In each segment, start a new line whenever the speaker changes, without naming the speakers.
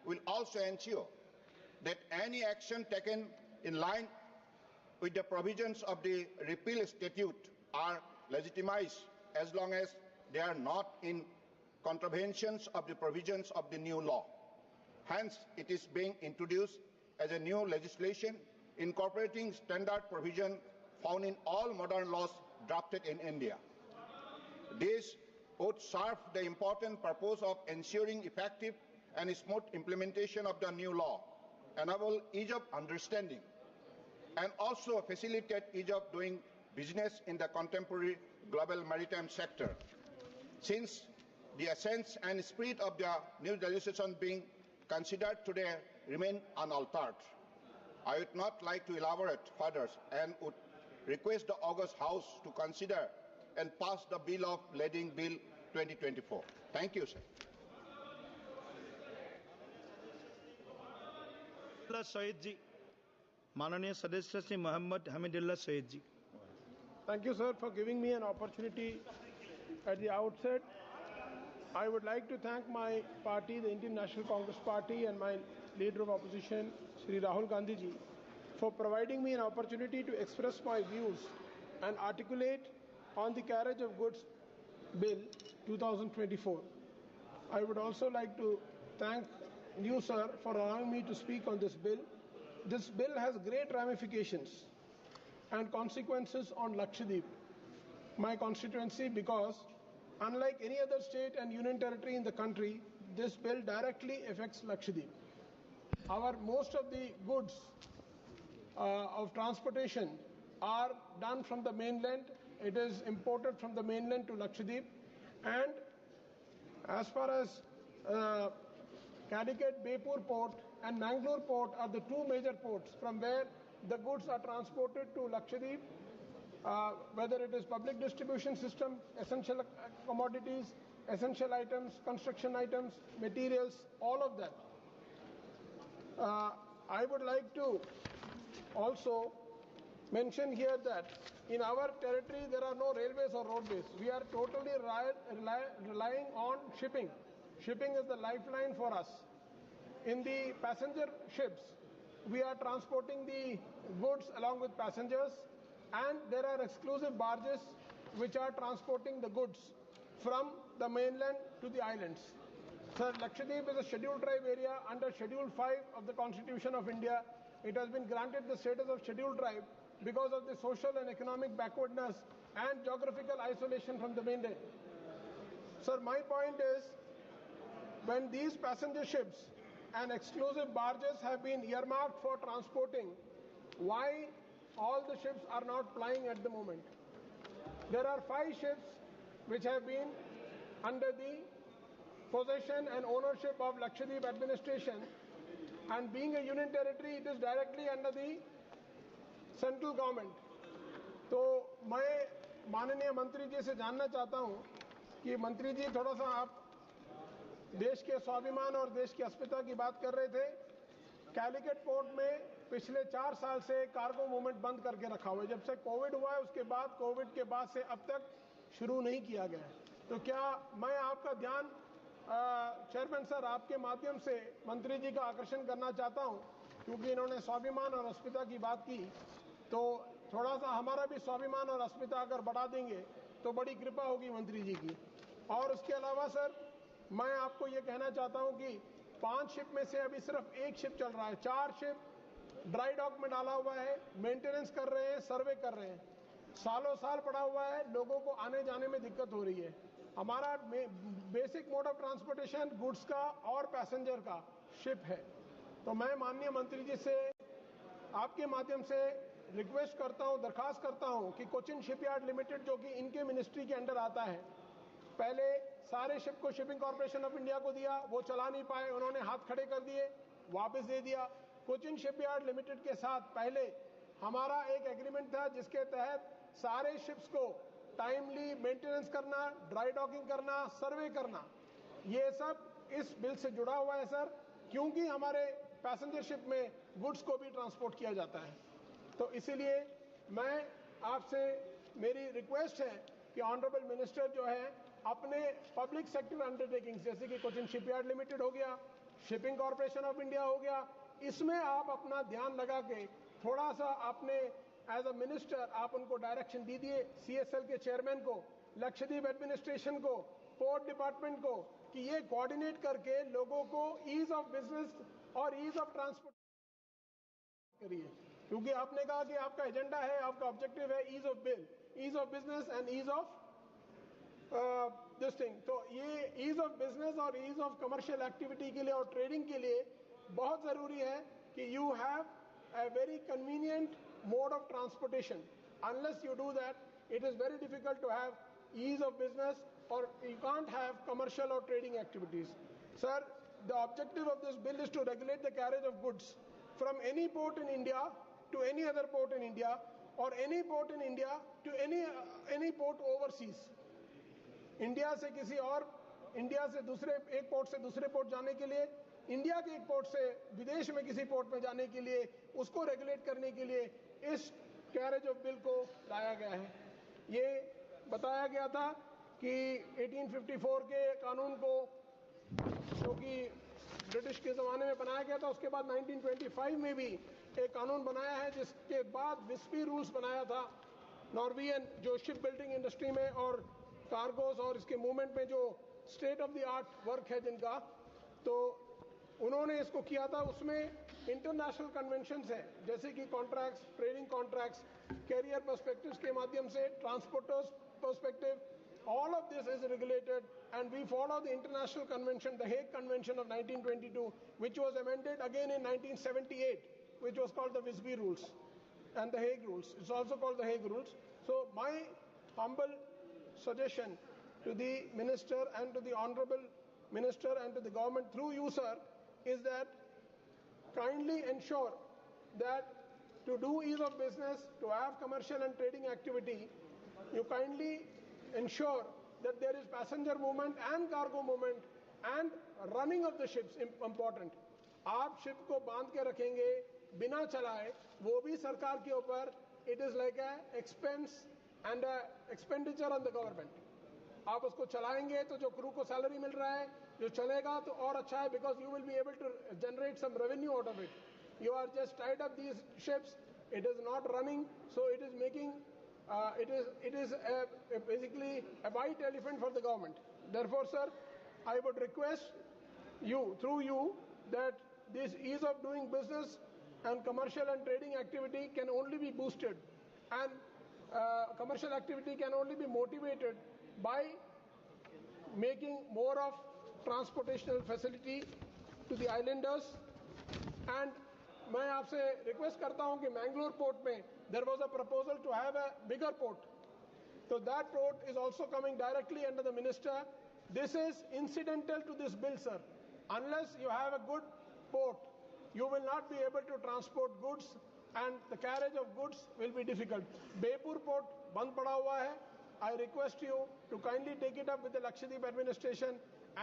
will also ensure that any action taken in line with the provisions of the repeal statute are legitimized as long as they are not in contraventions of the provisions of the new law. Hence, it is being introduced as a new legislation incorporating standard provision found in all modern laws drafted in India. This would serve the important purpose of ensuring effective and smooth implementation of the new law, enable ease of understanding, and also facilitate ease of doing business in the contemporary global maritime sector. Since the essence and spirit of the new legislation being considered today remain unaltered, I would not like to elaborate further and would request the August House to consider and pass the Bill of Lading Bill 2024. Thank you, sir.
Saeed ji, Mananiya Sadasya Shri Muhammad Hamidullah Saeed ji.
Thank you, sir, for giving me an opportunity at the outset. I would like to thank my party, the Indian National Congress Party, and my leader of opposition, Shri Rahul Gandhi ji, for providing me an opportunity to express my views and articulate on the Carriage of Goods Bill 2024. I would also like to thank you, sir, for allowing me to speak on this bill. This bill has great ramifications and consequences on Lakshadweep, my constituency, because unlike any other state and union territory in the country, this bill directly affects Lakshadweep. Most of the goods of transportation are done from the mainland. It is imported from the mainland to Lakshadweep, and as far as Calicut, Bepur port and Mangalore port are the two major ports from where the goods are transported to Lakshadweep, whether it is public distribution system, essential commodities, essential items, construction items, materials, all of that. I would like to also mention here that in our territory there are no railways or roadways. We are totally relying on shipping. Shipping is the lifeline for us. In the passenger ships, we are transporting the goods along with passengers, and there are exclusive barges which are transporting the goods from the mainland to the islands. Sir, Lakshadweep is a scheduled tribe area under Schedule 5 of the Constitution of India. It has been granted the status of scheduled tribe because of the social and economic backwardness and geographical isolation from the mainland. Sir, my point is, when these passenger ships and exclusive barges have been earmarked for transporting, why all the ships are not plying at the moment? There are 5 ships which have been under the possession and ownership of Lakshadweep administration, and being a union territory, it is directly under the central government. तो मैं माननीय मंत्री जी से जानना चाहता हूं कि मंत्री जी थोड़ा सा आप देश के स्वाभिमान और देश की अस्मिता की बात कर रहे थे। कैलिकट पोर्ट में पिछले 4 साल से कार्गो मूवमेंट बंद करके रखा हुआ है। जब से कोविड हुआ है उसके बाद, कोविड के बाद से अब तक शुरू नहीं किया गया है। तो क्या मैं आपका ध्यान चेयरमैन सर आपके माध्यम से मंत्री जी का आकर्षण करना चाहता हूं, क्योंकि इन्होंने स्वाभिमान और अस्मिता की बात की, तो थोड़ा सा हमारा भी स्वाभिमान और अस्मिता अगर बढ़ा देंगे तो बड़ी कृपा होगी मंत्री जी की। और उसके अलावा सर मैं आपको ये कहना चाहता हूं कि 5 शिप में से अभी सिर्फ 1 शिप चल रहा है, 4 शिप ड्राई डॉक में डाला हुआ है, मेंटेनेंस कर रहे हैं, सर्वे कर रहे हैं, सालों साल पड़ा हुआ है, लोगों को आने जाने में दिक्कत हो रही है। हमारा basic mode of transportation goods का और पैसेंजर का शिप है। तो मैं माननीय मंत्री जी से आपके माध्यम से रिक्वेस्ट करता हूं, दरखास्त करता हूं कि कोचिन शिपयार्ड लिमिटेड, जो कि इनके मिनिस्ट्री के अंडर आता है, पहले सारे शिप को शिपिंग कॉर्पोरेशन ऑफ इंडिया को दिया, वो चला नहीं पाए, उन्होंने हाथ खड़े कर दिए, वापस दे दिया। कोचिन शिपयार्ड लिमिटेड के साथ पहले हमारा एक एग्रीमेंट था जिसके तहत सारे शिप्स को टाइमली मेंटेनेंस करना, ड्राई डॉकिंग करना, सर्वे करना, ये सब इस बिल से जुड़ा हुआ है सर, क्योंकि हमारे पैसेंजर शिप में गुड्स को भी ट्रांसपोर्ट किया जाता है। तो इसीलिए मैं आपसे मेरी रिक्वेस्ट है कि ऑनरेबल मिनिस्टर जो है अपने पब्लिक सेक्टर अंडरटेकिंग्स जैसे कि कोचिन शिपयार्ड लिमिटेड हो गया, शिपिंग कॉर्पोरेशन ऑफ इंडिया हो गया, इसमें आप अपना ध्यान लगा के थोड़ा सा आपने एज अ मिनिस्टर आप उनको डायरेक्शन दीजिए, CSL के चेयरमैन को, लक्षद्वीप एडमिनिस्ट्रेशन को, पोर्ट डिपार्टमेंट को, कि ये कोऑर्डिनेट करके लोगों को ईज ऑफ बिजनेस और ईज ऑफ ट्रांसपोर्ट करिए, क्योंकि आपने कहा कि आपका एजेंडा है, आपका ऑब्जेक्टिव है ease of business and ease of this thing. तो ये ईज ऑफ बिजनेस और ईज ऑफ कमर्शियल एक्टिविटी के लिए और ट्रेडिंग के लिए बहुत जरूरी है कि you have a very convenient mode of transportation. Unless you do that, it is very difficult to have ease of business, or you can't have commercial or trading activities. Sir, the objective of this bill is to regulate the carriage of goods from any port in India to any other port in India, or any port in India to any port overseas. India से किसी और, India से दूसरे एक port से दूसरे port जाने के लिए, इंडिया के एक पोर्ट से विदेश में किसी पोर्ट में जाने के लिए, उसको रेगुलेट करने के लिए इस कैरेज ऑफ बिल को लाया गया है। ये बताया गया था कि 1854 के कानून को, जो कि ब्रिटिश के ज़माने में बनाया गया था, उसके बाद 1925 में भी एक कानून बनाया है, जिसके बाद विस्पी रूल्स बनाया था। नॉर्वेजियन जो शिप बिल्डिंग इंडस्ट्री में और कार्गोस और इसके मूवमेंट में जो state of the art work है जिनका, तो उन्होंने इसको किया था। उसमें इंटरनेशनल कन्वेंशंस हैं, जैसे कि contracts, trading contracts, carrier perspectives के माध्यम से, transporters perspective, all of this is regulated, and we follow the international convention, the Hague Convention of 1922, which was amended again in 1978, which was called the Visby Rules and the Hague Rules. It's also called the Hague Rules. So my humble suggestion to the minister and to the honorable minister and to the government through you, sir, is that kindly ensure that to do ease of business, to have commercial and trading activity, you kindly ensure that there is passenger movement and cargo movement and running of the ships important. आप ship को बांध के रखेंगे बिना चलाए, वो भी सरकार के ऊपर, it is like a expense and a expenditure on the government. आप उसको चलाएंगे तो जो क्रू को सैलरी मिल रहा है, जो चलेगा तो और अच्छा है, because you will be able to generate some revenue out of it. You are just tied up these ships, it is not running, so it is making it is basically a white elephant for the government. Therefore, sir, I would request you, through you, that this ease of doing business and commercial and trading activity can only be boosted, and commercial activity can only be motivated by making more of transportational facility to the islanders. And मैं आपसे request करता हूं कि Mangalore port में there was a proposal to have a bigger port. So that port is also coming directly under the minister. This is incidental to this bill, sir. Unless you have a good port, you will not be able to transport goods, and the carriage of goods will be difficult. Bepur port band pada hua hai. I request you to kindly take it up with the Lakshadweep administration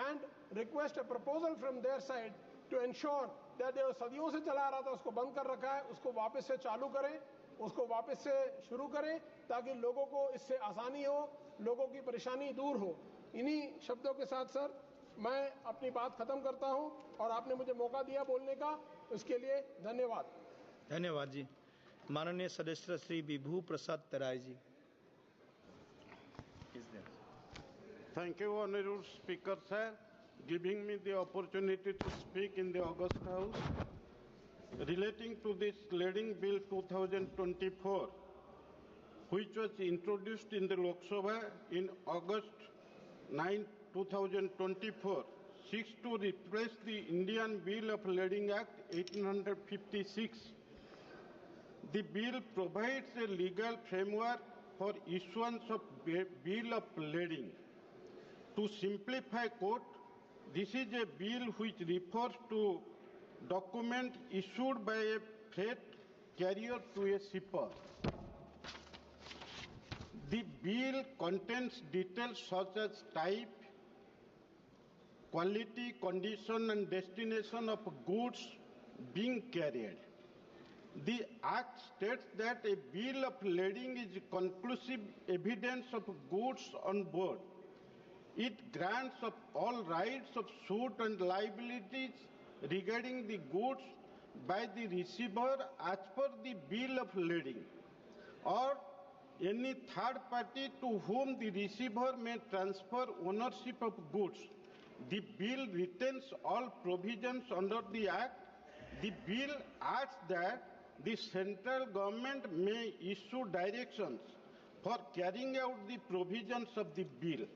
and request a proposal from their side to ensure that जो सदियों से चला रहा था उसको बंद कर रखा है, उसको वापस से चालू करें, उसको वापस से शुरू करें, ताकि लोगों को इससे आसानी हो, लोगों की परेशानी दूर हो। इन्हीं शब्दों के साथ सर मैं अपनी बात खत्म करता हूं, और आपने मुझे मौका दिया बोलने का, उसके लिए धन्यवाद।
धन्यवाद जी। माननीय सदस्य श्री विभू प्रसाद तराई जी।
Thank you, Honorable Speaker, sir, giving me the opportunity to speak in the August House relating to this Leading Bill 2024, which was introduced in the Lok Sabha in August 9, 2024, seeks to replace the Indian Bill of Lading Act 1856. The bill provides a legal framework for issuance of Bill of Lading. To simplify, quote, this is a bill which refers to document issued by a freight carrier to a shipper. The bill contains details such as type, quality, condition, and destination of goods being carried. The Act states that a bill of lading is conclusive evidence of goods on board. It grants of all rights of suit and liabilities regarding the goods by the receiver as per the bill of lading, or any third party to whom the receiver may transfer ownership of goods. The bill retains all provisions under the Act. The bill adds that the central government may issue directions for carrying out the provisions of the bill.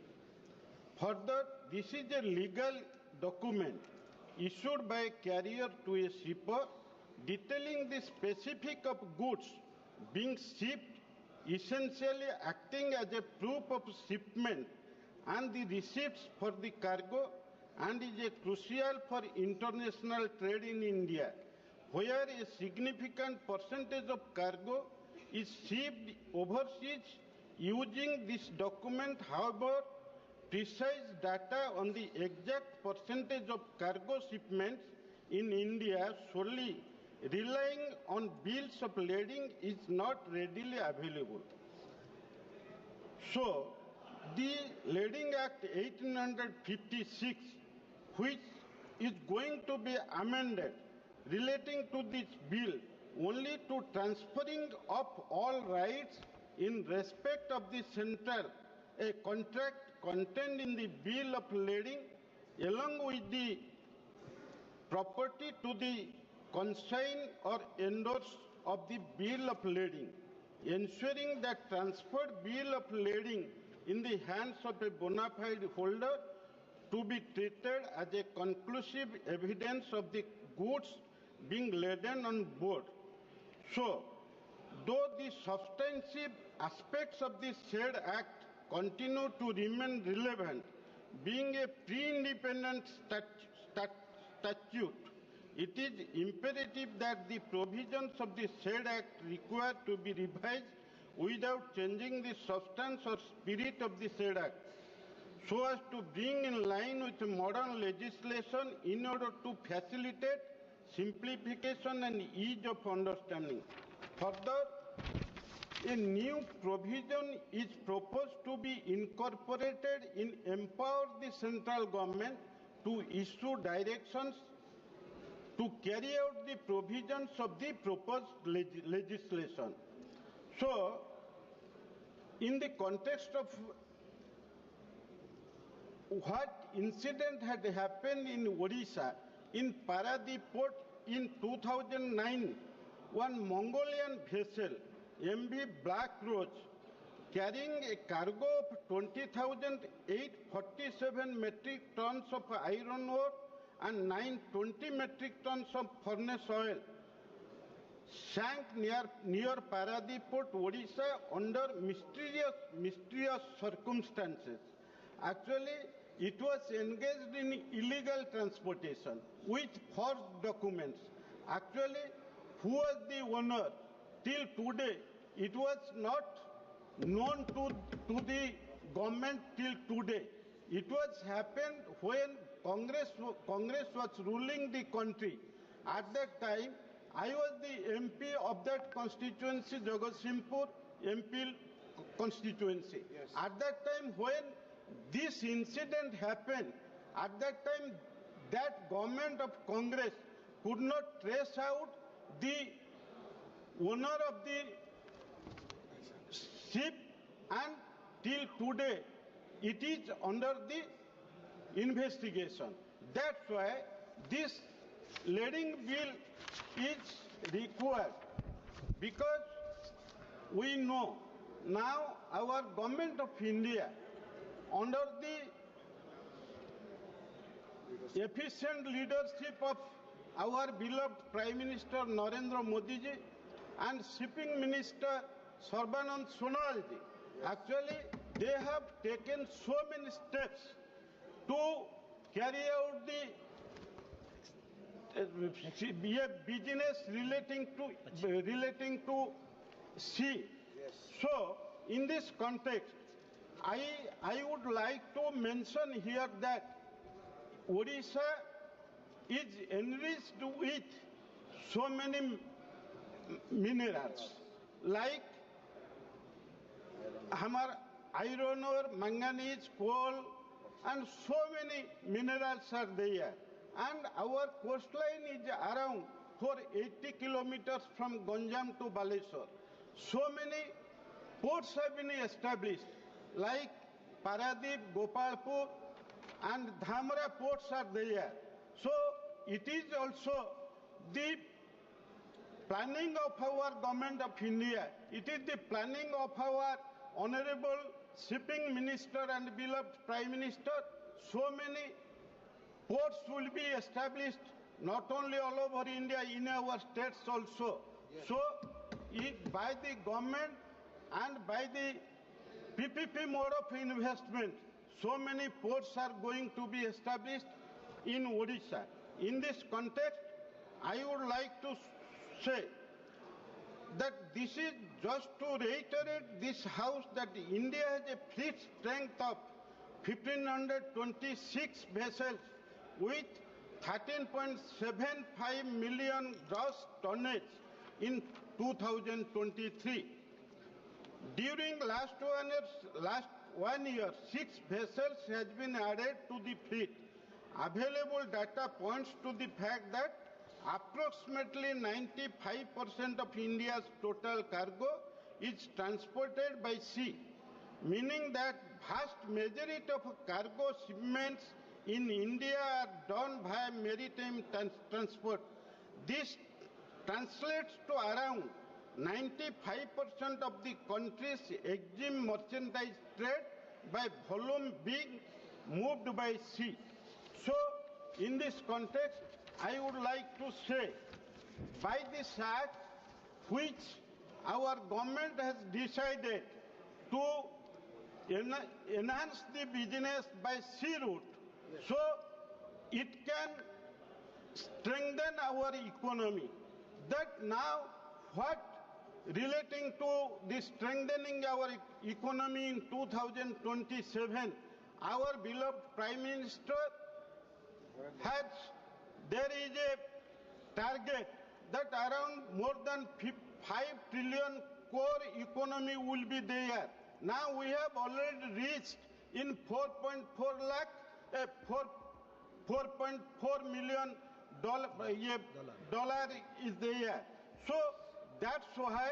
Further, this is a legal document issued by a carrier to a shipper detailing the specific of goods being shipped, essentially acting as a proof of shipment and the receipts for the cargo, and is a crucial for international trade in India, where a significant percentage of cargo is shipped overseas. Using this document, however, precise data on the exact percentage of cargo shipments in India solely relying on bills of lading is not readily available. So, the Lading Act 1856, which is going to be amended relating to this bill only to transferring of all rights in respect of the central a contract contained in the bill of lading, along with the property to the consign or endorse of the bill of lading, ensuring that transferred bill of lading in the hands of a bona fide holder to be treated as a conclusive evidence of the goods being laden on board. So, though the substantive aspects of the said Act continue to remain relevant, being a pre-independent statute, it is imperative that the provisions of the said Act require to be revised without changing the substance or spirit of the said Act, so as to bring in line with modern legislation in order to facilitate simplification and ease of understanding. Further, a new provision is proposed to be incorporated in empower the central government to issue directions to carry out the provisions of the proposed legislation. So, in the context of what incident had happened in Odisha, in Paradip port in 2009, one Mongolian vessel, MV Black Rose, carrying a cargo of 20,847 metric tons of iron ore and 920 metric tons of furnace oil, sank near Paradip port, Odisha, under mysterious circumstances. Actually, it was engaged in illegal transportation with false documents. Actually, who was the owner? Till today, it was not known to the government till today. It was happened when Congress was ruling the country. At that time, I was the MP of that constituency, Jagatsinghpur MP constituency. Yes. At that time, when this incident happened, at that time, that government of Congress could not trace out the owner of the ship, and till today, it is under the investigation. That's why this lading bill is required, because we know now our government of India, under the efficient leadership of our beloved Prime Minister Narendra Modi ji and Shipping Minister Sarbanand Sonal ji, actually they have taken so many steps to carry out the business relating to sea. Yes. So, in this context, I would like to mention here that Odisha is enriched with so many minerals, like iron ore, manganese, coal, and so many minerals are there. and our coastline is around for 80 kilometers from Ganjam to Baleshwar. So many ports have been established, like Paradip, Gopalpur, and Dhamra ports are there. So it is also the planning of our government of India. It is the planning of our Honorable Shipping Minister and beloved Prime Minister. So many ports will be established not only all over India, in our states also. Yes. So by the government and by the PPP mode of investment, so many ports are going to be established in Odisha. In this context, I would like to say that this is just to reiterate this House that India has a fleet strength of 1,526 vessels with 13.75 million gross tonnage in 2023. During last 1 year, 6 vessels has been added to the fleet. Available data points to the fact that approximately 95% of India's total cargo is transported by sea, meaning that vast majority of cargo shipments in India are done via maritime transport. This translates to around 95% of the country's EXIM merchandise trade by volume being moved by sea. So, in this context, I would like to say, by this act, which our government has decided to enhance the business by sea route, so it can strengthen our economy. That now, what relating to the strengthening our economy in 2027, our beloved Prime Minister has, there is a target that around more than 5 trillion core economy will be there. Now we have already reached in 4.4 lakh, 4.4 million dollar is there. So that's why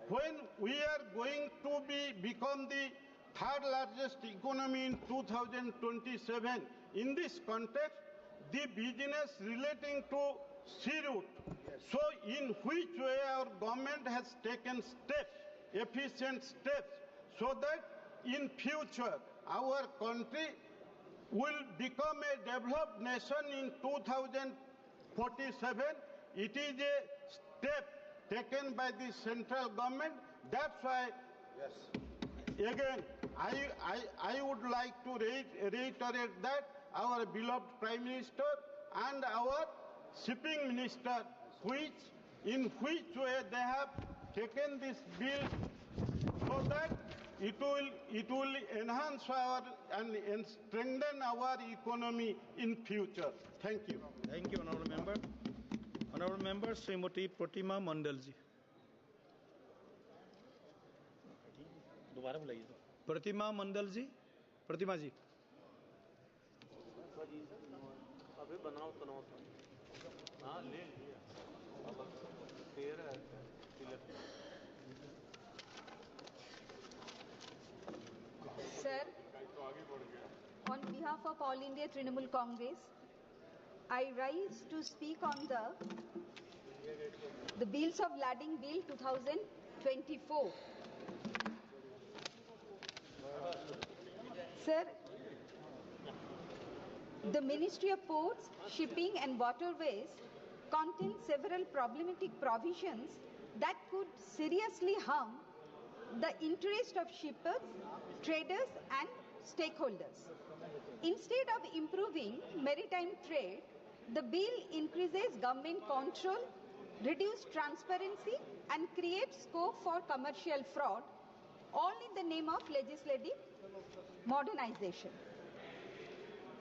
when we are going to become the third largest economy in 2027, in this context, the business relating to sea route, so in which way our government has taken steps, efficient steps, so that in future our country will become a developed nation in 2047. It is a step taken by the central government. That's why, again, I would like to reiterate that our beloved Prime Minister and our Shipping Minister, in which way they have taken this bill so that it will enhance our and strengthen our economy in future. Thank you.
Thank you, Honourable Member. Honourable Member, Srimati Pratima Mandalji. Pratima Mandalji, Pratima ji.
अभी बनाओ तो हाँ ले लिया अब तेरा
Sir, on behalf of All India Trinamool Congress, I rise to speak on the Bills of Lading Bill 2024. Sir, the Ministry of Ports, Shipping and Waterways contains several problematic provisions that could seriously harm the interest of shippers, traders and stakeholders. Instead of improving maritime trade, the bill increases government control, reduces transparency and creates scope for commercial fraud, all in the name of legislative modernization.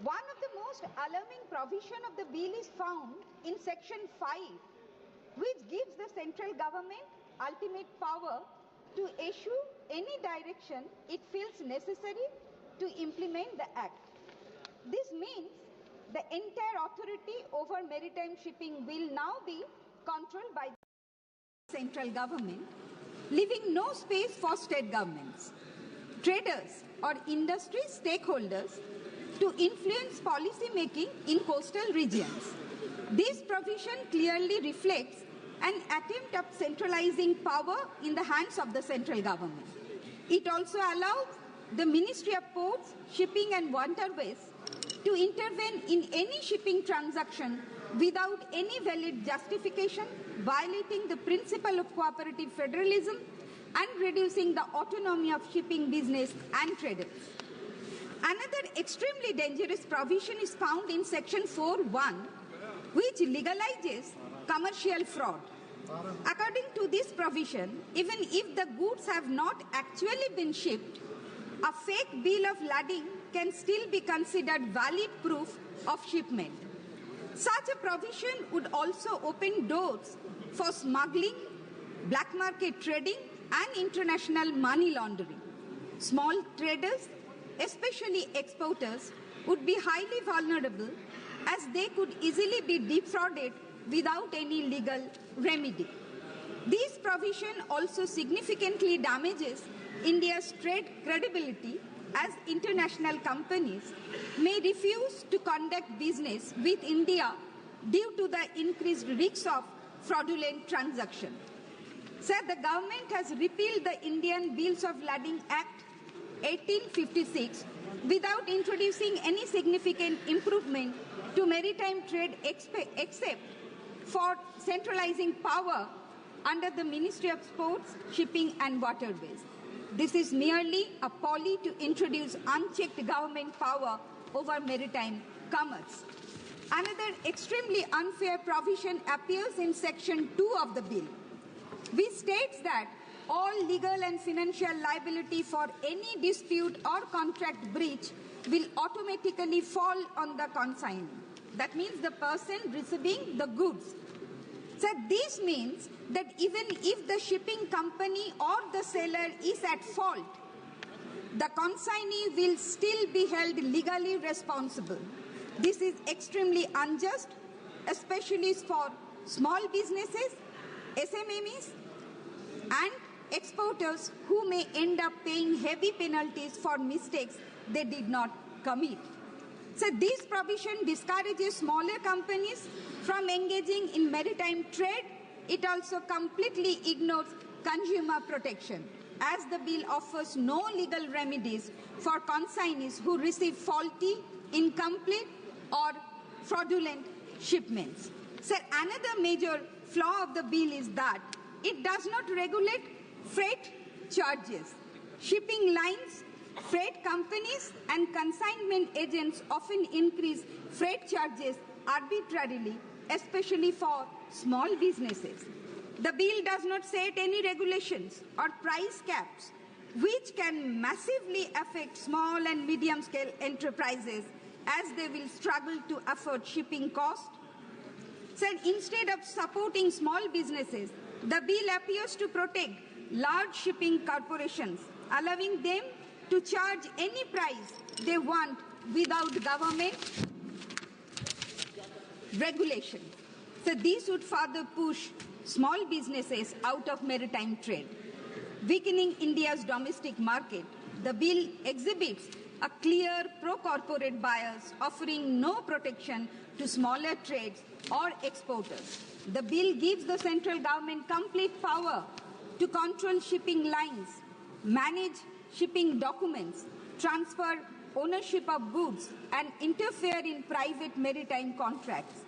One of the most alarming provision of the bill is found in Section 5, which gives the central government ultimate power to issue any direction it feels necessary to implement the Act. This means the entire authority over maritime shipping will now be controlled by the central government, leaving no space for state governments, traders or industry stakeholders to influence policy making in coastal regions. This provision clearly reflects an attempt at centralizing power in the hands of the central government. It also allows the Ministry of Ports, Shipping and Waterways to intervene in any shipping transaction without any valid justification, violating the principle of cooperative federalism and reducing the autonomy of shipping business and traders. Another extremely dangerous provision is found in Section 4(1), which legalizes commercial fraud. According to this provision, even if the goods have not actually been shipped, a fake bill of lading can still be considered valid proof of shipment. Such a provision would also open doors for smuggling, black market trading, and international money laundering. Small traders, especially exporters, would be highly vulnerable as they could easily be defrauded without any legal remedy. This provision also significantly damages India's trade credibility, as international companies may refuse to conduct business with India due to the increased risks of fraudulent transactions. Sir, the government has repealed the Indian Bills of Lading Act 1856 without introducing any significant improvement to maritime trade except for centralizing power under the Ministry of Ports, Shipping and Waterways. This is merely a policy to introduce unchecked government power over maritime commerce. Another extremely unfair provision appears in Section 2 of the bill, which states that all legal and financial liability for any dispute or contract breach will automatically fall on the consignee. That means the person receiving the goods. So this means that even if the shipping company or the seller is at fault, the consignee will still be held legally responsible. This is extremely unjust, especially for small businesses, SMEs, and exporters who may end up paying heavy penalties for mistakes they did not commit. So this provision discourages smaller companies from engaging in maritime trade. It also completely ignores consumer protection, as the bill offers no legal remedies for consignees who receive faulty, incomplete, or fraudulent shipments. So another major flaw of the bill is that it does not regulate freight charges. Shipping lines, freight companies, and consignment agents often increase freight charges arbitrarily, especially for small businesses. The bill does not set any regulations or price caps, which can massively affect small and medium-scale enterprises as they will struggle to afford shipping costs. So instead of supporting small businesses, the bill appears to protect large shipping corporations, allowing them to charge any price they want without government regulation. So this would further push small businesses out of maritime trade. Weakening India's domestic market, the bill exhibits a clear pro-corporate bias, offering no protection to smaller trades or exporters. The bill gives the central government complete power to control shipping lines, manage shipping documents, transfer ownership of goods, and interfere in private maritime contracts.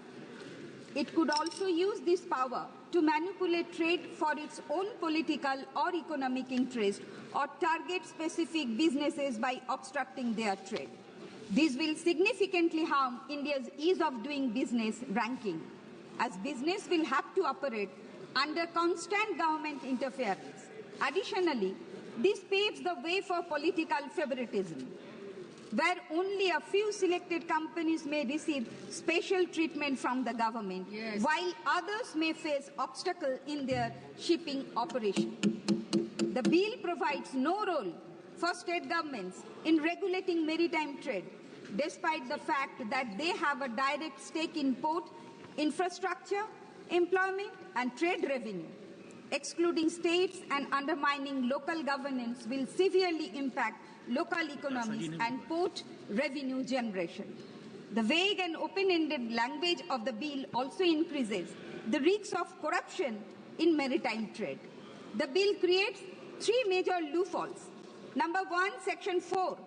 It could also use this power to manipulate trade for its own political or economic interest, or target specific businesses by obstructing their trade. This will significantly harm India's ease of doing business ranking, as business will have to operate under constant government interference. Additionally, this paves the way for political favoritism, where only a few selected companies may receive special treatment from the government, while others may face obstacles in their shipping operation. The bill provides no role for state governments in regulating maritime trade. despite the fact that they have a direct stake in port infrastructure, employment, and trade revenue. Excluding states and undermining local governance will severely impact local economies and port revenue generation. The vague and open-ended language of the bill also increases the risks of corruption in maritime trade. The bill creates three major loopholes. Number one, Section 4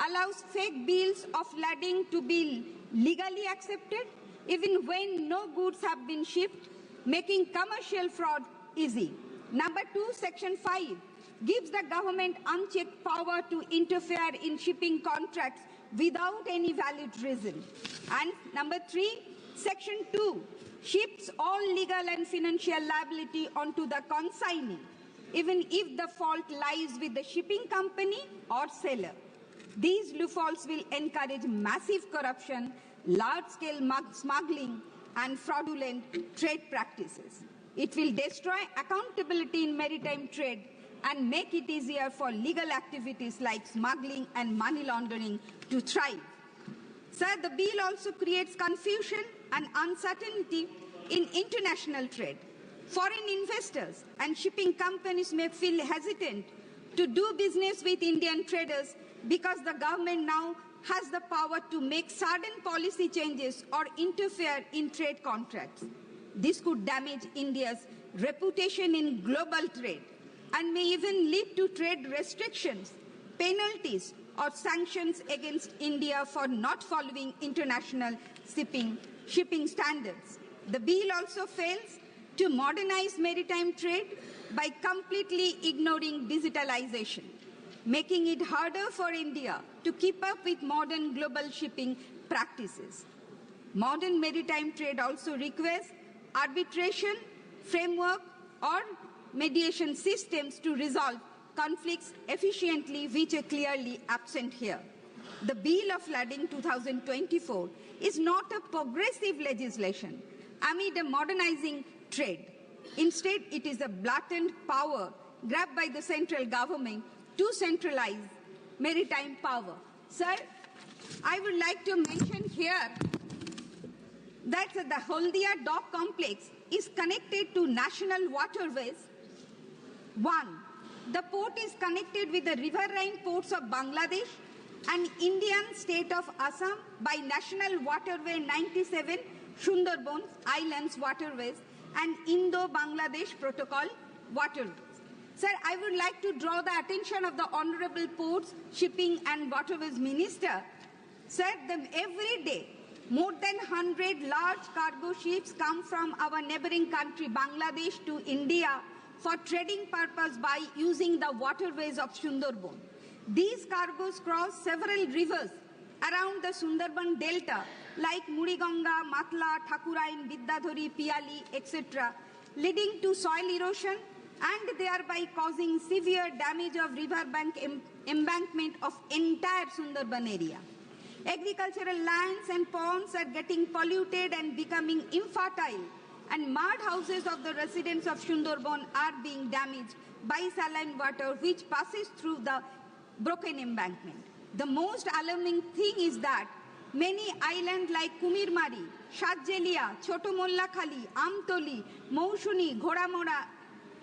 allows fake bills of lading to be legally accepted even when no goods have been shipped, making commercial fraud easy. Number two, Section 5 gives the government unchecked power to interfere in shipping contracts without any valid reason. And number three, Section 2 shifts all legal and financial liability onto the consignee, even if the fault lies with the shipping company or seller. These loopholes will encourage massive corruption, large-scale smuggling, and fraudulent trade practices. It will destroy accountability in maritime trade and make it easier for legal activities like smuggling and money laundering to thrive. Sir, the bill also creates confusion and uncertainty in international trade. Foreign investors and shipping companies may feel hesitant to do business with Indian traders because the government now has the power to make sudden policy changes or interfere in trade contracts. This could damage India's reputation in global trade and may even lead to trade restrictions, penalties, or sanctions against India for not following international shipping standards. The bill also fails to modernize maritime trade by completely ignoring digitalization, making it harder for India to keep up with modern global shipping practices. Modern maritime trade also requires arbitration, framework, or mediation systems to resolve conflicts efficiently, which are clearly absent here. The Bill of Lading 2024 is not a progressive legislation amid a modernizing trade. Instead, it is a blatant power grabbed by the central government to centralize maritime power. Sir, I would like to mention here that the Haldia dock complex is connected to national waterways. One, the port is connected with the riverine ports of Bangladesh and Indian state of Assam by National Waterway 97, Sundarban Islands Waterways, and Indo-Bangladesh Protocol Waterways. Sir, I would like to draw the attention of the Honorable Ports, Shipping and Waterways Minister. Sir, every day, more than 100 large cargo ships come from our neighboring country, Bangladesh, to India for trading purpose by using the waterways of Sundarban. These cargoes cross several rivers around the Sundarban Delta, like Muriganga, Matla, Thakurain, Vidyadhari, Piali, etc., leading to soil erosion and thereby causing severe damage of riverbank embankment of entire Sundarban area. Agricultural lands and ponds are getting polluted and becoming infertile, and mud houses of the residents of Sundarban are being damaged by saline water which passes through the broken embankment. The most alarming thing is that many islands like Kumirmari, Shadjelia, Chotomollakhali, Amtoli, Moushuni, Ghoramora,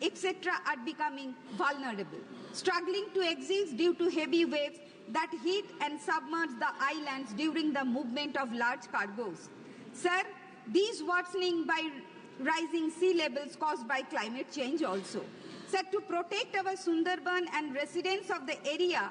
etc. are becoming vulnerable, struggling to exist due to heavy waves that hit and submerge the islands during the movement of large cargoes. Sir, these worsening by rising sea levels caused by climate change also. Sir, to protect our Sundarban and residents of the area,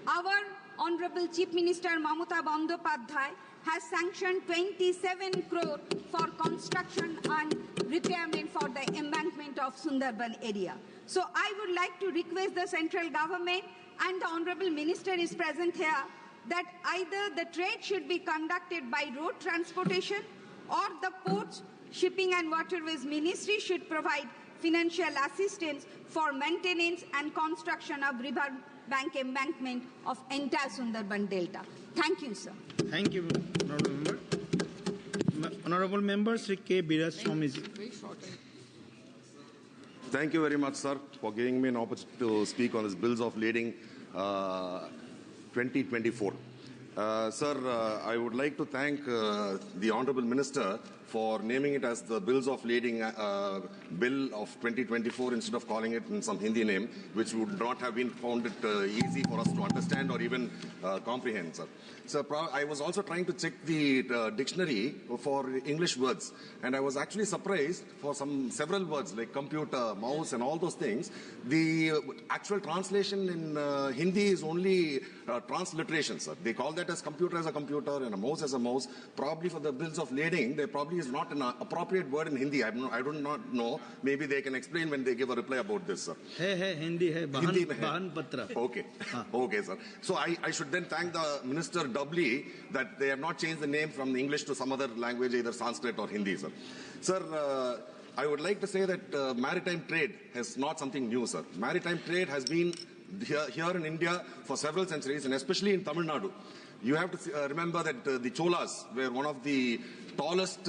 our Honorable Chief Minister Mamata Bandyopadhyay has sanctioned 27 crore for construction and repairment for the embankment of Sundarban area. So I would like to request the central government, and the Honorable Minister is present here, that either the trade should be conducted by road transportation or the Ports, Shipping and Waterways Ministry should provide financial assistance for maintenance and construction of river bank embankment of entire Sundarban Delta. Thank you, sir.
Thank you, Honorable Member. Honorable Member, Sri K. Biraj Swamiji.
Thank you very much, sir, for giving me an opportunity to speak on this Bills of Lading 2024. Sir, I would like to thank the Honourable Minister for naming it as the Bills of Lading Bill of 2024 instead of calling it in some Hindi name, which would not have been found it easy for us to understand or even comprehend, sir. So I was also trying to check the dictionary for English words, and I was actually surprised for several words like computer, mouse, and all those things. The actual translation in Hindi is only transliteration, sir. They call that as computer as a computer and a mouse as a mouse. Probably for the bills of lading, there probably is not an appropriate word in Hindi. I do not know. Maybe they can explain when they give a reply about this, sir.
Hai Hindi hai, Bahan Patra.
Okay. Okay, sir. So I should then thank the minister doubly that they have not changed the name from English to some other language, either Sanskrit or Hindi, sir. Sir, I would like to say that maritime trade is not something new, sir. Maritime trade has been here in India for several centuries, and especially in Tamil Nadu. You have to remember that the Cholas were one of the tallest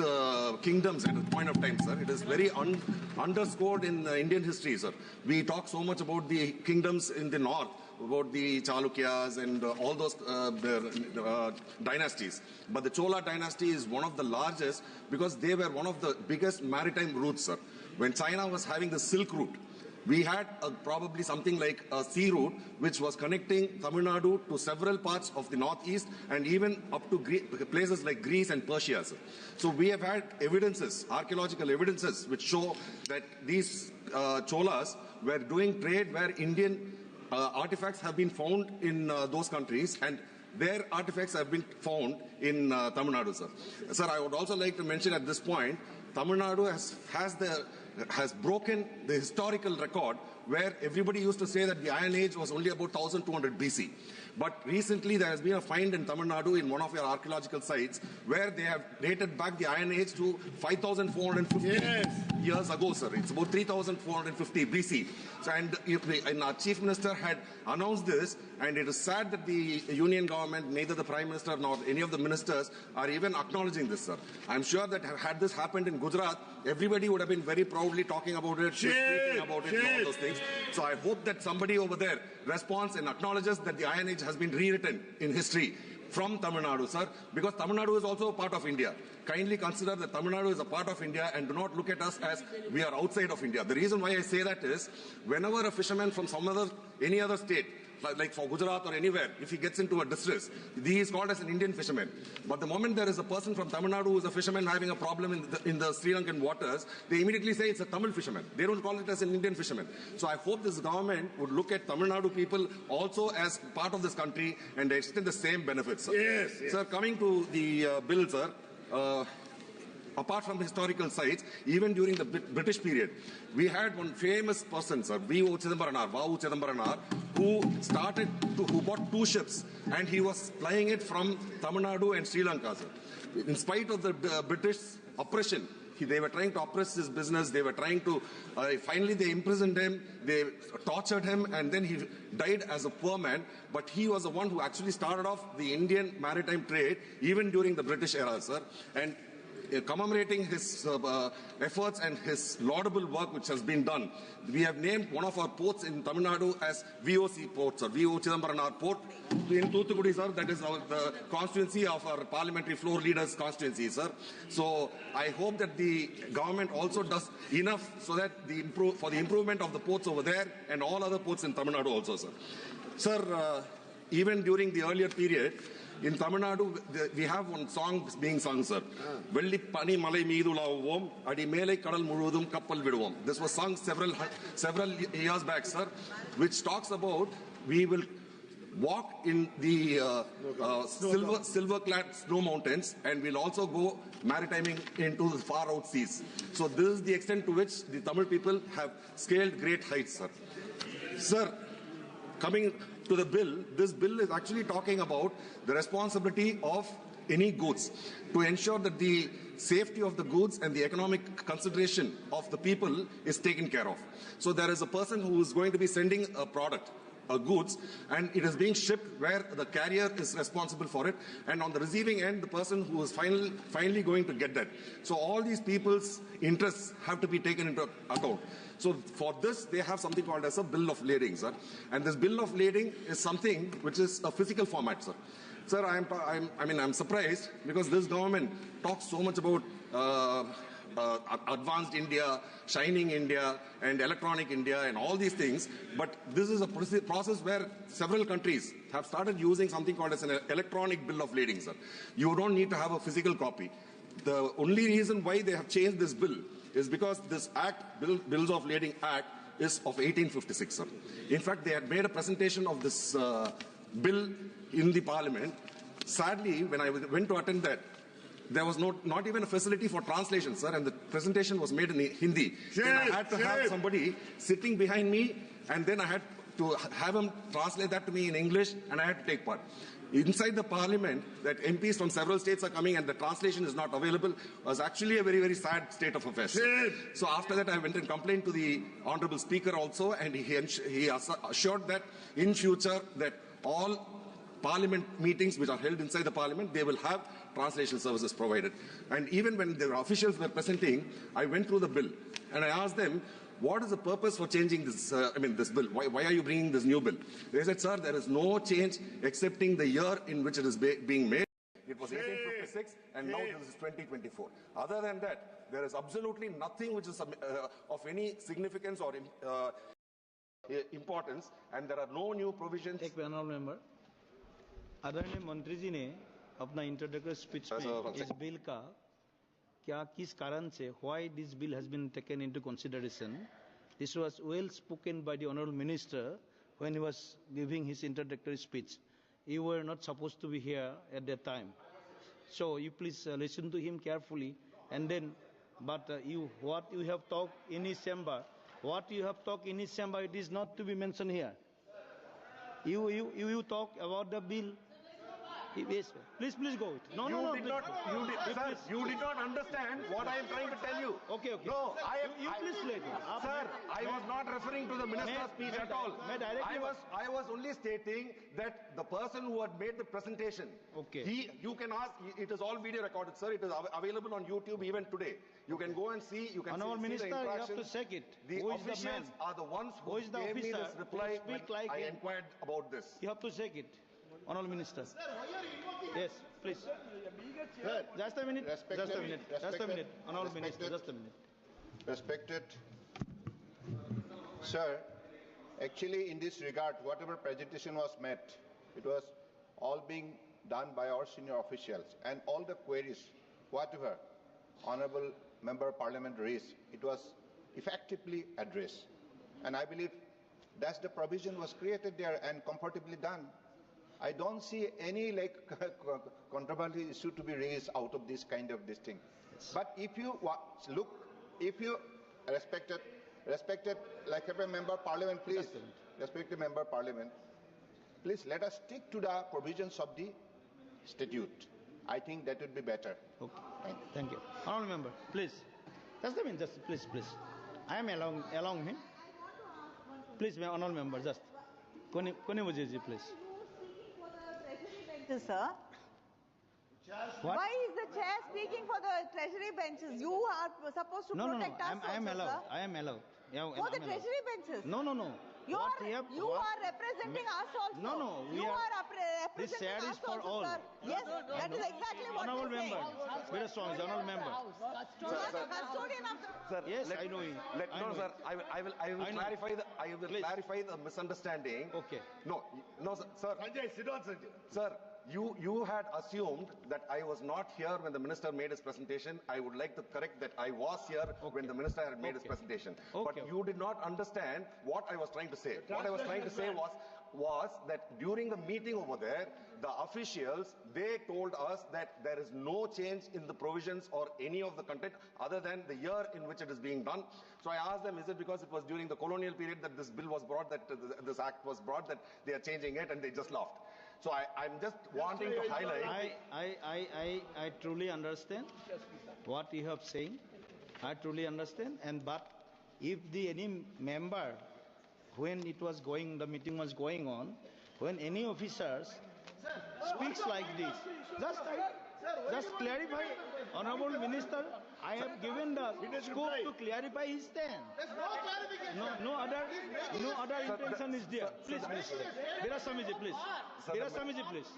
kingdoms at a point of time, sir. It is very underscored in Indian history, sir. We talk so much about the kingdoms in the north, about the Chalukyas and all those dynasties. But the Chola dynasty is one of the largest because they were one of the biggest maritime routes, sir. When China was having the Silk Route, we had probably something like a sea route which was connecting Tamil Nadu to several parts of the northeast and even up to places like Greece and Persia, sir. So we have had evidences, archaeological evidences, which show that these Cholas were doing trade where Indian artifacts have been found in those countries, and their artifacts have been found in Tamil Nadu, sir. Sir, I would also like to mention at this point, Tamil Nadu has broken the historical record where everybody used to say that the Iron Age was only about 1200 BC. But recently there has been a find in Tamil Nadu in one of your archaeological sites where they have dated back the Iron Age to 5450 years ago, sir. It's about 3450 BC. So, and our Chief Minister had announced this, and it is sad that the Union government, neither the Prime Minister nor any of the ministers are even acknowledging this, sir. I'm sure that had this happened in Gujarat, everybody would have been very proudly talking about it, speaking about it, and all those things. So I hope that somebody over there responds and acknowledges that the Iron Age has been rewritten in history from Tamil Nadu, sir, because Tamil Nadu is also a part of India. Kindly consider that Tamil Nadu is a part of India and do not look at us as we are outside of India. The reason why I say that is, whenever a fisherman from any other state, like for Gujarat or anywhere, if he gets into a distress, he is called as an Indian fisherman. But the moment there is a person from Tamil Nadu who is a fisherman having a problem in the Sri Lankan waters, they immediately say it's a Tamil fisherman. They don't call it as an Indian fisherman. So I hope this government would look at Tamil Nadu people also as part of this country and extend the same benefits, sir. Yes. Sir, coming to the bill, sir, apart from historical sites, even during the British period, we had one famous person, sir, Vau Chidambaranar, who bought 2 ships, and he was flying it from Tamil Nadu and Sri Lanka, sir. In spite of the British oppression, they were trying to oppress his business. They were trying to, finally they imprisoned him, they tortured him, and then he died as a poor man. But he was the one who actually started off the Indian maritime trade, even during the British era, sir. And commemorating his efforts and his laudable work which has been done, we have named one of our ports in Tamil Nadu as VOC Port, sir, Vau Chidambaranar Port in Thoothukudi, sir. That is the constituency of our parliamentary floor leaders' constituency, sir. So I hope that the government also does enough so that for the improvement of the ports over there and all other ports in Tamil Nadu also, sir. Sir, even during the earlier period, in Tamil Nadu, we have one song being sung, sir. Velli pani malai meedu lavuvom, adi melai kadal muzhudum kappal viduvom. This was sung several years back, sir, which talks about we will walk in the silver-clad snow mountains, and we'll also go maritiming into the far out seas. So this is the extent to which the Tamil people have scaled great heights, sir. Sir, coming to the bill, this bill is actually talking about the responsibility of any goods to ensure that the safety of the goods and the economic consideration of the people is taken care of. So there is a person who is going to be sending a product, goods, and it is being shipped where the carrier is responsible for it, and on the receiving end, the person who is finally going to get that. So all these people's interests have to be taken into account. So for this, they have something called as a bill of lading, sir. And this bill of lading is something which is a physical format, sir. Sir, I'm surprised because this government talks so much about advanced India, shining India, and electronic India, and all these things. But this is a process where several countries have started using something called as an electronic bill of lading, sir. You don't need to have a physical copy. The only reason why they have changed this bill is because this act, Bills of Lading Act, is of 1856, sir. In fact, they had made a presentation of this bill in the parliament. Sadly, when I went to attend that, there was not even a facility for translation, sir, and the presentation was made in Hindi. Then I had to have somebody sitting behind me, and then I had to have him translate that to me in English, and I had to take part. Inside the parliament, that MPs from several states are coming and the translation is not available, was actually a very, very sad state of affairs. So after that, I went and complained to the Honorable Speaker also, and he assured that in future that all parliament meetings which are held inside the parliament, they will have translation services provided. And even when the officials were presenting, I went through the bill and I asked them, what is the purpose for changing this, this bill? Why are you bringing this new bill? They said, sir, there is no change excepting the year in which it is being made. It was 1856 and now this is 2024. Other than that, there is absolutely nothing which is of any significance or importance, and there are no new provisions.
एक panel member आदरणीय मंत्री जी ने अपना introductory speech में इस bill का क्या किस कारण से why this bill has been taken into consideration. This was well spoken by the honorable minister when he was giving his introductory speech. You were not supposed to be here at that time, so you please listen to him carefully. And then, but what you have talked in his chamber, it is not to be mentioned here. You talk about the bill. Yes, please go. No.
You did not understand what I am trying to tell you.
Okay.
No,
you please let me.
Sir, I was not referring to the minister's speech at all. I was only stating that the person who had made the presentation, you can ask, it is all video recorded, sir. It is available on YouTube even today. You can go and see, you can
Honorable
see
Minister,
the interaction.
you have to check it.
The officials are the ones who gave me this reply when I inquired about this.
You have to check it. Honorable Minister. Yes, please.
Sir,
just a minute. Honorable Minister, just a minute.
Respected sir, actually in this regard, whatever presentation was made, it was all being done by our senior officials, and all the queries, whatever Honorable Member of Parliament raised, it was effectively addressed. And I believe that's the provision was created there and comfortably done. I don't see any controversial issue to be raised out of this kind of this thing. But if you respected member of parliament, please, respected member of parliament, please let us stick to the provisions of the statute. I think that would be better.
Okay. Thank you. Honorable member, please. Just a minute, please. I am allowing him. Please, honorable member, just. Kone please.
Sir.
What?
Why is the chair speaking for the treasury benches? You are supposed to protect us.
I am allowed.
Sir.
I am allowed.
For the treasury benches?
No.
You are representing us also.
No.
You are representing
this chair
us
is for
also,
all.
sir. Yes, that is exactly what
Honorable
you say.
member, very strong. Honorable member.
Custodian of the...
Sir,
yes, I know him.
Sir, I will clarify the misunderstanding.
Okay.
No, sir. Sanjay, sit down, Sanjay. Sir, you had assumed that I was not here when the minister made his presentation. I would like to correct that I was here when the minister had made his presentation. But you did not understand what I was trying to say. What I was trying to say was that during the meeting over there, the officials, they told us that there is no change in the provisions or any of the content other than the year in which it is being done. So I asked them, is it because it was during the colonial period that this bill was brought, that this act was brought, that they are changing it, and they just laughed. So I'm just wanting to highlight.
I truly understand what you have saying. I truly understand. But if any member, when the meeting was going on, when any officers speaks like this, just clarify, Honorable Minister, I have given the scope to clarify his stand.
There's no clarification.
No other intention is there. Please, Biraj Swamiji, please. Biraj Swamiji, please.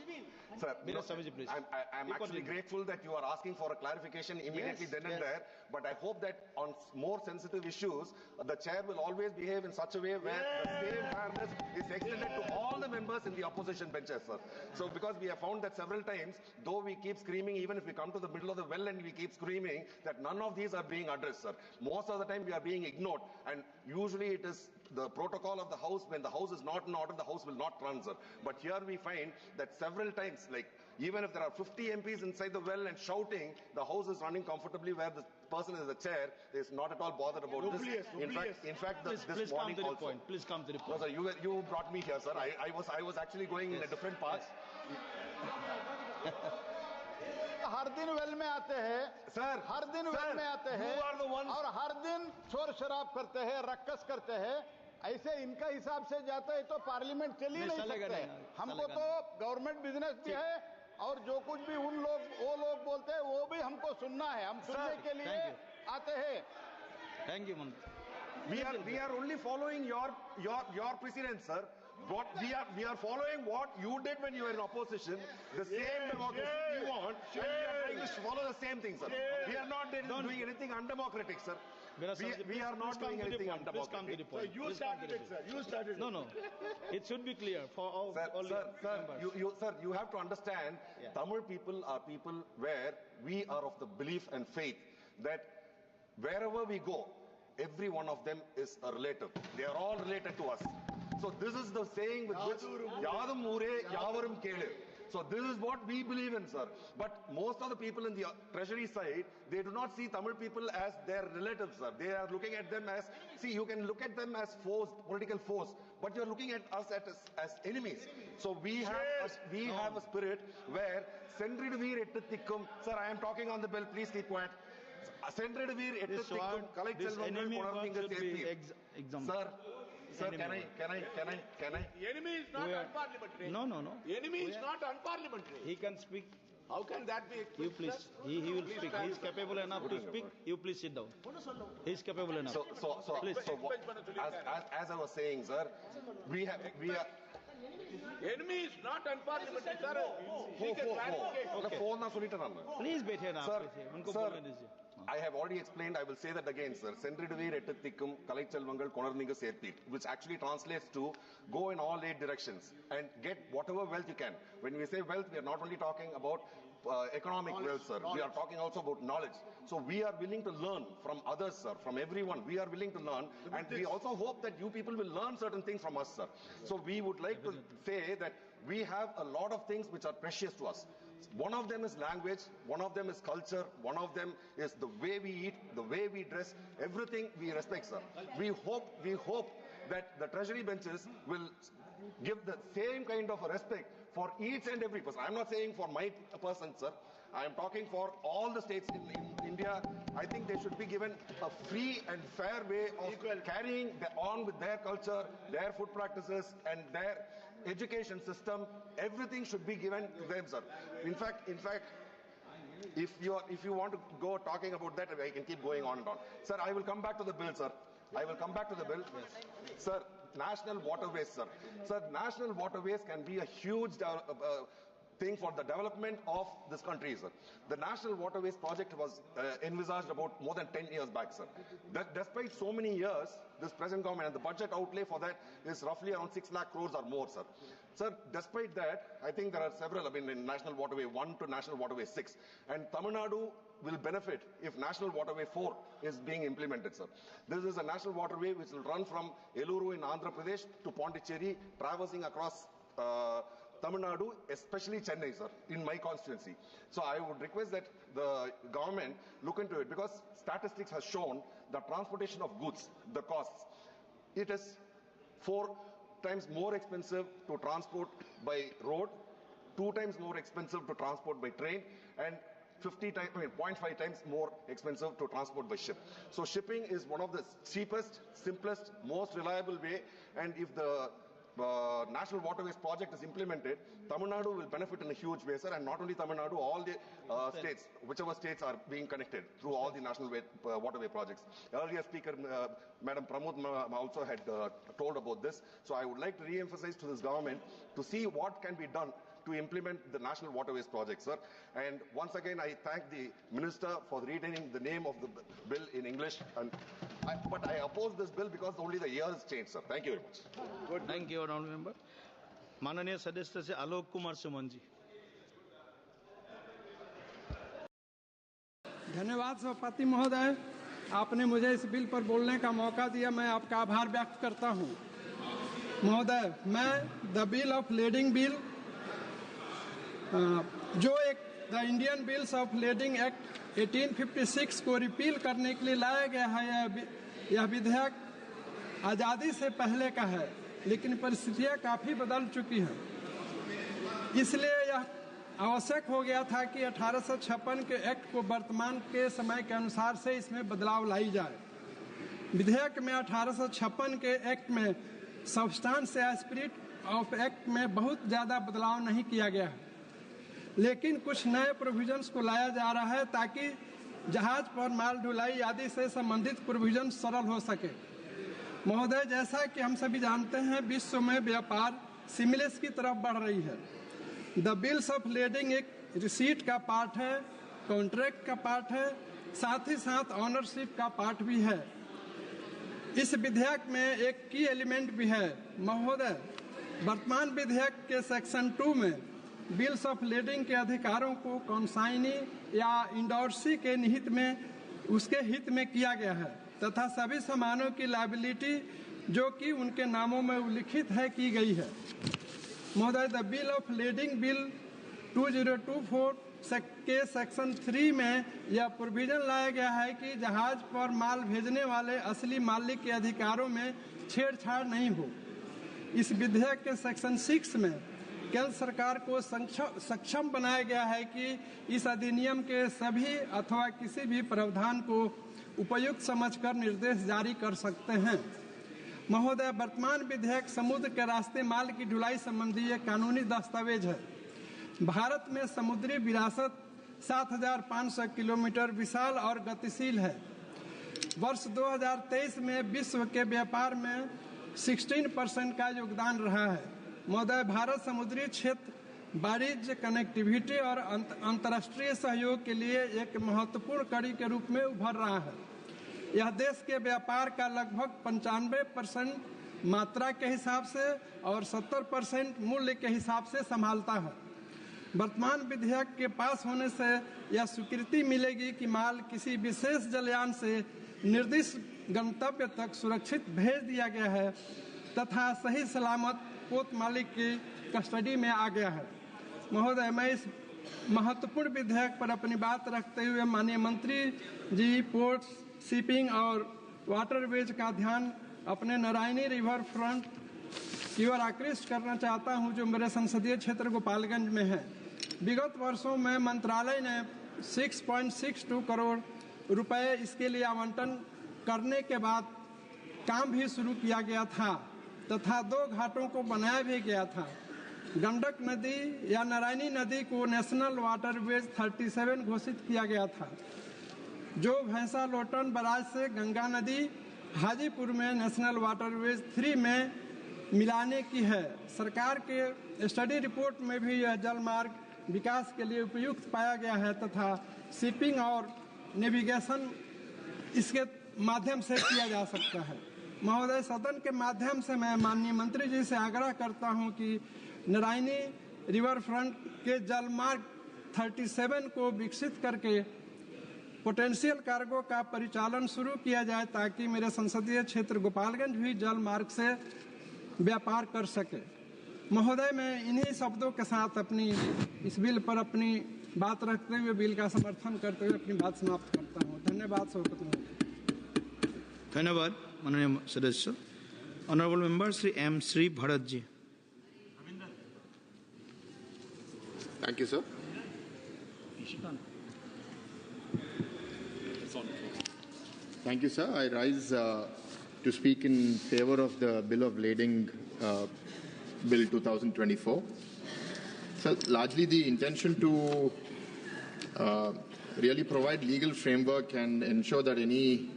Sir,
Biraj Swamiji, please.
I'm actually grateful that you are asking for a clarification immediately then and there, but I hope that on more sensitive issues, the chair will always behave in such a way where the same fairness is extended to all the members in the opposition benches, sir. So because we have found that several times, though we keep screaming, even if we come to the middle of the well and we keep screaming, that none of these are being addressed, sir. Most of the time we are being ignored, and usually it is the protocol of the House. When the House is not in order, the House will not run, sir. But here we find that several times, like even if there are 50 MPs inside the well and shouting, the House is running comfortably where the person in the chair is not at all bothered about this. In fact, this morning also.
Please come to the point.
No, sir, you brought me here, sir. I was actually going in a different path.
हर दिन well में आते हैं
sir,
हर दिन well में आते हैं और हर दिन शोर शराब करते हैं, रक्कस करते हैं। ऐसे इनका हिसाब से जाता है तो पार्लियामेंट चल ही नहीं सकते। हमको तो गवर्नमेंट बिजनेस भी है और जो कुछ भी वो लोग बोलते हैं वो भी हमको सुनना है। हम सुनने के लिए आते हैं।
Thank you, Mantra.
We are only following your precedents, sir. What we are following what you did when you were in opposition. The same democracy you want, and we are trying to follow the same thing, sir. We are not doing anything undemocratic, sir. We are not doing anything undemocratic.
So you started it, sir. You started it.
No. It should be clear for all members.
Sir, you have to understand, Tamil people are people where we are of the belief and faith that wherever we go, every one of them is a relative. They are all related to us. So this is the saying with which Yadam Ure Yavarum Kele. So this is what we believe in, sir. But most of the people in the treasury side, they do not see Tamil people as their relatives, sir. They are looking at them as, see, you can look at them as foes, political foes, but you're looking at us as enemies. So we have a spirit where Sendridveer Ettikkum, sir, I am talking on the bill, please keep quiet. Sendridveer Ettikkum,
This enemy should be examined.
Sir, can I?
The enemy is not unparliamentary.
No.
The enemy is not unparliamentary.
He can speak.
How can that be?
You please. He will speak. He is capable enough to speak. You please sit down. He is capable enough. Please.
As I was saying, sir, we are.
Enemy is not unparliamentary, sir.
Please wait here now.
Sir, I have already explained, I will say that again, sir. Sendridveer Ettikkum Kalaiselvangal Konarninga Serpit, which actually translates to go in all 8 directions and get whatever wealth you can. When we say wealth, we are not only talking about economic wealth, sir. We are talking also about knowledge. So we are willing to learn from others, sir, from everyone. We are willing to learn, and we also hope that you people will learn certain things from us, sir. So we would like to say that we have a lot of things which are precious to us. One of them is language, one of them is culture, one of them is the way we eat, the way we dress, everything we respect, sir. We hope that the treasury benches will give the same kind of a respect for each and every person. I'm not saying for my person, sir. I am talking for all the states in India. I think they should be given a free and fair way of carrying on with their culture, their food practices, and their education system. Everything should be given to them, sir. In fact, if you want to go talking about that, I can keep going on and on. Sir, I will come back to the bill, sir. I will come back to the bill. Yes. Sir, national waterways, sir. Sir, national waterways can be a huge thing for the development of this country, sir. The National Waterways project was envisaged about more than 10 years back, sir. Despite so many years, this present government and the budget outlay for that is roughly around 6 lakh crores or more, sir. Sir, despite that, I think there are several, in National Waterway 1 to National Waterway 6. And Tamil Nadu will benefit if National Waterway 4 is being implemented, sir. This is a national waterway which will run from Eluru in Andhra Pradesh to Pondicherry, traversing across Tamil Nadu, especially Chennai, sir, in my constituency. So I would request that the government look into it, because statistics has shown the transportation of goods, the costs. It is 4 times more expensive to transport by road, 2 times more expensive to transport by train, and 0.5 times more expensive to transport by ship. So shipping is one of the cheapest, simplest, most reliable way, and if the National Waterways project is implemented, Tamil Nadu will benefit in a huge way, sir, and not only Tamil Nadu, all the states, whichever states are being connected through all the National Waterway projects. Earlier speaker, Madam Pramod also had told about this, so I would like to re-emphasize to this government to see what can be done to implement the National Waterways project, sir. And once again, I thank the Minister for retaining the name of the bill in English. But I oppose this bill because only the years changed, sir. Thank you very much.
Good. Thank you, Honourable Member. माननीय सदस्य से आलोक कुमार सुमन जी.
धन्यवाद सभापति महोदय, आपने मुझे इस bill पर बोलने का मौका दिया, मैं आपका आभार व्यक्त करता हूं। महोदय, मैं the bill of lading bill जो एक the Indian bills of lading act 1856 को रिपील करने के लिए लाया गया है, यह विधेयक आज़ादी से पहले का है, लेकिन परिस्थितियाँ काफ़ी बदल चुकी हैं, इसलिए यह आवश्यक हो गया था कि 1856 के एक्ट को वर्तमान के समय के अनुसार से इसमें बदलाव लाई जाए। विधेयक में 1856 के एक्ट में सब्सटेंस या स्पिरिट ऑफ एक्ट में बहुत ज़्यादा बदलाव नहीं किया गया है, लेकिन कुछ नए प्रोविजंस को लाया जा रहा है ताकि जहाज पर माल ढुलाई आदि से संबंधित प्रोविजन सरल हो सके। महोदय, जैसा कि हम सभी जानते हैं, विश्व में व्यापार सिमलेस की तरफ बढ़ रही है। द बिल्स ऑफ लेडिंग एक रिसीट का पार्ट है, कॉन्ट्रैक्ट का पार्ट है, साथ ही साथ ऑनरशिप का पार्ट भी है। इस विधेयक में एक की एलिमेंट भी है। महोदय, वर्तमान विधेयक के सेक्शन 2 में बिल्स ऑफ लेडिंग के अधिकारों को कॉन्साइनी या इंडोर्सी के निहित में उसके हित में किया गया है तथा सभी सामानों की लायबिलिटी जो कि उनके नामों में उल्लिखित है की गई है। महोदय, the bill of lading bill 2024 के सेक्शन 3 में यह प्रोविजन लाया गया है कि जहाज पर माल भेजने वाले असली मालिक के अधिकारों में छेड़छाड़ नहीं हो। इस विधेयक के सेक्शन 6 में केंद्र सरकार को सक्षम बनाया गया है कि इस अधिनियम के सभी अथवा किसी भी प्रावधान को उपयुक्त समझकर निर्देश जारी कर सकते हैं। महोदय, वर्तमान विधेयक समुद्र के रास्ते माल की ढुलाई संबंधी एक कानूनी दस्तावेज है। भारत में समुद्री विरासत 7,500 किलोमीटर विशाल और गतिशील है। वर्ष 2023 में विश्व के व्यापार में 16% का योगदान रहा है। महोदय, भारत समुद्री क्षेत्र वाणिज्य, कनेक्टिविटी और अंतर्राष्ट्रीय सहयोग के लिए एक महत्वपूर्ण कड़ी के रूप में उभर रहा है। यह देश के व्यापार का लगभग 95% मात्रा के हिसाब से और 70% मूल्य के हिसाब से संभालता है। वर्तमान विधेयक के पास होने से यह स्वीकृति मिलेगी कि माल किसी विशेष जलयान से निर्दिष्ट गंतव्य तक सुरक्षित भेज दिया गया है तथा सही सलामत पोत मालिक की कस्टडी में आ गया है। महोदय, मैं इस महत्वपूर्ण विधेयक पर अपनी बात रखते हुए माननीय मंत्री जी पोर्ट्स, शिपिंग और वाटरवेज का ध्यान अपने नारायणी रिवर फ्रंट की ओर आकृष्ट करना चाहता हूं, जो मेरे संसदीय क्षेत्र गोपालगंज में है। विगत वर्षों में मंत्रालय ने 6.62 करोड़ रुपए इसके लिए आवंटन करने के बाद काम भी शुरू किया गया था तथा 2 घाटों को बनाया भी गया था। गंडक नदी या नारायणी नदी को नेशनल वाटरवेज 37 घोषित किया गया था, जो भैंसा लोटन बराज से गंगा नदी हाजीपुर में नेशनल वाटरवेज 3 में मिलाने की है। सरकार के स्टडी रिपोर्ट में भी यह जल मार्ग विकास के लिए उपयुक्त पाया गया है तथा शिपिंग और नेविगेशन इसके माध्यम से किया जा सकता है। महोदय, सदन के माध्यम से मैं माननीय मंत्री जी से आग्रह करता हूं कि नारायणी रिवर फ्रंट के जल मार्ग 37 को विकसित करके पोटेंशियल कार्गो का परिचालन शुरू किया जाए ताकि मेरे संसदीय क्षेत्र गोपालगंज भी जल मार्ग से व्यापार कर सके। महोदय, मैं इन्हीं शब्दों के साथ अपनी इस बिल पर अपनी बात रखते हुए बिल का समर्थन करते हुए अपनी बात समाप्त करता हूँ। धन्यवाद सभापति महोदय।
धन्यवाद माननीय सदस्य। Honourable member Shri M Shri Bharat ji.
Thank you, sir. Thank you, sir. I rise to speak in favor of the Bill of Lading Bill 2024. So largely the intention to really provide legal framework and ensure that any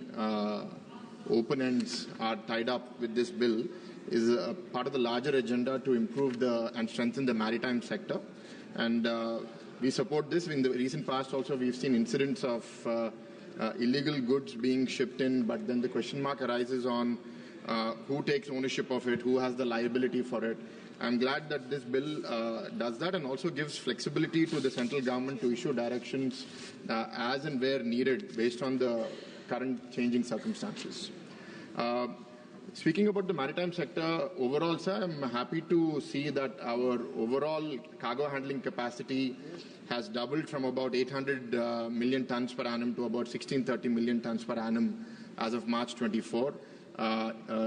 open ends are tied up with this bill is a part of the larger agenda to improve and strengthen the maritime sector. And we support this. In the recent past also we've seen incidents of illegal goods being shipped in, but then the question mark arises on who takes ownership of it, who has the liability for it. I'm glad that this bill does that and also gives flexibility to the central government to issue directions as and where needed based on the current changing circumstances. Speaking about the maritime sector overall, sir, I'm happy to see that our overall cargo handling capacity has doubled from about 800 million tons per annum to about 1630 million tons per annum as of March 24,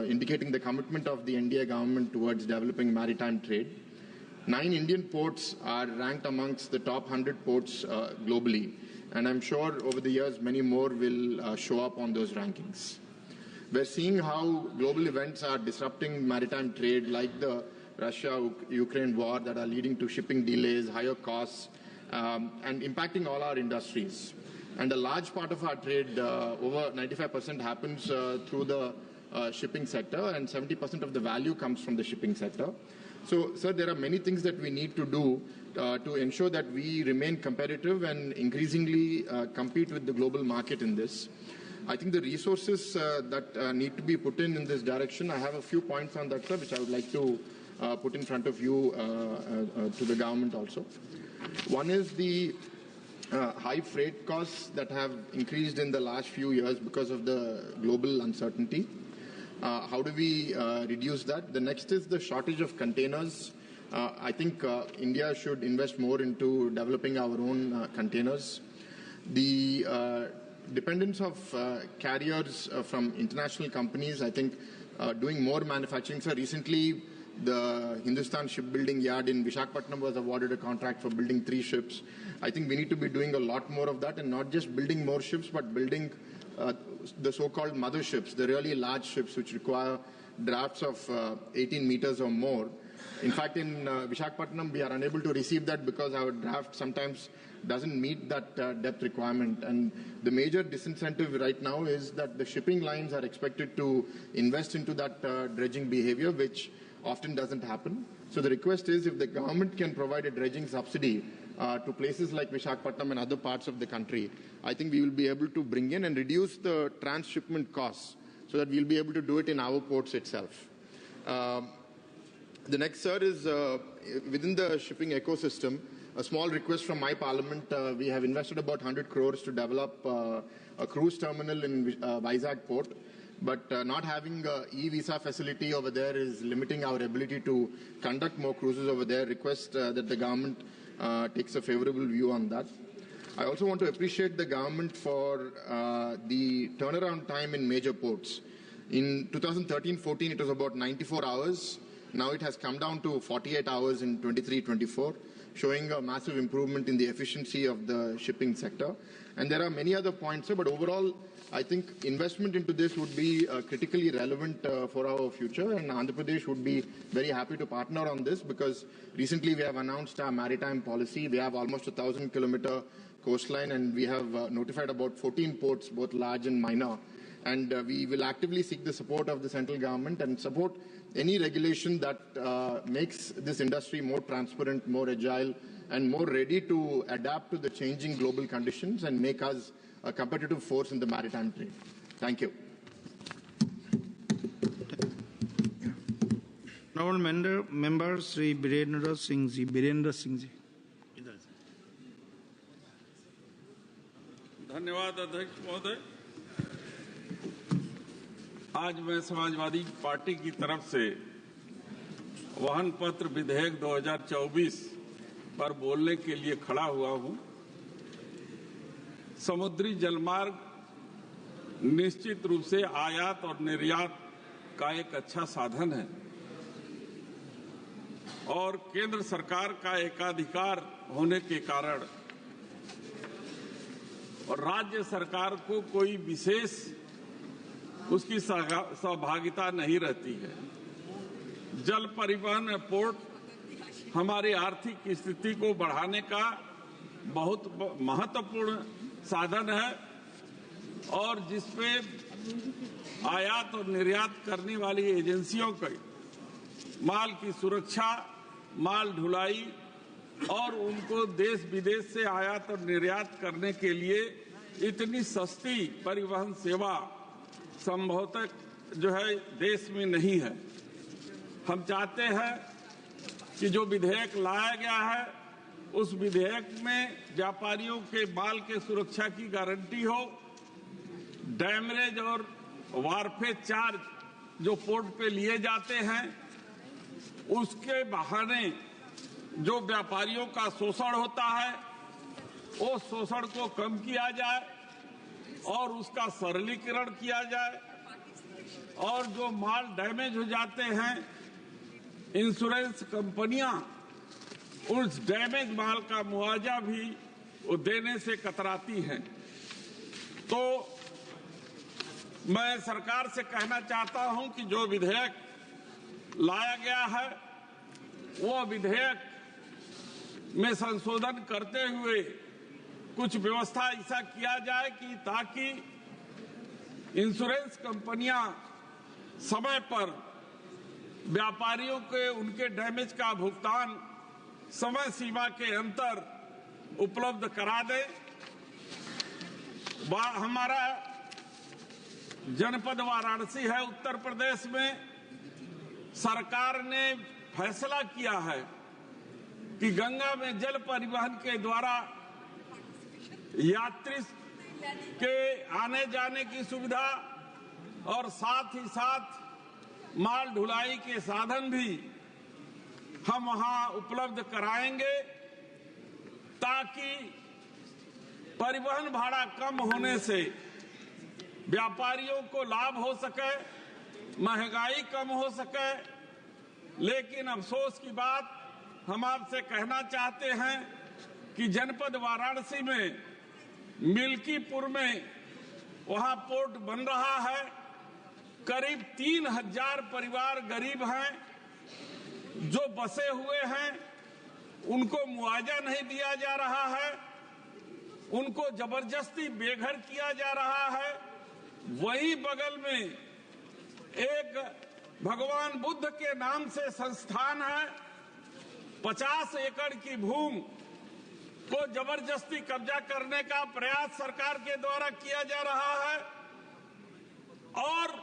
indicating the commitment of the NDA government towards developing maritime trade. 9 Indian ports are ranked amongst the top 100 ports globally, and I'm sure over the years many more will show up on those rankings. We're seeing how global events are disrupting maritime trade, like the Russia-Ukraine war, that are leading to shipping delays, higher costs, and impacting all our industries. And a large part of our trade, over 95%, happens through the shipping sector, and 70% of the value comes from the shipping sector. So, sir, there are many things that we need to do to ensure that we remain competitive and increasingly compete with the global market in this. I think the resources that need to be put in this direction, I have a few points on that, sir, which I would like to put in front of you to the government also. One is the high freight costs that have increased in the last few years because of the global uncertainty. How do we reduce that? The next is the shortage of containers. I think India should invest more into developing our own containers. The dependence of carriers from international companies, I think doing more manufacturing. So recently, the Hindustan Shipbuilding Yard in Visakhapatnam was awarded a contract for building 3 ships. I think we need to be doing a lot more of that, and not just building more ships, but building the so-called motherships, the really large ships which require drafts of 18 meters or more. In fact, in Visakhapatnam, we are unable to receive that because our draft sometimes doesn't meet that depth requirement. And the major disincentive right now is that the shipping lines are expected to invest into that dredging behavior, which often doesn't happen. So the request is, if the government can provide a dredging subsidy to places like Visakhapatnam and other parts of the country, I think we will be able to bring in and reduce the transshipment costs so that we'll be able to do it in our ports itself. The next, sir, is within the shipping ecosystem, a small request from my parliament. We have invested about 100 crores to develop a cruise terminal in Vizag port, but not having an e-visa facility over there is limiting our ability to conduct more cruises over there. Request that the government takes a favorable view on that. I also want to appreciate the government for the turnaround time in major ports. In 2013-14, it was about 94 hours. Now it has come down to 48 hours in 23-24, showing a massive improvement in the efficiency of the shipping sector. And there are many other points, but overall, I think investment into this would be critically relevant for our future, and Andhra Pradesh would be very happy to partner on this, because recently we have announced our maritime policy. We have almost 1,000-kilometer coastline, and we have notified about 14 ports, both large and minor. And we will actively seek the support of the central government and support any regulation that makes this industry more transparent, more agile, and more ready to adapt to the changing global conditions and make us a competitive force in the maritime trade. Thank you.
Honourable Member Sri Birendra Singh Ji.
धन्यवाद अध्यक्ष महोदय। आज मैं Samajwadi party की तरफ से वाहन पत्र विधेयक 2024 पर बोलने के लिए खड़ा हुआ हूं। समुद्री जलमार्ग निश्चित रूप से आयात और निर्यात का एक अच्छा साधन है और केंद्र सरकार का एकाधिकार होने के कारण और राज्य सरकार को कोई विशेष उसकी सहभागिता नहीं रहती है। जल परिवहन पोर्ट हमारी आर्थिक स्थिति को बढ़ाने का बहुत महत्वपूर्ण साधन है और जिसपे आयात और निर्यात करने वाली एजेंसियों के माल की सुरक्षा, माल ढुलाई और उनको देश विदेश से आयात और निर्यात करने के लिए इतनी सस्ती परिवहन सेवा संभवतः जो है देश में नहीं है। हम चाहते हैं कि जो विधेयक लाया गया है उस विधेयक में व्यापारियों के माल के सुरक्षा की गारंटी हो, डैमरेज और वारफेज चार्ज जो पोर्ट पे लिए जाते हैं उसके बहाने जो व्यापारियों का शोषण होता है वो शोषण को कम किया जाए और उसका सरलीकरण किया जाए और जो माल डैमेज हो जाते हैं इंश्योरेंस कंपनियां उस डैमेज माल का मुआवजा भी वो देने से कतराती हैं। तो मैं सरकार से कहना चाहता हूं कि जो विधेयक लाया गया है वो विधेयक में संशोधन करते हुए कुछ व्यवस्था ऐसा किया जाए कि ताकि इंश्योरेंस कंपनियां समय पर व्यापारियों के उनके डैमेज का भुगतान समय सीमा के अंतर उपलब्ध करा दे। हमारा जनपद वाराणसी है उत्तर प्रदेश में, सरकार ने फैसला किया है कि गंगा में जल परिवहन के द्वारा यात्री के आने जाने की सुविधा और साथ ही साथ माल ढुलाई के साधन भी हम वहां उपलब्ध कराएंगे ताकि परिवहन भाड़ा कम होने से व्यापारियों को लाभ हो सके, महंगाई कम हो सके। लेकिन अफसोस की बात हम आपसे कहना चाहते हैं कि जनपद वाराणसी में मिल्कीपुर में वहां पोर्ट बन रहा है, करीब 3000 परिवार गरीब हैं जो बसे हुए हैं, उनको मुआवजा नहीं दिया जा रहा है, उनको जबरदस्ती बेघर किया जा रहा है। वहीं बगल में एक भगवान बुद्ध के नाम से संस्थान है, 50 एकड़ की भूमि को जबरदस्ती कब्जा करने का प्रयास सरकार के द्वारा किया जा रहा है और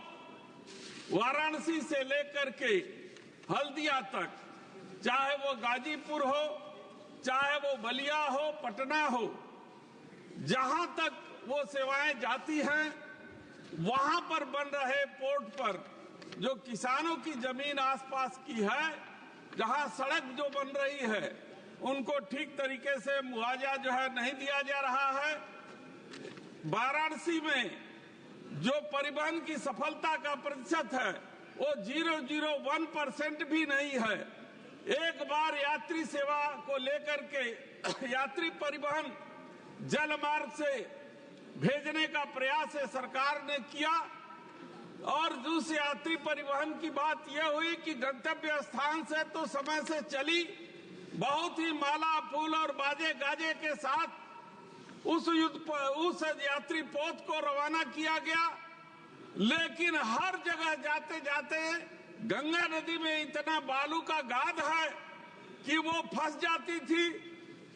वाराणसी से लेकर के हल्दिया तक, चाहे वो गाजीपुर हो, चाहे वो बलिया हो, पटना हो, जहां तक वो सेवाएं जाती हैं वहां पर बन रहे पोर्ट पर जो किसानों की जमीन आसपास की है, जहां सड़क जो बन रही है उनको ठीक तरीके से मुआवजा जो है नहीं दिया जा रहा है। वाराणसी में जो परिवहन की सफलता का प्रतिशत है वो 0.01% भी नहीं है। एक बार यात्री सेवा को लेकर के यात्री परिवहन जल मार्ग से भेजने का प्रयास सरकार ने किया और दूसरे यात्री परिवहन की बात यह हुई कि गंतव्य स्थान से तो समय से चली, बहुत ही माला फूल और बाजे गाजे के साथ उस यात्री पोत को रवाना किया गया, लेकिन हर जगह जाते जाते गंगा नदी में इतना बालू का गाद है कि वो फंस जाती थी।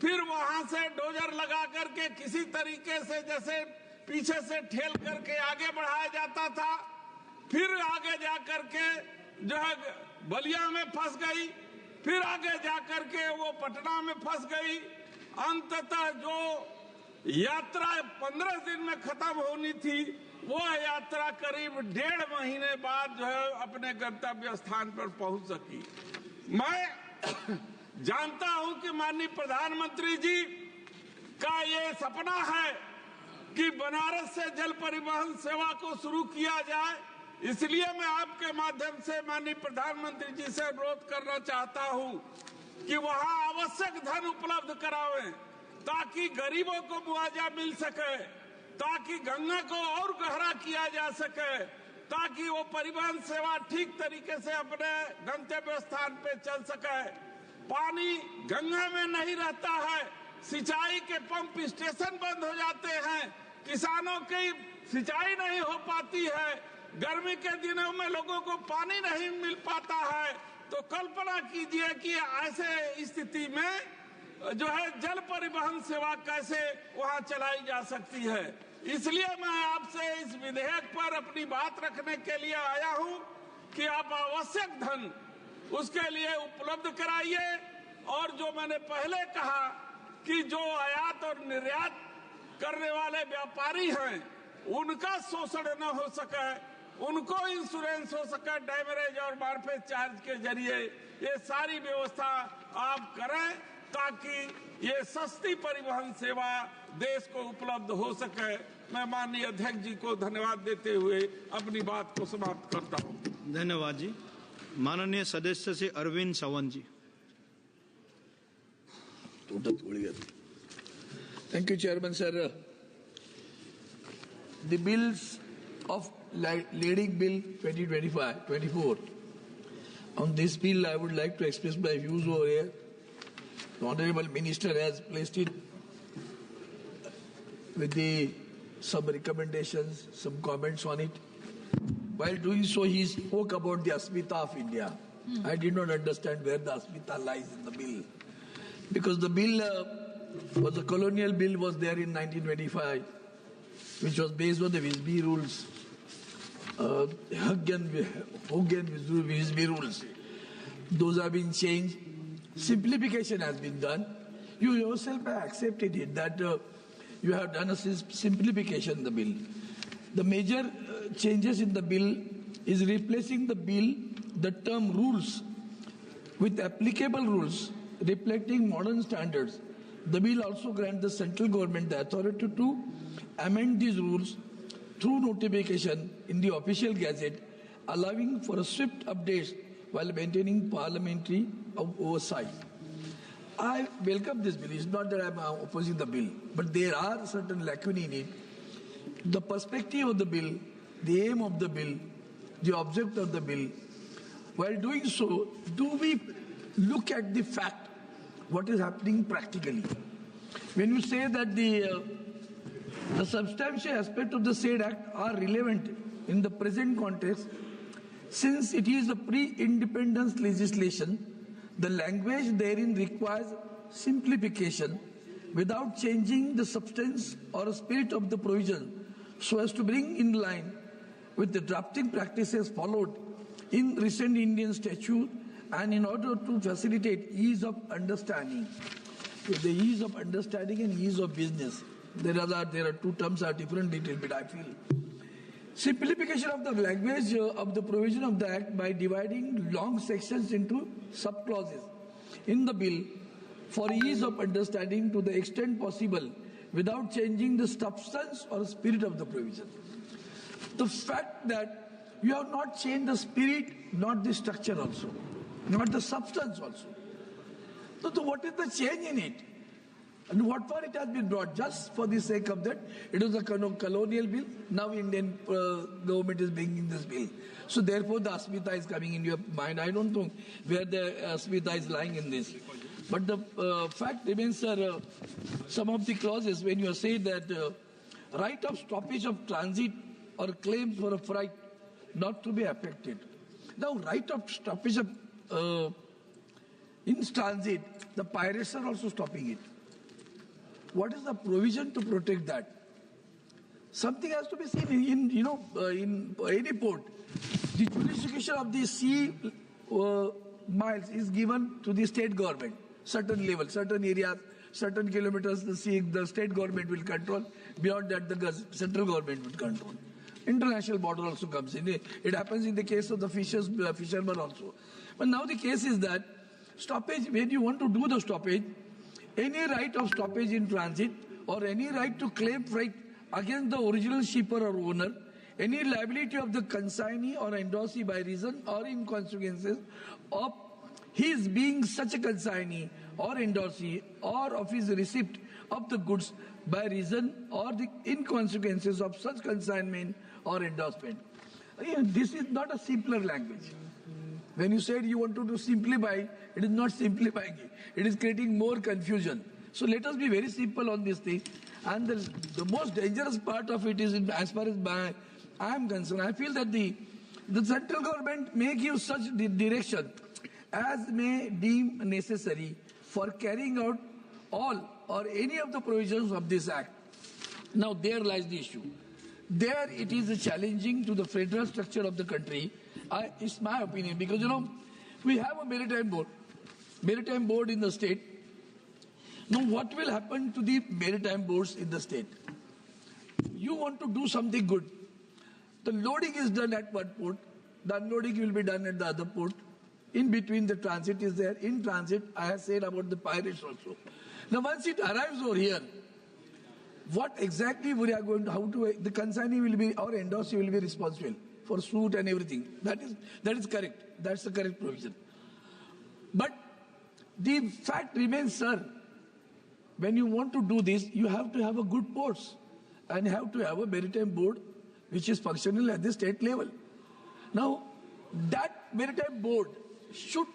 फिर वहां से डोजर लगा करके किसी तरीके से जैसे पीछे से ठेल करके आगे बढ़ाया जाता था, फिर आगे जाकर के जो है बलिया में फंस गई, फिर आगे जाकर के वो पटना में फंस गई। अंततः जो यात्रा 15 दिन में खत्म होनी थी वो यात्रा करीब 1.5 महीने बाद जो है अपने गंतव्य स्थान पर पहुंच सकी। मैं जानता हूं कि माननीय प्रधानमंत्री जी का ये सपना है कि बनारस से जल परिवहन सेवा को शुरू किया जाए, इसलिए मैं आपके माध्यम से माननीय प्रधानमंत्री जी से अनुरोध करना चाहता हूं कि वहां आवश्यक धन उपलब्ध करावें ताकि गरीबों को मुआवजा मिल सके, ताकि गंगा को और गहरा किया जा सके, ताकि वो परिवहन सेवा ठीक तरीके से अपने गंतव्य स्थान पे चल सके। पानी गंगा में नहीं रहता है, सिंचाई के पंप स्टेशन बंद हो जाते हैं, किसानों की सिंचाई नहीं हो पाती है, गर्मी के दिनों में लोगों को पानी नहीं मिल पाता है। तो कल्पना कीजिए कि ऐसे स्थिति में जो है जल परिवहन सेवा कैसे वहां चलाई जा सकती है। इसलिए मैं आपसे इस विधेयक पर अपनी बात रखने के लिए आया हूं कि आप आवश्यक धन उसके लिए उपलब्ध कराइए, और जो मैंने पहले कहा कि जो आयात और निर्यात करने वाले व्यापारी हैं उनका शोषण न हो सके, उनको इंश्योरेंस हो सके डैमेज और मार्फेज चार्ज के जरिए, ये सारी व्यवस्था आप करें ताकि ये सस्ती परिवहन सेवा देश को उपलब्ध हो सके। मैं माननीय अध्यक्ष जी को धन्यवाद देते हुए अपनी बात को समाप्त करता हूँ।
धन्यवाद जी। माननीय सदस्य श्री अरविंद सावंत जी।
Thank you, Chairman, sir. The bills of Leading Bill 2025-24. On this bill, I would like to express my views over here. The Honorable Minister has placed it with some recommendations, some comments on it. While doing so, he spoke about the Asmita of India. I did not understand where the Asmita lies in the bill. Because the bill was a colonial bill, was there in 1925, which was based on the Visby rules, Visby rules. Those have been changed. Simplification has been done. You yourself have accepted it, that you have done a simplification in the bill. The major changes in the bill is replacing the term rules with applicable rules reflecting modern standards. The bill also grants the central government the authority to amend these rules through notification in the official gazette, allowing for a swift updates while maintaining parliamentary oversight. I welcome this bill. It's not that I'm opposing the bill, but there are certain lacunae in it. The perspective of the bill, the aim of the bill, the object of the bill. While doing so, do we look at the fact, what is happening practically? When you say that the substantial aspects of the said act are relevant in the present context, since it is a pre-independence legislation, the language therein requires simplification without changing the substance or spirit of the provision, so as to bring in line with the drafting practices followed in recent Indian statute, and in order to facilitate ease of understanding. The ease of understanding and ease of business. There are two terms are different little bit, I feel. Simplification of the language of the provision of the Act by dividing long sections into sub-clauses in the bill for ease of understanding to the extent possible without changing the substance or spirit of the provision. The fact that you have not changed the spirit, not the structure also, not the substance also. So what is the change in it? And what for it has been brought? Just for the sake of that, it was a colonial bill. Now Indian government is bringing this bill. So therefore the Asmita is coming in your mind. I don't know where the Asmita is lying in this. But the fact remains, sir, some of the clauses when you say that right of stoppage of transit or claims for a freight not to be affected. Now right of stoppage of in transit, the pirates are also stopping it. What is the provision to protect that? Something has to be seen in in any port. The jurisdiction of the sea miles is given to the state government. Certain level, certain areas, certain kilometers the state government will control. Beyond that, the central government will control. International border also comes in. It happens in the case of the fishermen also. But now the case is that stoppage, when you want to do the stoppage, any right of stoppage in transit or any right to claim freight against the original shipper or owner, any liability of the consignee or endorsee by reason or in consequences of his being such a consignee or endorsee or of his receipt of the goods by reason or the in consequences of such consignment or endorsement. This is not a simpler language. When you said you want to simplify, it is not simplifying it. It is creating more confusion. So let us be very simple on this thing. And the most dangerous part of it is, as far as I am concerned, I feel that the central government may give such direction as may deem necessary for carrying out all or any of the provisions of this act. Now there lies the issue. There it is challenging to the federal structure of the country. It's my opinion, because we have a maritime board in the state. Now what will happen to the maritime boards in the state? You want to do something good. The loading is done at one port, the unloading will be done at the other port. In between, the transit is there. In transit, I have said about the pirates also. Now once it arrives over here, what exactly we are going to, the consignee will be, or endorsee will be responsible for suit and everything. That is correct. That's the correct provision. But the fact remains, sir, when you want to do this, you have to have a good ports and you have to have a maritime board which is functional at the state level. Now, that maritime board should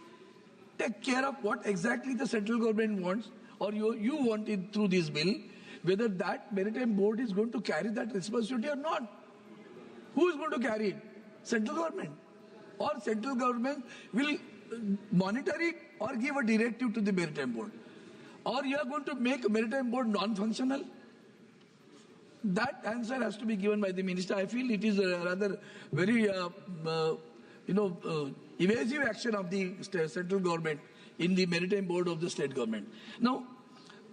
take care of what exactly the central government wants, or you want it through this bill, whether that maritime board is going to carry that responsibility or not. Who is going to carry it? Central government. Or central government will monitor it or give a directive to the maritime board. Or you are going to make a maritime board non-functional? That answer has to be given by the minister. I feel it is a rather very, evasive action of the central government in the maritime board of the state government. Now,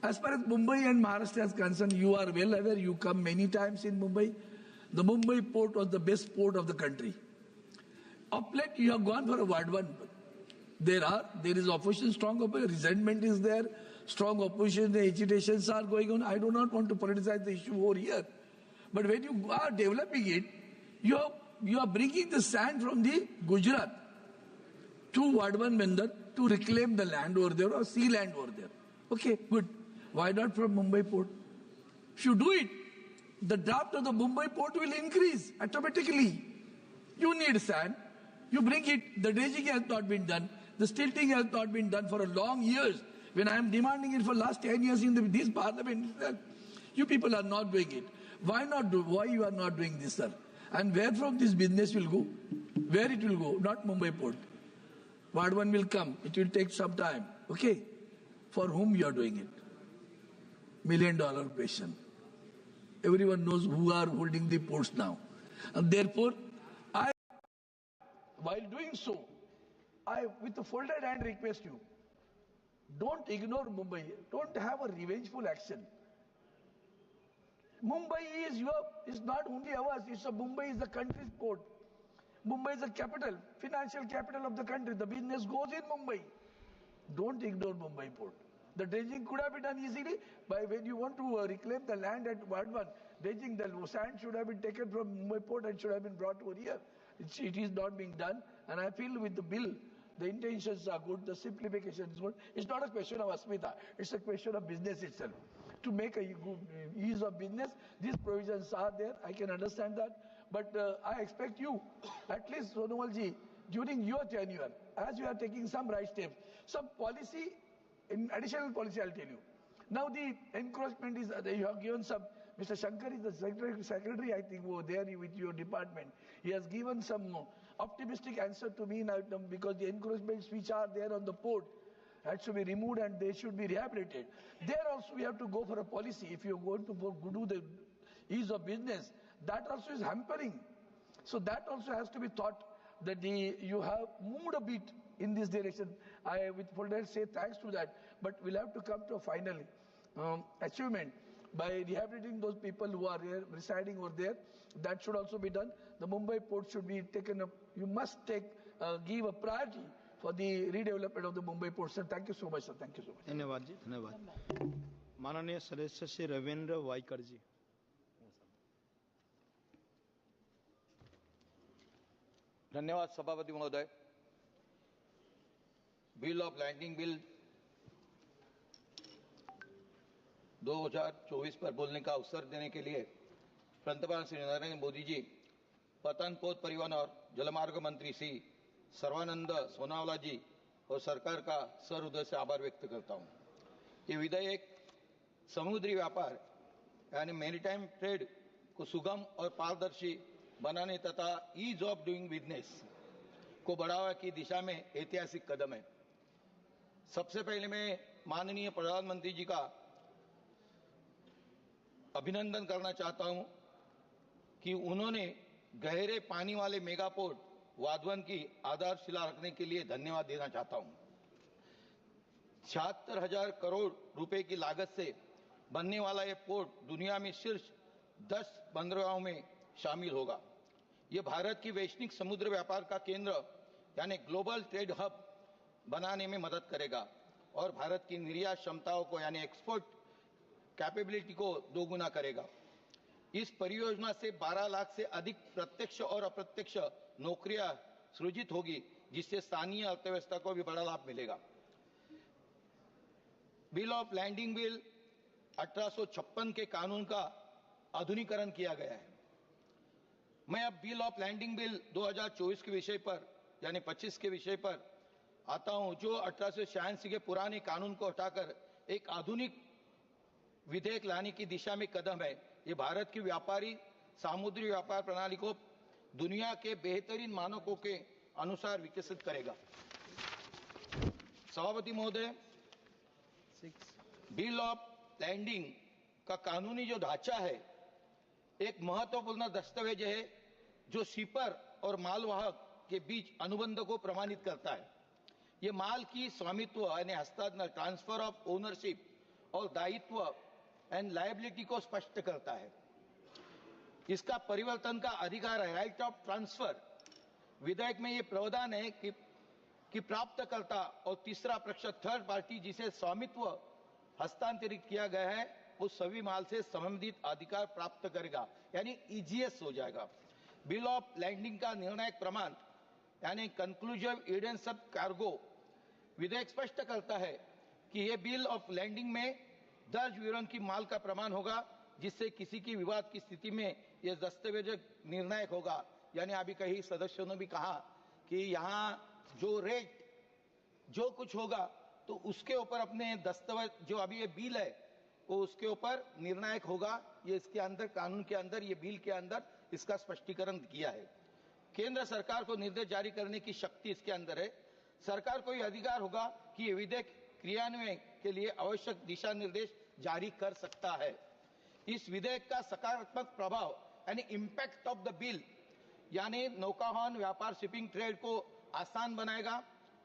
as far as Mumbai and Maharashtra is concerned, you are well aware, you come many times in Mumbai. The Mumbai port was the best port of the country. Of late, you have gone for a ward one. There is opposition, strong opposition, resentment is there, strong opposition, the agitations are going on. I do not want to politicize the issue over here. But when you are developing it, you are bringing the sand from the Gujarat to Wardwan Bandar to reclaim the land over there or sea land over there. Okay, good. Why not from Mumbai port? If you do it, the draft of the Mumbai port will increase automatically. You need sand. You bring it. The dredging has not been done. The stilting has not been done for a long years. When I am demanding it for last 10 years in this parliament, you people are not doing it. Why not do? Why you are not doing this, sir? And where from this business will go? Where it will go? Not Mumbai port. Wardwan will come. It will take some time. Okay? For whom you are doing it? $1 million question. Everyone knows who are holding the ports now. And therefore, while doing so, I, with a folded hand, request you, don't ignore Mumbai. Don't have a revengeful action. Mumbai is not only ours. Mumbai is the country's port. Mumbai is the capital, financial capital of the country. The business goes in Mumbai. Don't ignore Mumbai port. The dredging could have been done easily by when you want to reclaim the land at Wardwan. Dredging, the sand should have been taken from Mumbai port and should have been brought over here. It is not being done, and I feel with the bill, the intentions are good, the simplification is good. It's not a question of Asmita, it's a question of business itself. To make a good ease of business, these provisions are there, I can understand that. But I expect you, at least Sonowalji, during your tenure, as you are taking some right steps, some policy, in additional policy I'll tell you. Now the encroachment is, you have given some, Mr. Shankar is the secretary, I think, over there with your department. He has given some optimistic answer to me now, because the encroachments which are there on the port had to be removed and they should be rehabilitated. There also we have to go for a policy. If you are going to do the ease of business, that also is hampering. So that also has to be thought, that you have moved a bit in this direction. I, with full delight, say thanks to that. But we'll have to come to a final achievement by rehabilitating those people who are residing over there. That should also be done. The Mumbai port should be taken up. You must give a priority for the redevelopment of the Mumbai port. Sir, thank you so much, sir. Thank you so much.
धन्यवाद जी, धन्यवाद. माननीय सदस्य श्री रविंद्र वाइकर जी.
धन्यवाद सभापति महोदय. Bill of landing bill 2024 पर बोलने का अवसर देने के लिए पंतप्रधान श्री नरेंद्र मोदी जी पठानकोट परिवहन और जलमार्ग मंत्री श्री सर्वानंद सोनवाला जी और सरकार का सहृदय से आभार व्यक्त करता हूं। ये विधेयक समुद्री व्यापार यानी मैरीटाइम ट्रेड को सुगम और पारदर्शी बनाने तथा ईज ऑफ डूइंग बिजनेस को बढ़ावा की दिशा में ऐतिहासिक कदम है। सबसे पहले मैं माननीय प्रधानमंत्री जी का अभिनंदन करना चाहता हूं कि उन्होंने गहरे पानी वाले मेगा पोर्ट वाधवन की आधारशिला रखने के लिए धन्यवाद देना चाहता हूं। 76,000 करोड़ रुपए की लागत से बनने वाला यह पोर्ट दुनिया में शीर्ष 10 बंदरगाहों में शामिल होगा। यह भारत की वैश्विक समुद्र व्यापार का केंद्र यानी ग्लोबल ट्रेड हब बनाने में मदद करेगा और भारत की निर्यात क्षमताओं को यानी एक्सपोर्ट कैपेबिलिटी को दोगुना करेगा। इस परियोजना से 12 लाख से अधिक प्रत्यक्ष और अप्रत्यक्ष नौकरियां सृजित होगी, जिससे स्थानीय अर्थव्यवस्था को भी बड़ा लाभ मिलेगा। बिल ऑफ लैंडिंग बिल 1856 के कानून का आधुनिकीकरण किया गया है। मैं अब बिल ऑफ लैंडिंग बिल 2024 के विषय पर यानी 25 के विषय पर आता हूं, जो 1886 के पुराने कानून को हटाकर एक आधुनिक विधेयक लाने की दिशा में कदम है। ये भारत की व्यापारी सामुद्री व्यापार प्रणाली को दुनिया के बेहतरीन मानकों के अनुसार विकसित करेगा। सभापति महोदय, बिल ऑफ लैंडिंग का कानूनी जो ढांचा है एक महत्वपूर्ण दस्तावेज है जो शिपर और मालवाहक के बीच अनुबंध को प्रमाणित करता है। ये माल की स्वामित्व यानी हस्तांतरण ट्रांसफर ऑफ ओनरशिप और दायित्व एंड लायबिलिटी को स्पष्ट करता है। इसका परिवर्तन का अधिकार है, राइट ऑफ ट्रांसफर। विधेयक में ये प्रावधान है कि प्राप्तकर्ता और तीसरा पक्ष थर्ड पार्टी जिसे स्वामित्व हस्तांतरित किया गया है वो सभी माल से संबंधित अधिकार प्राप्त करेगा, यानी ईजीएस हो जाएगा। बिल ऑफ लैंडिंग का निर्णायक प्रमाण यानी कंक्लूसिव एविडेंस ऑफ कार्गो विधेयक स्पष्ट करता है कि यह बिल ऑफ लैंडिंग में दर्ज विवरण की माल का प्रमाण होगा, जिससे किसी की विवाद की स्थिति में यह दस्तावेज निर्णायक होगा। यानी अभी कई सदस्यों ने भी कहा कि यहाँ जो रेट जो कुछ होगा तो उसके ऊपर अपने दस्तावेज जो अभी ये बिल है वो उसके ऊपर निर्णायक होगा। ये इसके अंदर कानून के अंदर ये बिल के अंदर इसका स्पष्टीकरण किया है। केंद्र सरकार को निर्देश जारी करने की शक्ति इसके अंदर है। सरकार को यह अधिकार होगा कि ये विधेयक क्रियान्वयन के लिए आवश्यक दिशा निर्देश जारी कर सकता है। इस विधेयक का सकारात्मक प्रभाव यानी इम्पैक्ट ऑफ द बिल यानी नौकावाहन व्यापार शिपिंग ट्रेड को आसान बनाएगा,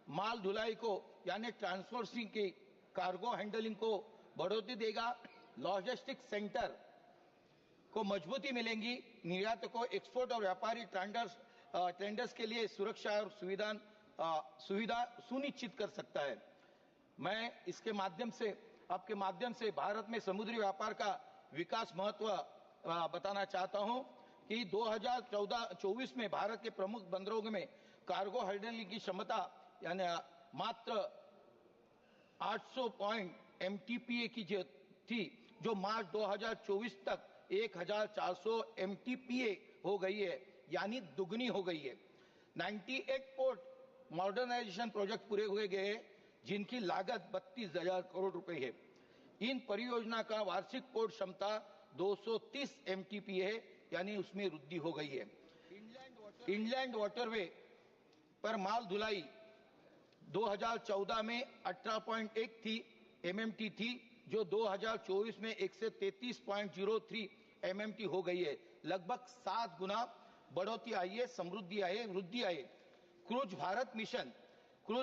माल ढुलाई को यानी ट्रांसपोर्टिंग की कार्गो हैंडलिंग को बढ़ोतरी देगा, लॉजिस्टिक सेंटर को मजबूती मिलेगी, निर्यात को एक्सपोर्ट और व्यापारी टेंडर्स के लिए सुरक्षा और सुविधा सुनिश्चित कर सकता है। मैं इसके माध्यम से आपके माध्यम से भारत में समुद्री व्यापार का विकास महत्व बताना चाहता हूं कि 2014-24 में भारत के प्रमुख बंदरों में कार्गो हैंडलिंग की क्षमता यानी मात्र 800 पॉइंट MTPA की थी, जो मार्च 2024 तक 1400 MTPA हो गई है, यानी दुगनी हो गई है। 98 पोर्ट मॉडर्नाइजेशन प्रोजेक्ट पूरे हुए गए, जिनकी लागत 32,000 करोड़ रुपए है। इन परियोजना का वार्षिक पोर्ट क्षमता 230 MTPA है, यानी उसमें वृद्धि हो गई है। इनलैंड वाटरवे पर माल ढुलाई 2014 में 18.1 थी MMT थी, जो 2024 में 133.03 MMT हो गई है। लगभग 7 गुना बढ़ोतरी आई है, समृद्धि आई है, वृद्धि आई है। क्रूज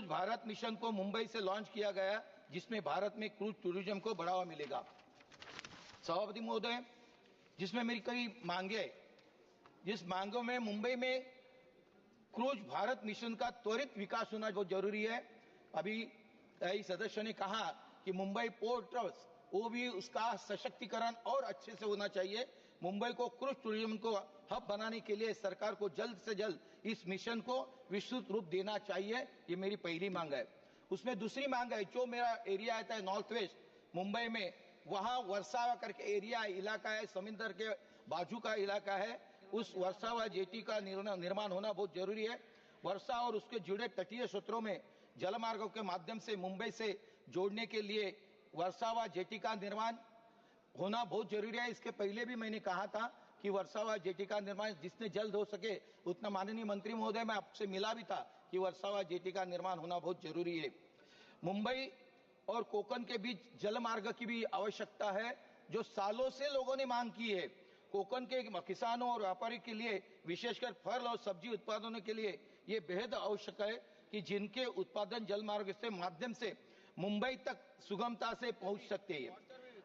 भारत मिशन को मुंबई से लॉन्च किया गया, जिसमें भारत में क्रूज टूरिज्म को बढ़ावा मिलेगा। सभापति महोदय, जिसमें मेरी कई मांगे हैं, जिस मांगों में मुंबई में क्रूज भारत मिशन का त्वरित विकास होना बहुत जरूरी है। अभी कई सदस्यों ने कहा कि मुंबई पोर्ट ट्रस्ट वो भी उसका सशक्तिकरण और अच्छे से होना चाहिए। मुंबई को क्रूज टूरिज्म को हब बनाने के लिए सरकार को जल्द से जल्द इस मिशन को विस्तृत रूप देना चाहिए, ये मेरी पहली मांग है। उसमें दूसरी मांग है, जो मेरा एरिया आता है नॉर्थ वेस्ट मुंबई में, वहां वर्षावा करके एरिया इलाका है, समुद्र के बाजू का इलाका है, उस वर्षावा जेटी का निर्माण होना बहुत जरूरी है। वर्षा और उसके जुड़े तटीय क्षेत्रों में जलमार्गों के माध्यम से मुंबई से जोड़ने के लिए वर्षावा जेटी का निर्माण होना बहुत जरूरी है। इसके पहले भी मैंने कहा था कि वर्षावा जेटी का निर्माण जितने जल्द हो सके उतना, माननीय मंत्री महोदय मैं आपसे मिला भी था कि वर्षावा जेटी का निर्माण होना बहुत जरूरी है। मुंबई और कोकण के बीच जलमार्ग की भी आवश्यकता है, जो सालों से लोगों ने मांग की है। कोकण के किसानों और व्यापारी के लिए, विशेषकर फल और सब्जी उत्पादनों के लिए ये बेहद आवश्यक है कि जिनके उत्पादन जलमार्ग से माध्यम से मुंबई तक सुगमता से पहुंच सकते हैं।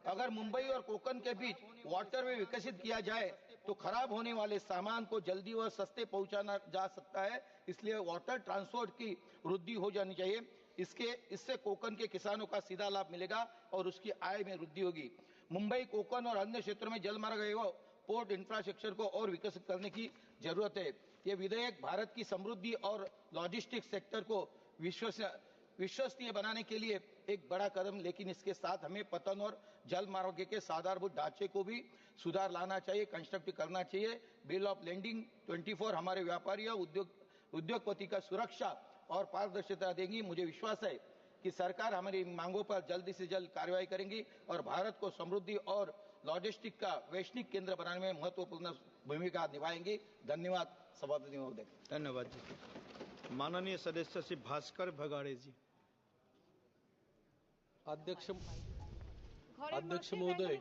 अगर मुंबई और कोकण के बीच वाटरवे विकसित किया जाए तो खराब होने वाले सामान को जल्दी व सस्ते पहुंचाना जा सकता है। इसलिए वाटर ट्रांसपोर्ट की वृद्धि हो जानी चाहिए। इससे कोकण के किसानों का सीधा लाभ मिलेगा और उसकी आय में वृद्धि होगी। मुंबई, कोकण और अन्य क्षेत्रों में जलमार्ग एवं पोर्ट इंफ्रास्ट्रक्चर को और विकसित करने की जरूरत है। ये विधेयक भारत की समृद्धि और लॉजिस्टिक्स सेक्टर को विश्वसनीय बनाने के लिए एक बड़ा कदम, लेकिन इसके साथ हमें पतन और जलमार्ग के आधारभूत ढांचे को भी सुधार लाना चाहिए, कंस्ट्रक्ट करना चाहिए। बिल ऑफ लैंडिंग 24 हमारे व्यापारियों, उद्योगपति का सुरक्षा और पारदर्शिता देगी। मुझे विश्वास है कि सरकार हमारी मांगों पर जल्दी से जल्द कार्रवाई करेंगी और भारत को समृद्धि और लॉजिस्टिक का वैश्विक केंद्र बनाने में महत्वपूर्ण भूमिका निभाएंगी। धन्यवाद सभापति महोदय।
धन्यवाद जी। माननीय सदस्य श्री भास्कर भगाड़े जी।
अध्यक्ष महोदय,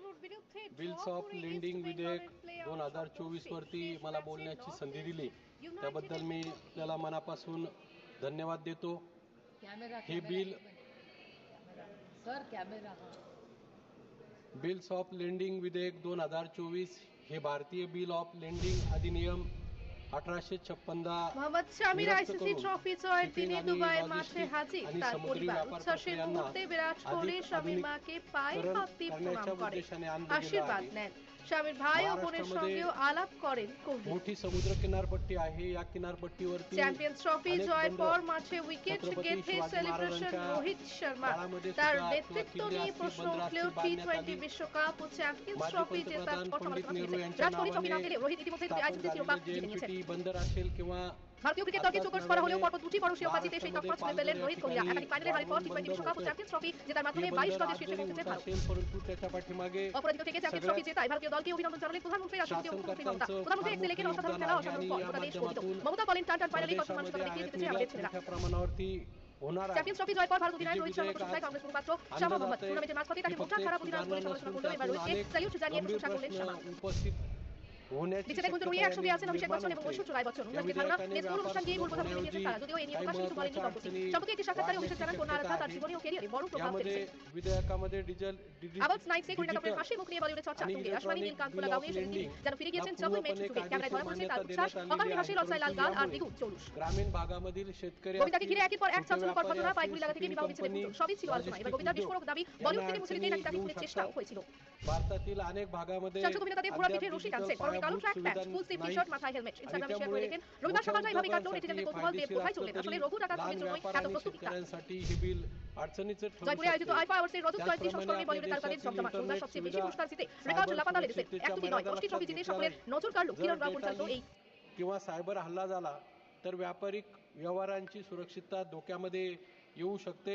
बिल्स ऑफ लेंडिंग विधेयक 2024 वरती मला बोलण्याची संधी दिली त्याबद्दल मी आपल्याला मनापासून धन्यवाद देतो। हे बिल बिल्स ऑफ लेंडिंग विधेयक 2024 हे भारतीय बिल ऑफ लेंडिंग अधिनियम 1856
মোহাম্মদ শামির আইসিসি ট্রফি জয়ের দিনে দুবাইয়ের মাঠে হাজির তার পরিবার। উচ্ছ্বাসের মুহূর্তে বিরাট কোহলি স্বামীর মাকে পায়ে হাত দিয়ে প্রণাম করেন, আশীর্বাদ নেন। স্বামীর ভাই ও বোনের সঙ্গেও আলাপ করেন কোহলি।
मोठी समुद्र किनारपट्टी आहे। या किनारपट्टीवरती
চ্যাম্পিয়ন্স ট্রফি জয়ের পর মাঠে উইকেট গেঁথে সেলিব্রেশন রোহিত শর্মা। তার নেতৃত্ব নিয়ে প্রশ্ন উঠলেও টি20 বিশ্বকাপ ও চ্যাম্পিয়ন্স ট্রফি জেতার কথা বিরাট কোহলি ট্রফি না পেলে রোহিত ইতিমধ্যে দুটি আইসিসি শিরোপা জিতে নিয়েছেন।
बंदर असेल किंवा
ভারতীয় ক্রিকেট দলকে চোখস করা হলেও পরপর দুটি বড় শিরোপা জিতে সেই তকমা ছুঁয়ে পেলেন রোহিত কোহলি। একাধিক ফাইনালে হারের পর টি20 বিশ্বকাপ ও চ্যাম্পিয়ন্স ট্রফি জেতার মাধ্যমে 22 গজের শীর্ষে পৌঁছেছে ভারত।
परंतु त्याच्या पाठीमागे
অপরাজিত থেকে চ্যাম্পিয়ন্স ট্রফি জেতায় ভারতীয় দলকে অভিনন্দন জানালেন প্রধানমন্ত্রী রাষ্ট্রপতি ও মুখ্যমন্ত্রী মমতা। প্রধানমন্ত্রী এক্স লেখেন, অসাধারণ খেলা, অসাধারণ ফল, গোটা দেশ অভিভূত। মমতা বলেন, টান টান ফাইনালে কত মানুষের কথা দেখিয়ে জিতেছে আমাদের ছেলেরা।
प्रमाणावरती होणार आहे।
চ্যাম্পিয়ন্স ট্রফি জয়ের পর ভারত অধিনায়ক রোহিত শর্মা প্রশংসায় কংগ্রেস মুখপাত্র শামা মোহাম্মদ। টুর্নামেন্টের মাঝপথে তাকে মোটা খারাপ অধিনায়ক বলে সমালোচনা করলেন। এবার রোহিতকে স্যালিউট জানিয়ে প্রশংসা করলেন শামা। বিজেতায় গুঞ্জন উড়িয়ে একসঙ্গে আছেন অভিষেক বচ্চন এবং ঐশ্বর্য রায় বচ্চন। উন্নয়নের ধারণা বেশ বহু অনুষ্ঠান দিয়ে মূল কথা বলে দিয়েছেন তারা, যদিও এই নিয়ে প্রকাশ কিছু বলেনি দম্পতি। সম্প্রতি একটি সাক্ষাৎকারে অভিষেক জানান কন্যা আরাধ্যা তার জীবনে ও ক্যারিয়ারে বড় প্রভাব ফেলেছে।
विधेयकामध्ये
আবাউট নাইটসে করিনা কাপুরের হাসি মুখ নিয়ে বলিউডে চর্চা তুঙ্গে। আসমানি নীল কাঁধখোলা গাউনে সেদিন যেন ফিরে গিয়েছেন চহুল মেট যুগে। ক্যামেরায় ধরা পড়েছে তার উচ্ছ্বাস, অকারণে হাসি, লজ্জায় লাল গাল আর দ্বিগুণ জৌলুস।
ग्रामीण भागामधील शेतकरी
গোবিন্দাকে ঘিরে একের পর এক চাঞ্চল্যকর ঘটনা, পাইগুলি লাগা থেকে বিবাহ বিচ্ছেদের গুঞ্জন, সবই ছিল আলোচনা। এবার গোবিন্দার বিস্ফোরক দাবি বলিউড থেকে মুছে দিতে নাকি তাকে খুনের চেষ্টাও হয়েছিল।
भारतातील अनेक भागामध्ये
চাঞ্চল্য গোবিন্দা তাদের ঘোড়া পিঠে রশি টানছেন, পরনে কালো track pant, full sleeve T-shirt, মাথায় হেলমেট। ইনস্টাগ্রামে শেয়ার করে লেখেন, রবিবার সকালটা এভাবে কাটলো, নেটিজেনদের কৌতূহল দেব কোথায় চললেন। আসলে রঘু টাটার ছবির জন্যই এত প্রস্তুতি তার।
हे बिल अडचणीचं ठरू
জয়পুরে আয়োজিত আইফা অ্যাওয়ার্ডসের রজত জয়ন্তী সংস্করণে বলিউডের তারকাদের জমজমাট। সন্ধ্যার সবচেয়ে বেশি পুরস্কার জিতে রেকর্ড লাপাতা লেগেছে। একটি নয়, 10টি ট্রফি জিতে সকলের নজর কাড়ল কিরণ রাও পরিচালিত এই।
किंवा सायबर हल्ला झाला तर व्यापारिक व्यवहारांची सुरक्षितता धोक्यामध्ये येऊ शकते।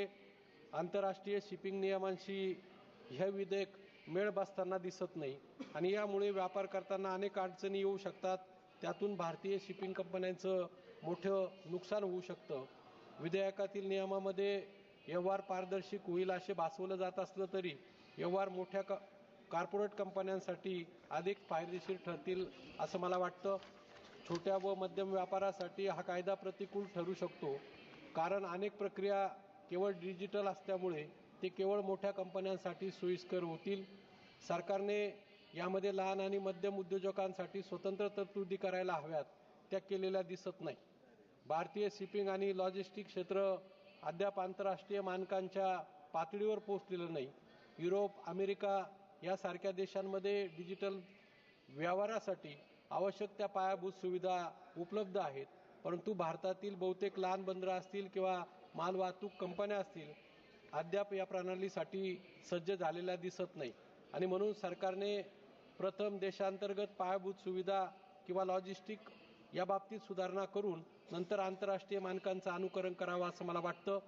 आंतरराष्ट्रीय शिपिंग नियमांशी हे विधेयक मेळ बसताना दिसत नाही आणि यामुळे व्यापार करताना अनेक अडचणी येऊ शकतात। त्यातून भारतीय शिपिंग कंपन्यांचं मोठं नुकसान होऊ शकतं। विधेयकातील नियमामध्ये व्यवहार पारदर्शक होईल असे भासवलं जात असलं तरी व्यवहार मोठ्या कॉर्पोरेट कंपन्यांसाठी अधिक फायदेशीर ठरतील असं मला वाटतं। छोट्या व मध्यम व्यापारासाठी हा कायदा प्रतिकूल ठरू शकतो, कारण अनेक प्रक्रिया केवळ डिजिटल असल्यामुळे ते केवळ मोठ्या कंपन्यांसाठी सोयीस्कर होतील। सरकारने यामध्ये लहान आणि मध्यम उद्योजकांसाठी स्वतंत्र तरतुदी करायला हव्यात, त्या केलेल्या दिसत नाही। भारतीय शिपिंग आणि लॉजिस्टिक क्षेत्र अद्याप आंतरराष्ट्रीय मानकांच्या पातळीवर पोहोचलेलं नाही। युरोप, अमेरिका यासारख्या देशांमध्ये डिजिटल व्यवहारासाठी आवश्यक त्या पायाभूत सुविधा उपलब्ध आहेत, परंतु भारतातील बहुतेक लहान बंदरं असतील किंवा मालवाहतूक कंपन्या असतील अद्याप या प्रणालीसाठी सज्ज झालेल्या दिसत नाही आणि म्हणून सरकारने प्रथम देशांतर्गत पायाभूत सुविधा किंवा लॉजिस्टिक या बाबतीत सुधारणा करून नंतर आंतरराष्ट्रीय मानकांचं अनुकरण करावं असं मला वाटतं.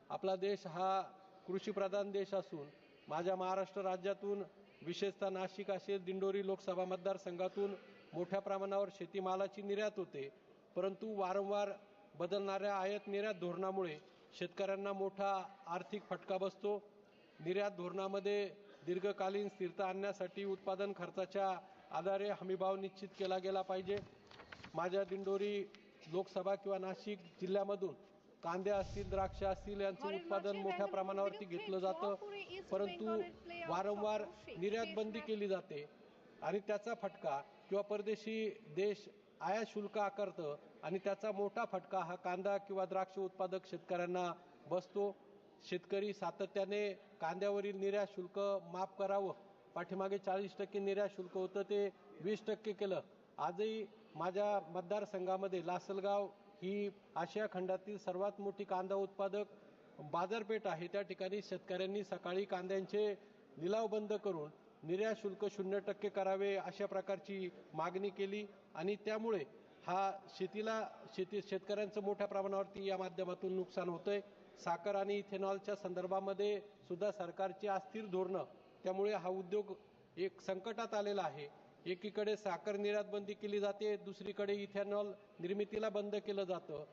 आपला देश हा कृषीप्रधान देश असून माझ्या महाराष्ट्र राज्यातून विशेषतः नाशिक असेल दिंडोरी लोकसभा मतदारसंघातून मोठ्या प्रमाणावर शेतीमालाची निर्यात होते. परंतु वारंवार बदलणाऱ्या आयात निर्यात धोरणामुळे शेतकऱ्यांना मोठा आर्थिक फटका बसतो. निर्यात धोरणामध्ये दीर्घकालीन स्थिरता आणण्यासाठी उत्पादन खर्चाच्या आधारे हमीभाव निश्चित केला गेला पाहिजे. माझ्या दिंडोरी लोकसभा किंवा नाशिक जिल्ह्यामधून कांदे असतील द्राक्ष असतील यांचं उत्पादन मोठ्या प्रमाणावरती घेतलं जातं. परंतु वारंवार निर्यात बंदी केली जाते आणि त्याचा फटका किंवा परदेशी देश आयात शुल्क आकारतं आणि त्याचा मोठा फटका हा कांदा किंवा द्राक्ष उत्पादक शेतकऱ्यांना बसतो. शेतकरी सातत्याने कांद्यावरील निर्यात शुल्क माफ करावं, पाठीमागे 40% निर्यात शुल्क होतं ते 20% केलं. आजही माझ्या मतदारसंघामध्ये लासलगाव ही आशिया खंडातील सर्वात मोठी कांदा उत्पादक बाजारपेठ आहे. त्या ठिकाणी शेतकऱ्यांनी सकाळी कांद्यांचे लिलाव बंद करून निर्यात शुल्क 0% करावे अशा प्रकारची मागणी केली आणि त्यामुळे हा शेतकऱ्यांचं मोठ्या प्रमाणावरती या माध्यमातून नुकसान होतंय. साखर आणि इथेनॉलच्या संदर्भामध्ये सुद्धा सरकारची अस्थिर धोरणं त्यामुळे हा उद्योग एक संकटात आलेला आहे. एकीकडे साखर निर्यात बंदी केली जाते, दुसरीकडे इथेनॉल निर्मितीला बंद केलं जातं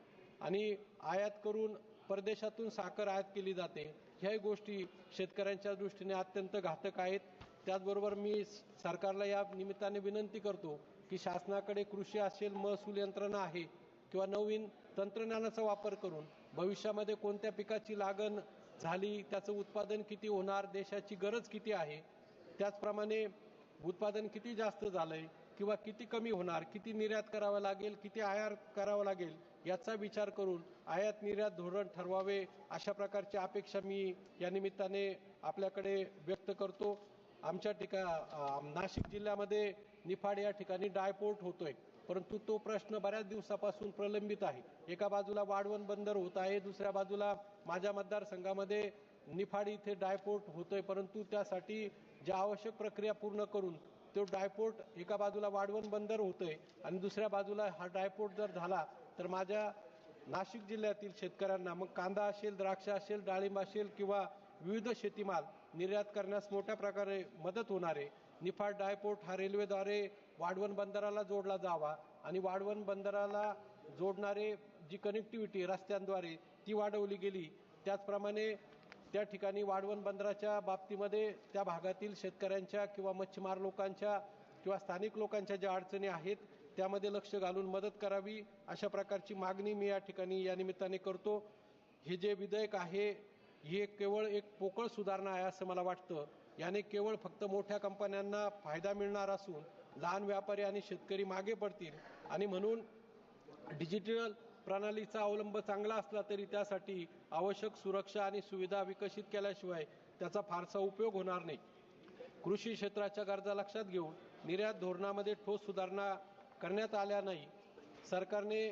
आणि आयात करून परदेशातून साखर आयात केली जाते. ह्या गोष्टी शेतकऱ्यांच्या दृष्टीने अत्यंत घातक आहेत. त्याचबरोबर मी सरकारला या निमित्ताने विनंती करतो की शासनाकडे कृषी असेल, महसूल यंत्रणा आहे किंवा नवीन तंत्रज्ञानाचा वापर करून भविष्यामध्ये कोणत्या पिकाची लागण झाली, त्याचं उत्पादन किती होणार, देशाची गरज किती आहे, त्याचप्रमाणे उत्पादन किती जास्त झालंय किंवा किती कमी होणार, किती निर्यात करावं लागेल, किती आयात करावं लागेल याचा विचार करून आयात निर्यात धोरण ठरवावे अशा प्रकारची अपेक्षा मी या निमित्ताने आपल्याकडे व्यक्त करतो. आमच्या नाशिक जिल्ह्यामध्ये निफाड या ठिकाणी डायपोर्ट होतोय, परंतु तो प्रश्न बऱ्याच दिवसापासून प्रलंबित आहे. एका बाजूला वाढवण बंदर होत आहे, दुसऱ्या बाजूला माझ्या मतदारसंघामध्ये निफाड इथे डायपोर्ट होतोय, परंतु त्यासाठी ज्या आवश्यक प्रक्रिया पूर्ण करून तो डायपोर्ट एका बाजूला वाढवण बंदर होतोय आणि दुसऱ्या बाजूला हा डायपोर्ट जर झाला तर माझ्या नाशिक जिल्ह्यातील शेतकऱ्यांना मग कांदा असेल, द्राक्ष असेल, डाळिंब असेल किंवा विविध शेतीमाल निर्यात करण्यास मोठ्या प्रकारे मदत होणार आहे. निफाड डायपोर्ट हा रेल्वेद्वारे वाढवण बंदराला जोडला जावा आणि वाढवण बंदराला जोडणारे जी कनेक्टिव्हिटी रस्त्यांद्वारे ती वाढवली गेली. त्याचप्रमाणे त्या ठिकाणी वाढवण बंदराच्या बाबतीमध्ये त्या भागातील शेतकऱ्यांच्या किंवा मच्छीमार लोकांच्या किंवा स्थानिक लोकांच्या ज्या अडचणी आहेत त्यामध्ये लक्ष घालून मदत करावी अशा प्रकारची मागणी मी या ठिकाणी या निमित्ताने करतो. हे जे विधेयक आहे हे केवळ एक पोकळ सुधारणा आहे असं मला वाटतं. याने केवळ फक्त मोठ्या कंपन्यांना फायदा मिळणार असून लहान व्यापारी आणि शेतकरी मागे पडतील आणि म्हणून डिजिटल प्रणालीचा अवलंब चांगला असला तरी त्यासाठी आवश्यक सुरक्षा आणि सुविधा विकसित केल्याशिवाय त्याचा फारसा उपयोग होणार नाही. कृषी क्षेत्राच्या गरजा लक्षात घेऊन निर्यात धोरणामध्ये ठोस सुधारणा करण्यात आल्या नाही. सरकारने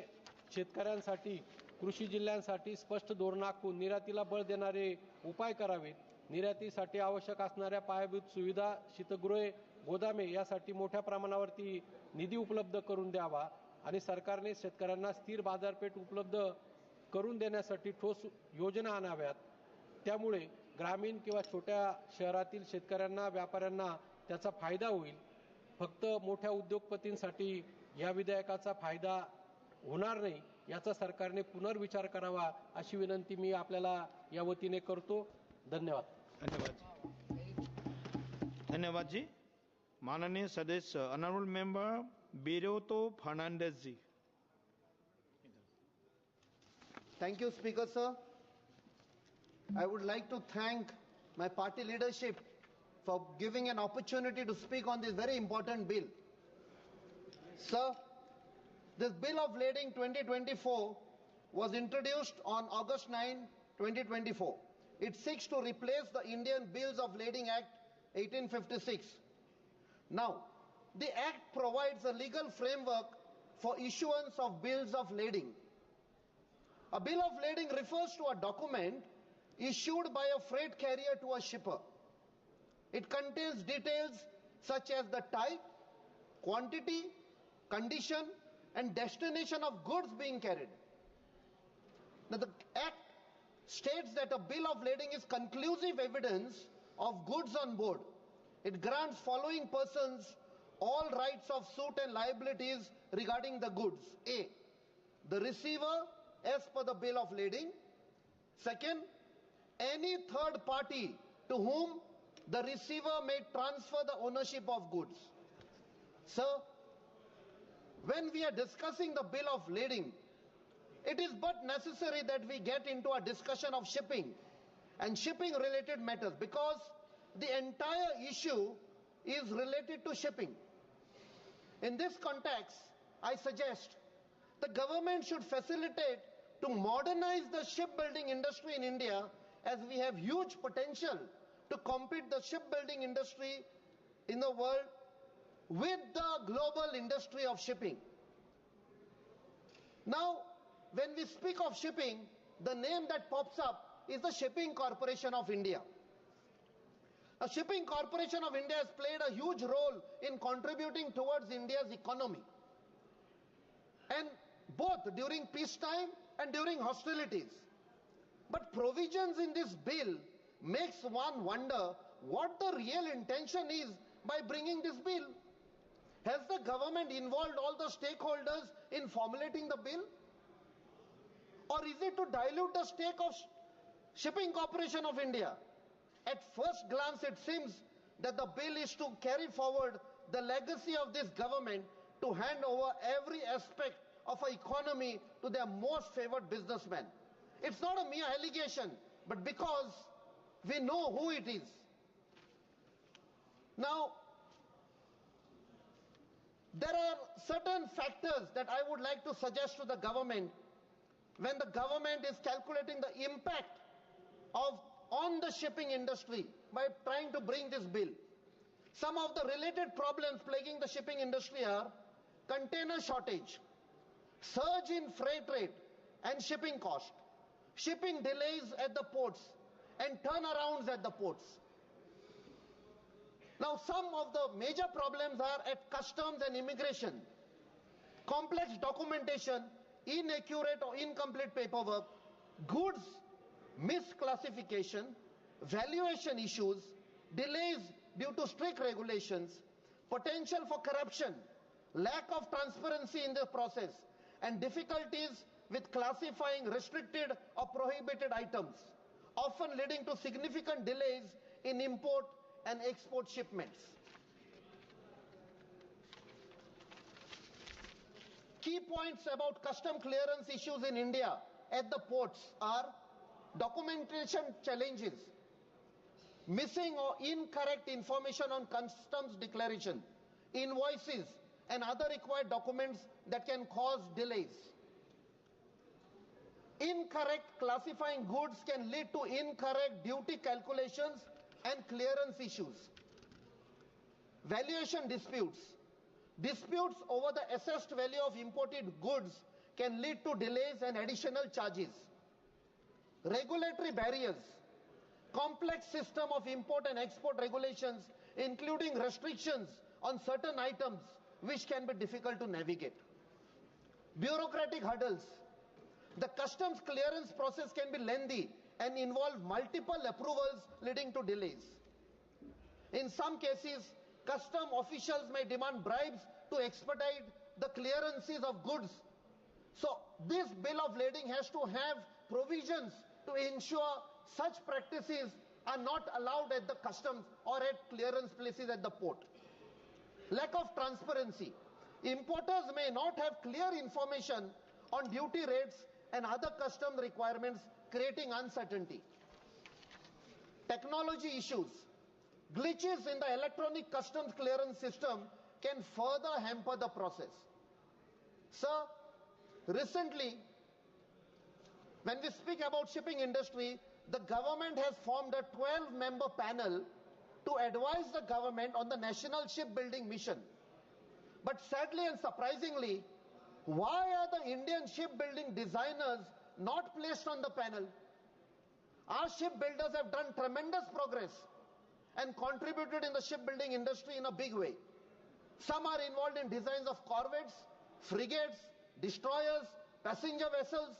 शेतकऱ्यांसाठी कृषी जिल्ह्यांसाठी स्पष्ट धोरण आखून निर्यातीला बळ देणारे उपाय करावेत. निर्यातीसाठी आवश्यक असणाऱ्या पायाभूत सुविधा, शीतगृहे, गोदामे यासाठी मोठ्या प्रमाणावरती निधी उपलब्ध करून द्यावा आणि सरकारने शेतकऱ्यांना स्थिर बाजारपेठ उपलब्ध करून देण्यासाठी ठोस योजना आणाव्यात. त्यामुळे ग्रामीण किंवा छोट्या शहरातील शेतकऱ्यांना, व्यापाऱ्यांना त्याचा फायदा होईल. फक्त मोठ्या उद्योगपतींसाठी या विधेयकाचा फायदा होणार नाही याचा सरकारने पुनर्विचार करावा अशी विनंती मी आपल्याला या वतीने करतो. धन्यवाद.
धन्यवाद जी. माननीय सदस्य honourable member Viriato Fernandes ji.
Thank you, Speaker, sir. I would like to thank my party leadership for giving an opportunity to speak on this very important bill. Sir, this Bill of Lading 2024 was introduced on August 9, 2024. It seeks to replace the Indian Bills of Lading Act 1856. Now, the Act provides a legal framework for issuance of bills of lading. A bill of lading refers to a document issued by a freight carrier to a shipper. It contains details such as the type, quantity, condition, and destination of goods being carried. Now, the Act states that a bill of lading is conclusive evidence of goods on board. It grants following persons all rights of suit and liabilities regarding the goods. A, the receiver as per the bill of lading. Second, any third party to whom the receiver may transfer the ownership of goods. Sir, when we are discussing the bill of lading, it is but necessary that we get into a discussion of shipping and shipping related matters, because the entire issue is related to shipping. In this context, I suggest the government should facilitate to modernize the shipbuilding industry in India, as we have huge potential to compete the shipbuilding industry in the world with the global industry of shipping. Now, when we speak of shipping, the name that pops up is the Shipping Corporation of India. The Shipping Corporation of India has played a huge role in contributing towards India's economy, and both during peacetime and during hostilities. But provisions in this bill makes one wonder what the real intention is by bringing this bill. Has the government involved all the stakeholders in formulating the bill? Or is it to dilute the stake of Shipping Corporation of India? At first glance, it seems that the bill is to carry forward the legacy of this government to hand over every aspect of our economy to their most favored businessmen. It's not a mere allegation, but because we know who it is. Now, there are certain factors that I would like to suggest to the government when the government is calculating the impact on the shipping industry by trying to bring this bill. Some of the related problems plaguing the shipping industry are container shortage, surge in freight rate and shipping cost, shipping delays at the ports, and turnarounds at the ports. Now, some of the major problems are at customs and immigration. Complex documentation, inaccurate or incomplete paperwork, goods misclassification, valuation issues, delays due to strict regulations, potential for corruption, lack of transparency in the process, and difficulties with classifying restricted or prohibited items, often leading to significant delays in import and export shipments. Key points about custom clearance issues in India at the ports are documentation challenges, missing or incorrect information on customs declaration, invoices, and other required documents that can cause delays. Incorrect classifying goods can lead to incorrect duty calculations and clearance issues. Valuation disputes. Disputes over the assessed value of imported goods can lead to delays and additional charges. Regulatory barriers. Complex system of import and export regulations, including restrictions on certain items which can be difficult to navigate. Bureaucratic hurdles. The customs clearance process can be lengthy and involve multiple approvals leading to delays. In some cases, custom officials may demand bribes to expedite the clearances of goods. So this bill of lading has to have provisions to ensure such practices are not allowed at the customs or at clearance places at the port. Lack of transparency. Importers may not have clear information on duty rates and other custom requirements, creating uncertainty. Technology issues. Glitches in the electronic customs clearance system can further hamper the process. Sir, recently, when we speak about shipping industry, the government has formed a 12-member panel to advise the government on the national shipbuilding mission. But sadly and surprisingly, why are the Indian shipbuilding designers not placed on the panel? Our shipbuilders have done tremendous progress and contributed in the shipbuilding industry in a big way. Some are involved in designs of corvettes, frigates, destroyers, passenger vessels,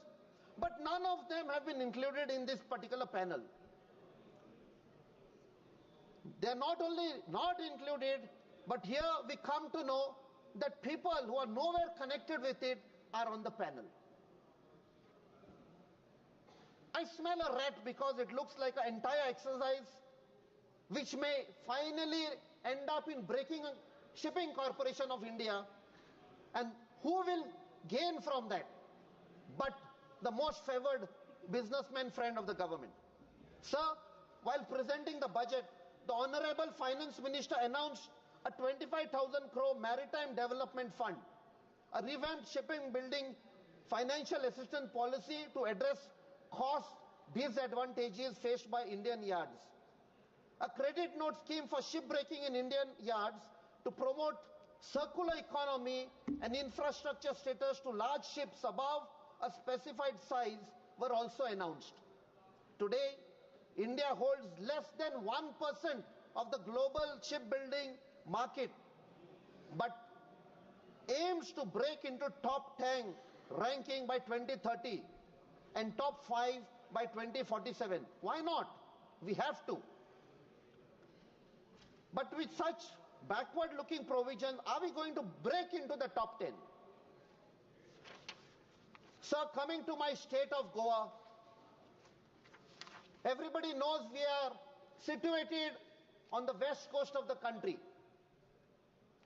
but none of them have been included in this particular panel. They are not only not included, but here we come to know that people who are nowhere connected with it are on the panel. I smell a rat because it looks like an entire exercise which may finally end up in breaking Shipping Corporation of India, and who will gain from that but the most favored businessman friend of the government. Sir, while presenting the budget, the Honorable Finance Minister announced a 25,000 crore Maritime Development Fund, a revamped shipping building financial assistance policy to address cost disadvantages faced by Indian yards, a credit note scheme for shipbreaking in Indian yards to promote circular economy and infrastructure status to large ships above a specified size were also announced. Today, India holds less than 1% of the global shipbuilding market, but aims to break into top 10 ranking by 2030 and top 5 by 2047. Why not? We have to. But with such backward-looking provisions, are we going to break into the top 10? Sir, coming to my state of Goa, everybody knows we are situated on the west coast of the country.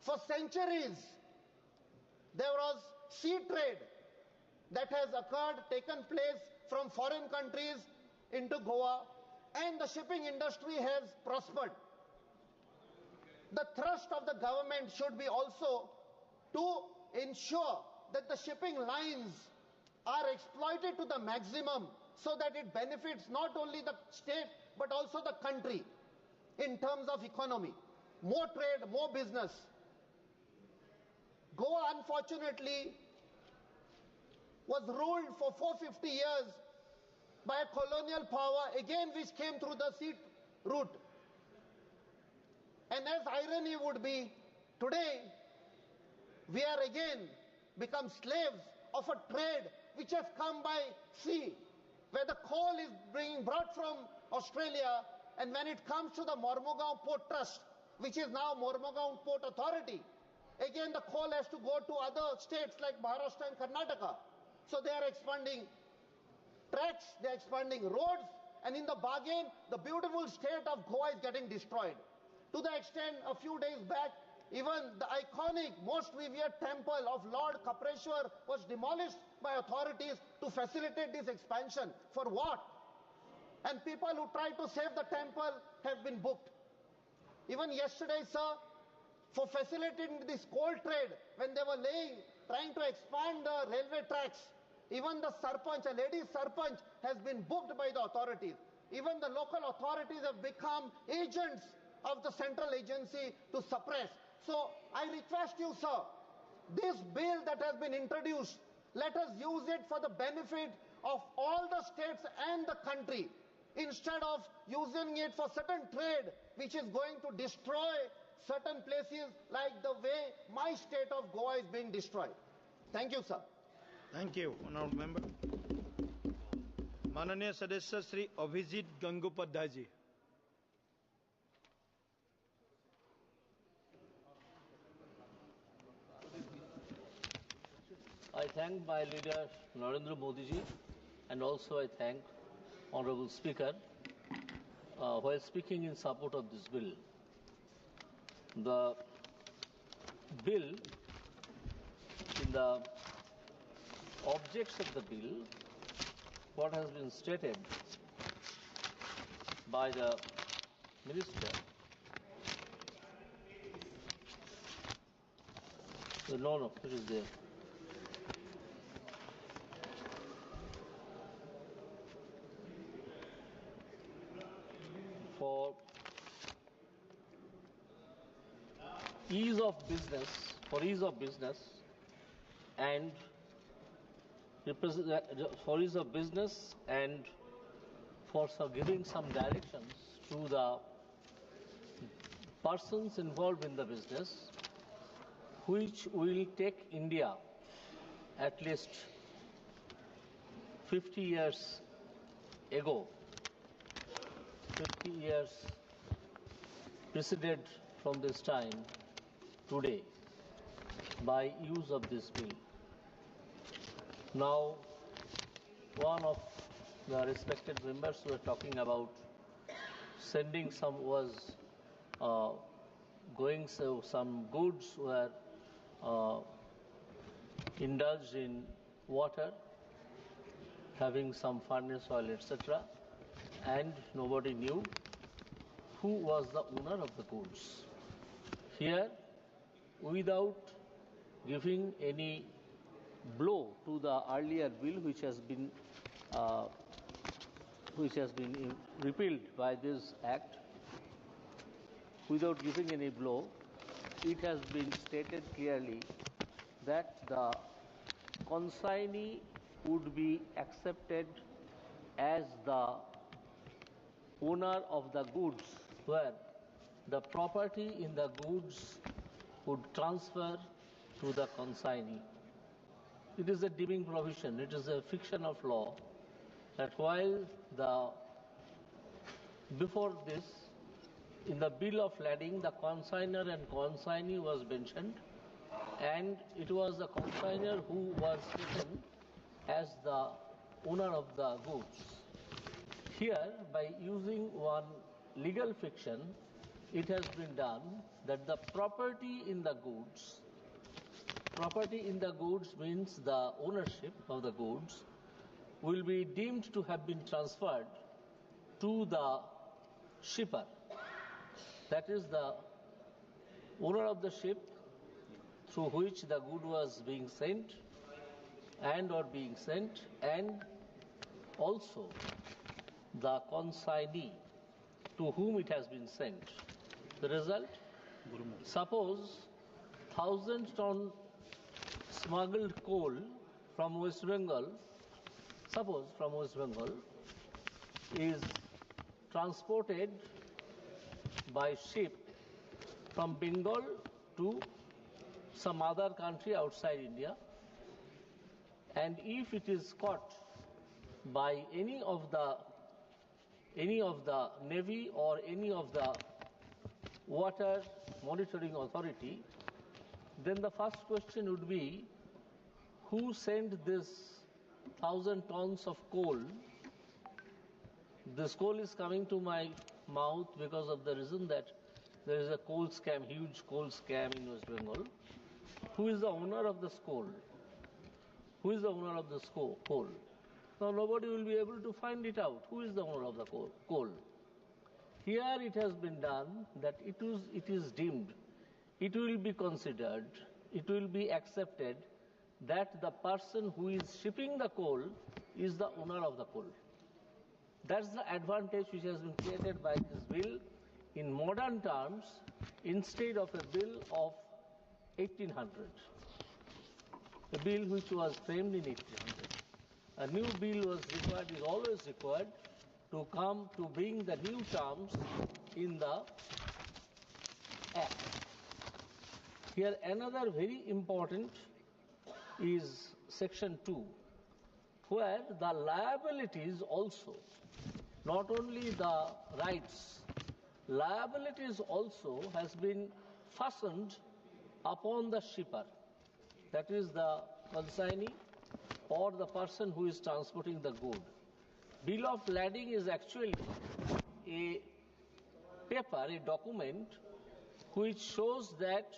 For centuries, there was sea trade that has occurred, taken place from foreign countries into Goa, and the shipping industry has prospered. The thrust of the government should be also to ensure that the shipping lines are exploited to the maximum so that it benefits not only the state but also the country in terms of economy. More trade, more business. Goa, unfortunately, was ruled for 450 years by a colonial power, again which came through the sea route. And as irony would be, today we are again become slaves of a trade which has come by sea, where the coal is being brought from Australia, and when it comes to the Mormugao Port Trust, which is now Mormugao Port Authority, again the coal has to go to other states like Maharashtra and Karnataka. So they are expanding tracks, they are expanding roads, and in the bargain, the beautiful state of Goa is getting destroyed. To the extent, a few days back, even the iconic, most revered temple of Lord Kapreshwar was demolished by authorities to facilitate this expansion. For what? And people who try to save the temple have been booked. Even yesterday, sir, for facilitating this coal trade, when they were trying to expand the railway tracks, even the sarpanch, a lady sarpanch, has been booked by the authorities. Even the local authorities have become agents of the central agency to suppress. So I request you, sir, this bill that has been introduced, let us use it for the benefit of all the states and the country, instead of using it for certain trade which is going to destroy certain places like the way my state of Goa is being destroyed. Thank you, sir.
Thank you, honorable member. Mananiya Sadasya Shri Abhijit Gangopadhyay ji.
I thank my leader Narendra Modi ji, and also I thank Honorable Speaker while speaking in support of this bill. The bill, in the objects of the bill, what has been stated by the Minister, no, it is there. For ease of business, and for giving some directions to the persons involved in the business, which will take India at least 50 years ago, 50 years preceded from this time today by use of this bill. Now, one of the respected members were talking about sending some some goods were indulged in water, having some furnace oil, etc., and nobody knew who was the owner of the goods. Here, without giving any blow to the earlier bill which has been repealed by this act, without giving any blow, it has been stated clearly that the consignee would be accepted as the owner of the goods, where the property in the goods would transfer to the consignee. It is a deeming provision, it is a fiction of law, that while before this, in the bill of lading, the consignor and consignee was mentioned, and it was the consignor who was taken as the owner of the goods. Here, by using one legal fiction, it has been done that the property in the goods means the ownership of the goods will be deemed to have been transferred to the shipper. That is the owner of the ship through which the good was being sent and also the consignee to whom it has been sent. The result, suppose 1,000-ton smuggled coal from West Bengal, is transported by ship from Bengal to some other country outside India, and if it is caught by any of the Navy or any of the water monitoring authority, then the first question would be, who sent this 1,000 tons of coal? This coal is coming to my mouth because of the reason that there is a coal scam, huge coal scam in West Bengal. Who is the owner of this coal? Who is the owner of this coal? Now nobody will be able to find it out. Who is the owner of the coal? Here it has been done that it is deemed, it will be considered, it will be accepted that the person who is shipping the coal is the owner of the coal. That's the advantage which has been created by this bill in modern terms instead of a bill of 1800. A bill which was framed in 1800. A new bill was required, is always required, to come to bring the new terms in the Act. Here another very important is Section 2, where the liabilities also, not only the rights, liabilities also has been fastened upon the shipper, that is the consignee or the person who is transporting the good. Bill of lading is actually a paper, a document which shows that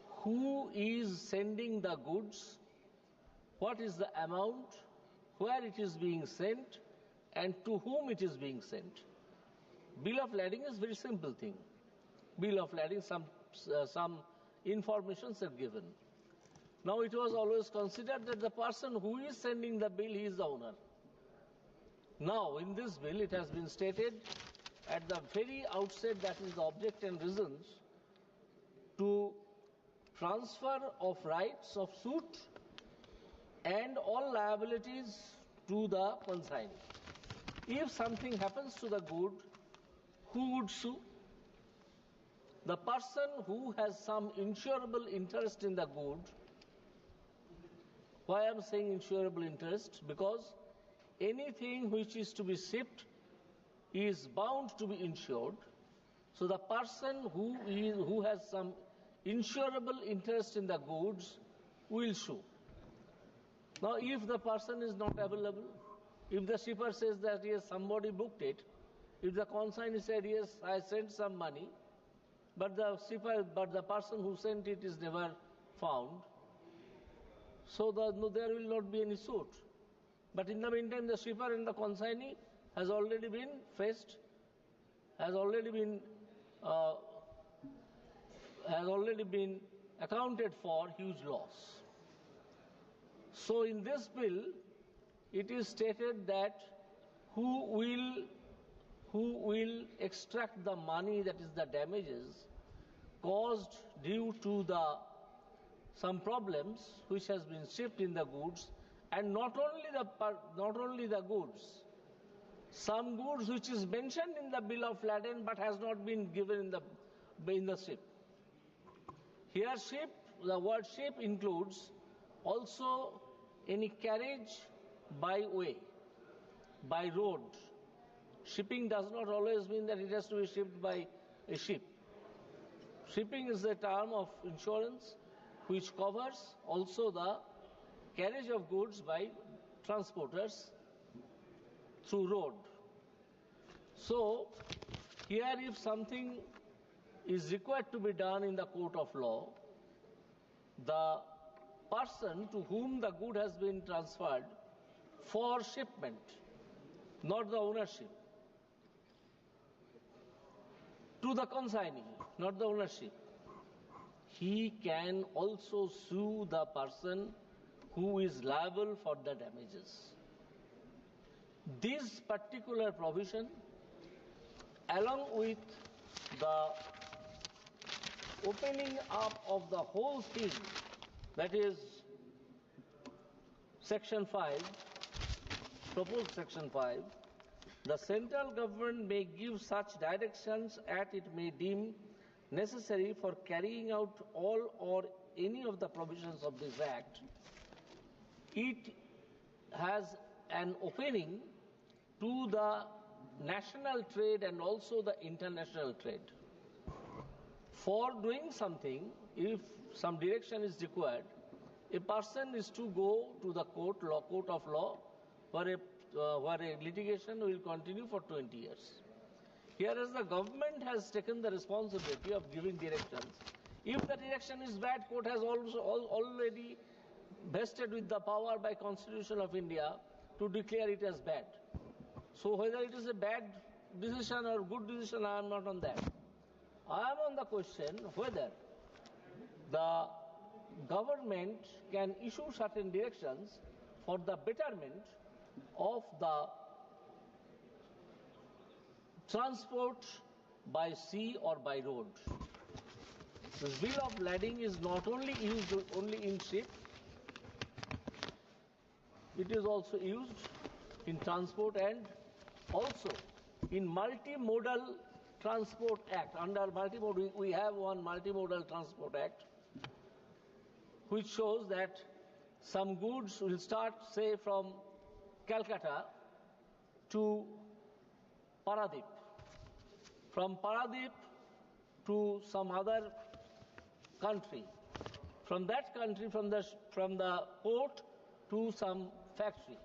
who is sending the goods, what is the amount, where it is being sent, and to whom it is being sent. Bill of lading is a very simple thing. Bill of lading, some informations are given. Now it was always considered that the person who is sending the bill, he is the owner. Now in this bill it has been stated at the very outset, that is the object and reasons, to transfer of rights of suit and all liabilities to the consignee. If something happens to the good, who would sue? the person who has some insurable interest in the good. Why I am saying insurable interest? Because anything which is to be shipped is bound to be insured. So the person who has some insurable interest in the goods will sue. Now, if the person is not available, if the shipper says that yes, somebody booked it, if the consignee said yes, I sent some money, but the person who sent it is never found, so there will not be any suit. But in the meantime, the shipper and the consignee has already been faced, has already been accounted for huge loss. So in this bill, it is stated that who will extract the money, that is the damages caused due to some problems which has been shipped in the goods, and not only the goods, some goods which is mentioned in the bill of lading but has not been given in the ship. Here ship, the word ship includes also any carriage by way, by road. Shipping does not always mean that it has to be shipped by a ship. Shipping is a term of insurance which covers also the carriage of goods by transporters through road. So, here if something is required to be done in the court of law, the person to whom the good has been transferred for shipment, not the ownership, to the consignee, not the ownership, he can also sue the person who is liable for the damages. This particular provision, along with the opening up of the whole thing, that is Section 5, proposed Section 5, the central government may give such directions as it may deem necessary for carrying out all or any of the provisions of this Act. It has an opening to the national trade and also the international trade. For doing something, if some direction is required, a person is to go to the court of law, where a litigation will continue for 20 years. Hereas the government has taken the responsibility of giving directions. If the direction is bad, court has already vested with the power by Constitution of India to declare it as bad. So whether it is a bad decision or good decision, I am not on that. I am on the question whether the government can issue certain directions for the betterment of the transport by sea or by road. This bill of lading is not only used only in ship, it is also used in transport and also in multimodal transport act. Under multimodal, we have one multimodal transport act which shows that some goods will start, say, from Calcutta to Paradip, from Paradip to some other country, from that country, from the port to some factory.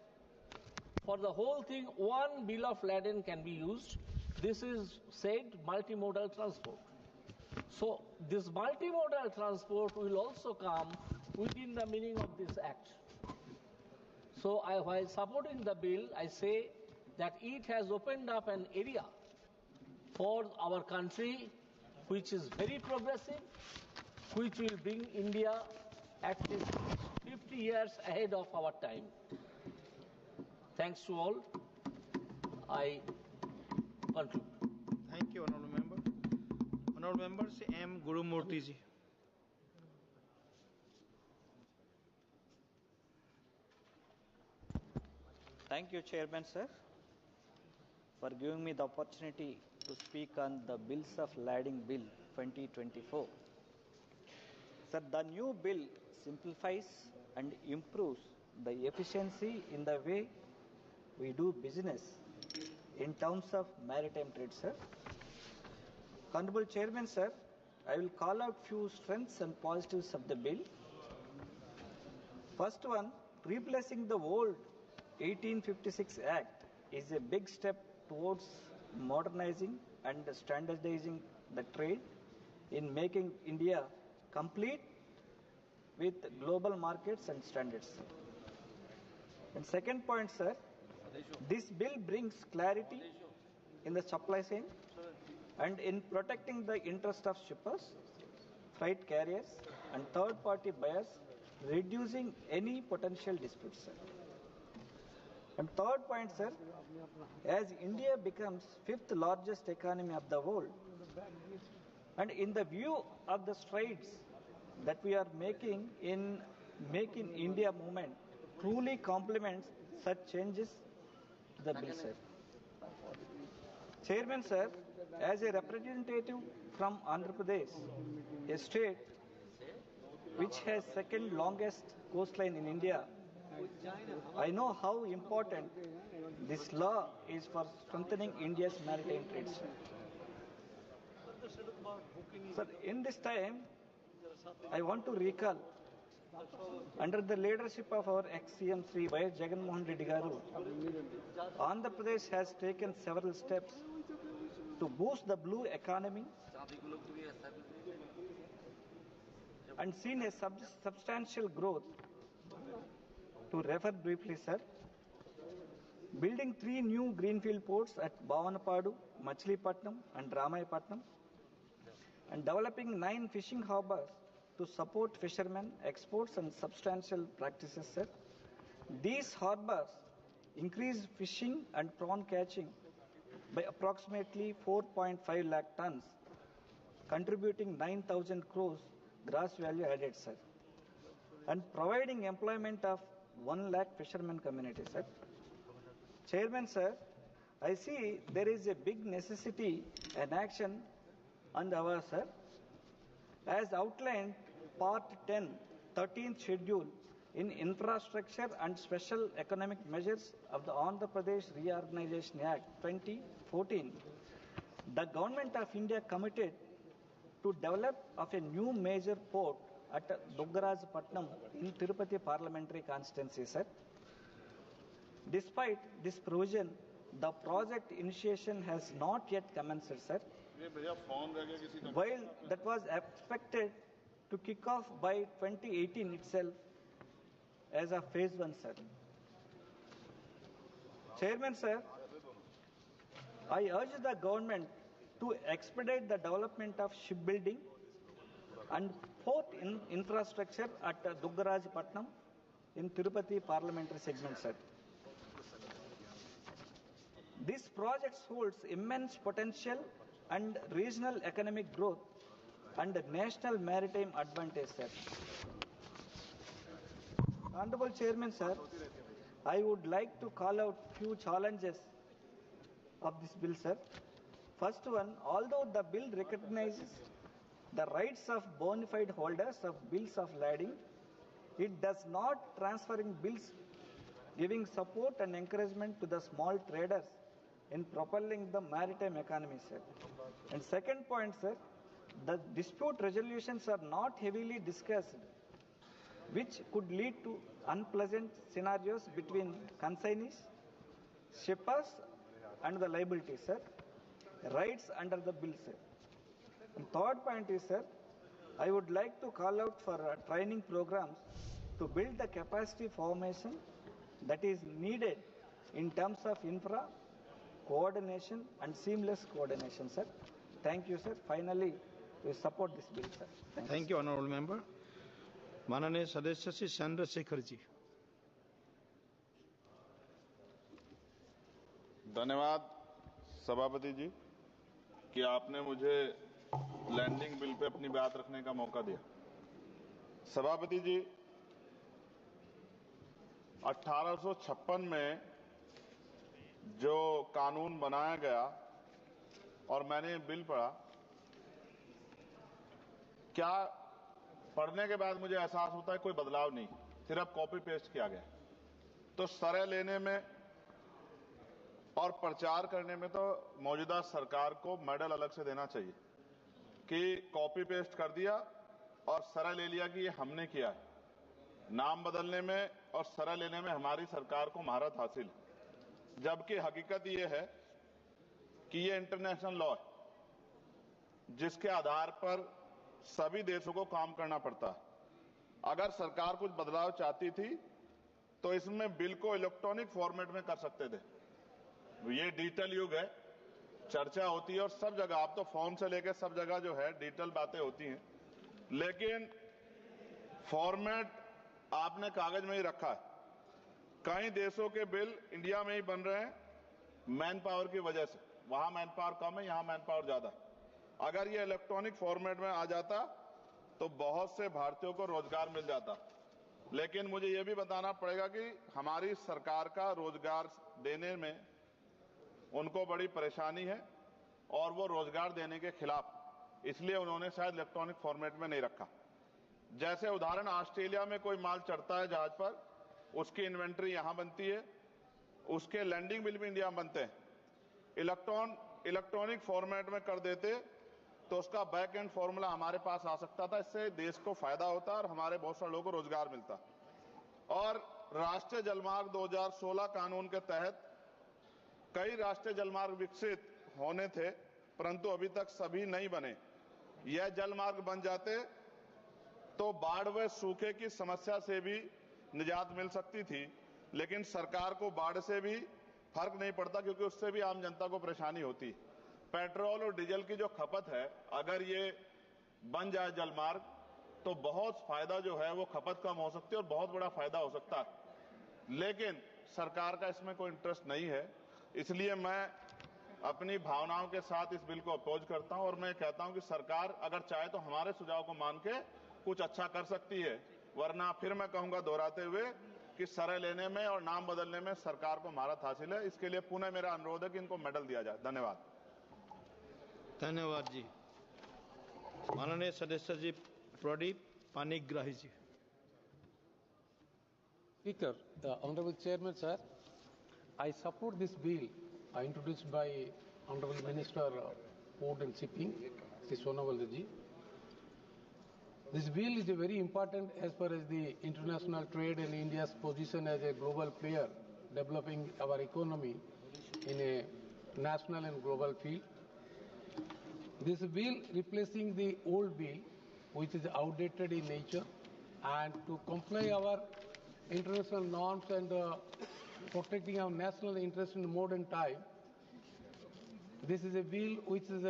For the whole thing, one bill of lading can be used. This is said multimodal transport. So this multimodal transport will also come within the meaning of this act. So while supporting the bill, I say that it has opened up an area for our country which is very progressive, which will bring India at least 50 years ahead of our time. Thanks to all. I conclude.
Thank you, Honourable Member. Honourable Member, M. Gurumurthy ji.
Thank you, Chairman, sir, for giving me the opportunity to speak on the Bills of Lading Bill 2024. Sir, the new bill simplifies and improves the efficiency in the way we do business in terms of maritime trade, sir. Honorable Chairman, sir, I will call out few strengths and positives of the bill. First one, replacing the old 1856 Act is a big step towards modernizing and standardizing the trade in making India complete with global markets and standards. And second point, sir, this bill brings clarity in the supply chain and in protecting the interest of shippers, freight carriers, and third-party buyers, reducing any potential disputes, sir. And third point, sir, as India becomes fifth largest economy of the world, and in the view of the strides that we are making in making India movement, truly complements such changes the bill, sir. Chairman, sir, as a representative from Andhra Pradesh, a state which has second longest coastline in India, I know how important this law is for strengthening India's maritime trade. Sir, in this time, I want to recall, under the leadership of our ex-CM Sri Y. Jagan Mohan Reddy Garu, Andhra Pradesh has taken several steps to boost the blue economy and seen a substantial growth. To refer briefly, sir, building 3 new greenfield ports at Bhavanapadu, Machilipatnam and Ramayapatnam, and developing 9 fishing harbors to support fishermen, exports and substantial practices, sir. These harbors increase fishing and prawn catching by approximately 4.5 lakh tons, contributing 9,000 crores gross value added, sir, and providing employment of 1 lakh fishermen community, sir. Chairman, sir, I see there is a big necessity and action on our, sir. As outlined Part 10, 13th Schedule in Infrastructure and Special Economic Measures of the Andhra Pradesh Reorganization Act 2014, the Government of India committed to develop of a new major port at Duggarajpatnam in Tirupati Parliamentary Constituency, sir. Despite this provision, the project initiation has not yet commenced, sir, while that was expected to kick off by 2018 itself as a phase 1, sir. Chairman, sir, I urge the government to expedite the development of shipbuilding and port infrastructure at Duggarajpatnam in Tirupati Parliamentary segment, sir. This project holds immense potential and regional economic growth and national maritime advantage, sir. Honorable Chairman, sir, I would like to call out few challenges of this bill, sir. First one, although the bill recognizes the rights of bona fide holders of bills of lading, it does not transferring bills giving support and encouragement to the small traders in propelling the maritime economy, sir. And second point, sir, the dispute resolutions are not heavily discussed, which could lead to unpleasant scenarios between consignees, shippers and the liability, sir, rights under the bill, sir. And third point is, sir, I would like to call out for training programs to build the capacity formation that is needed in terms of infra, coordination and seamless coordination, sir. Thank you, sir. Finally, we support this bill, sir.
Thank you, Honorable Member. माननीय सदस्य श्री चंद्रशेखर जी.
धन्यवाद सभापति जी कि आपने मुझे landing bill pay अपनी बात रखने का मौका दिया. सभापति जी, 1856 में जो कानून बनाया गया और मैंने बिल पढ़ा, क्या पढ़ने के बाद मुझे एहसास होता है कोई बदलाव नहीं, सिर्फ कॉपी पेस्ट किया गया। तो सरय लेने में और प्रचार करने में तो मौजूदा सरकार को मेडल अलग से देना चाहिए कि कॉपी पेस्ट कर दिया और सरय ले लिया कि ये हमने किया है। नाम बदलने में और सरय लेने में हमारी सरकार को महारत हासिल है, जबकि हकीकत ये है कि ये इंटरनेशनल लॉ है जिसके आधार पर सभी देशों को काम करना पड़ता है। अगर सरकार कुछ बदलाव चाहती थी तो इसमें बिल को इलेक्ट्रॉनिक फॉर्मेट में कर सकते थे। ये डिजिटल युग है, चर्चा होती है और सब जगह, आप तो फोन से लेकर सब जगह जो है डिजिटल बातें होती हैं, लेकिन फॉर्मेट आपने कागज में ही रखा है। कई देशों के बिल इंडिया में ही बन रहे हैं मैन पावर की वजह से। वहां मैन पावर कम है, यहां मैन पावर ज्यादा है। अगर ये इलेक्ट्रॉनिक फॉर्मेट में आ जाता तो बहुत से भारतीयों को रोजगार मिल जाता। लेकिन मुझे ये भी बताना पड़ेगा कि हमारी सरकार का रोजगार देने में उनको बड़ी परेशानी है और वो रोजगार देने के खिलाफ, इसलिए उन्होंने शायद इलेक्ट्रॉनिक फॉर्मेट में नहीं रखा। जैसे उदाहरण, ऑस्ट्रेलिया में कोई माल चढ़ता है जहाज पर, उसकी इन्वेंट्री यहां बनती है, उसके लैंडिंग बिल भी इंडिया में बनते हैं। इलेक्ट्रॉनिक फॉर्मेट में कर देते तो उसका बैक एंड फॉर्मूला हमारे पास आ सकता था। इससे देश को फायदा होता और हमारे बहुत सारे लोगों को रोजगार मिलता। और राष्ट्रीय जलमार्ग 2016 कानून के तहत कई राष्ट्रीय जलमार्ग विकसित होने थे, परंतु अभी तक सभी नहीं बने। यह जलमार्ग बन जाते तो बाढ़ व सूखे की समस्या से भी निजात मिल सकती थी, लेकिन सरकार को बाढ़ से भी फर्क नहीं पड़ता क्योंकि उससे भी आम जनता को परेशानी होती। पेट्रोल और डीजल की जो खपत है, अगर ये बन जाए जलमार्ग तो बहुत फायदा जो है वो खपत कम हो सकती है और बहुत बड़ा फायदा हो सकता है। लेकिन सरकार का इसमें कोई इंटरेस्ट नहीं है, इसलिए मैं अपनी भावनाओं के साथ इस बिल को अपोज करता हूं और मैं कहता हूं कि सरकार अगर चाहे तो हमारे सुझाव को मान के कुछ अच्छा कर सकती है, वरना फिर मैं कहूंगा दोहराते हुए कि सरय लेने में और नाम बदलने में सरकार को महारत हासिल है। इसके लिए पुनः मेरा अनुरोध है कि इनको मेडल दिया जाए। धन्यवाद।
धन्यवाद जी। माननीय सदस्य जी प्रदीप पानीग्राही जी।
Speaker, the Honorable Chairman, sir, I support this bill introduced by Honorable Minister Port and Shipping, Sri Sonavalda ji. This bill is very important as far as the international trade and India's position as a global player, developing our economy in a national and global field. This bill replacing the old bill, which is outdated in nature, and to comply our international norms and protecting our national interest in modern time. This is a bill which is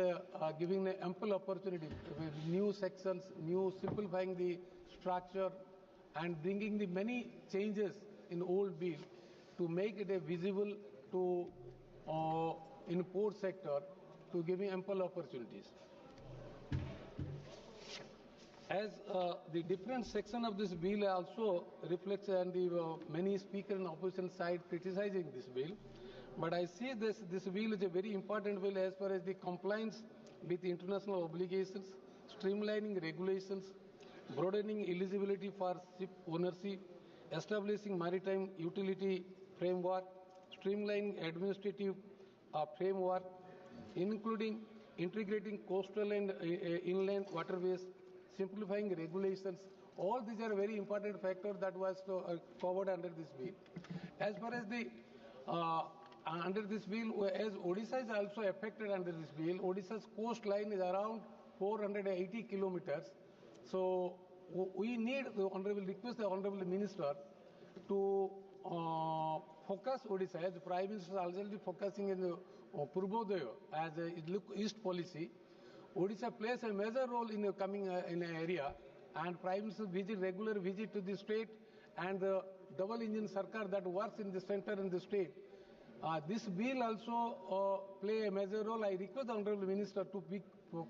giving an ample opportunity with new sections, new simplifying the structure and bringing the many changes in old bill to make it a visible to in port sector to giving ample opportunities. As the different section of this bill also reflects and the many speakers on opposition side criticizing this bill, but I see this bill is a very important bill as far as the compliance with international obligations, streamlining regulations, broadening eligibility for ship ownership, establishing maritime utility framework, streamlining administrative framework, including integrating coastal and inland waterways, simplifying regulations. All these are very important factors that was covered under this bill. As far as the under this bill, as Odisha is also affected under this bill, Odisha's coastline is around 480 kilometers. So we need the honorable request the honorable minister to focus Odisha, as the Prime Minister is already focusing in the Purvodaya as a East policy. Odisha plays a major role in coming in an area, and Prime Minister regular visit to the state, and the double engine sarkar that works in the center and the state. This bill also play a major role. I request the Honorable Minister to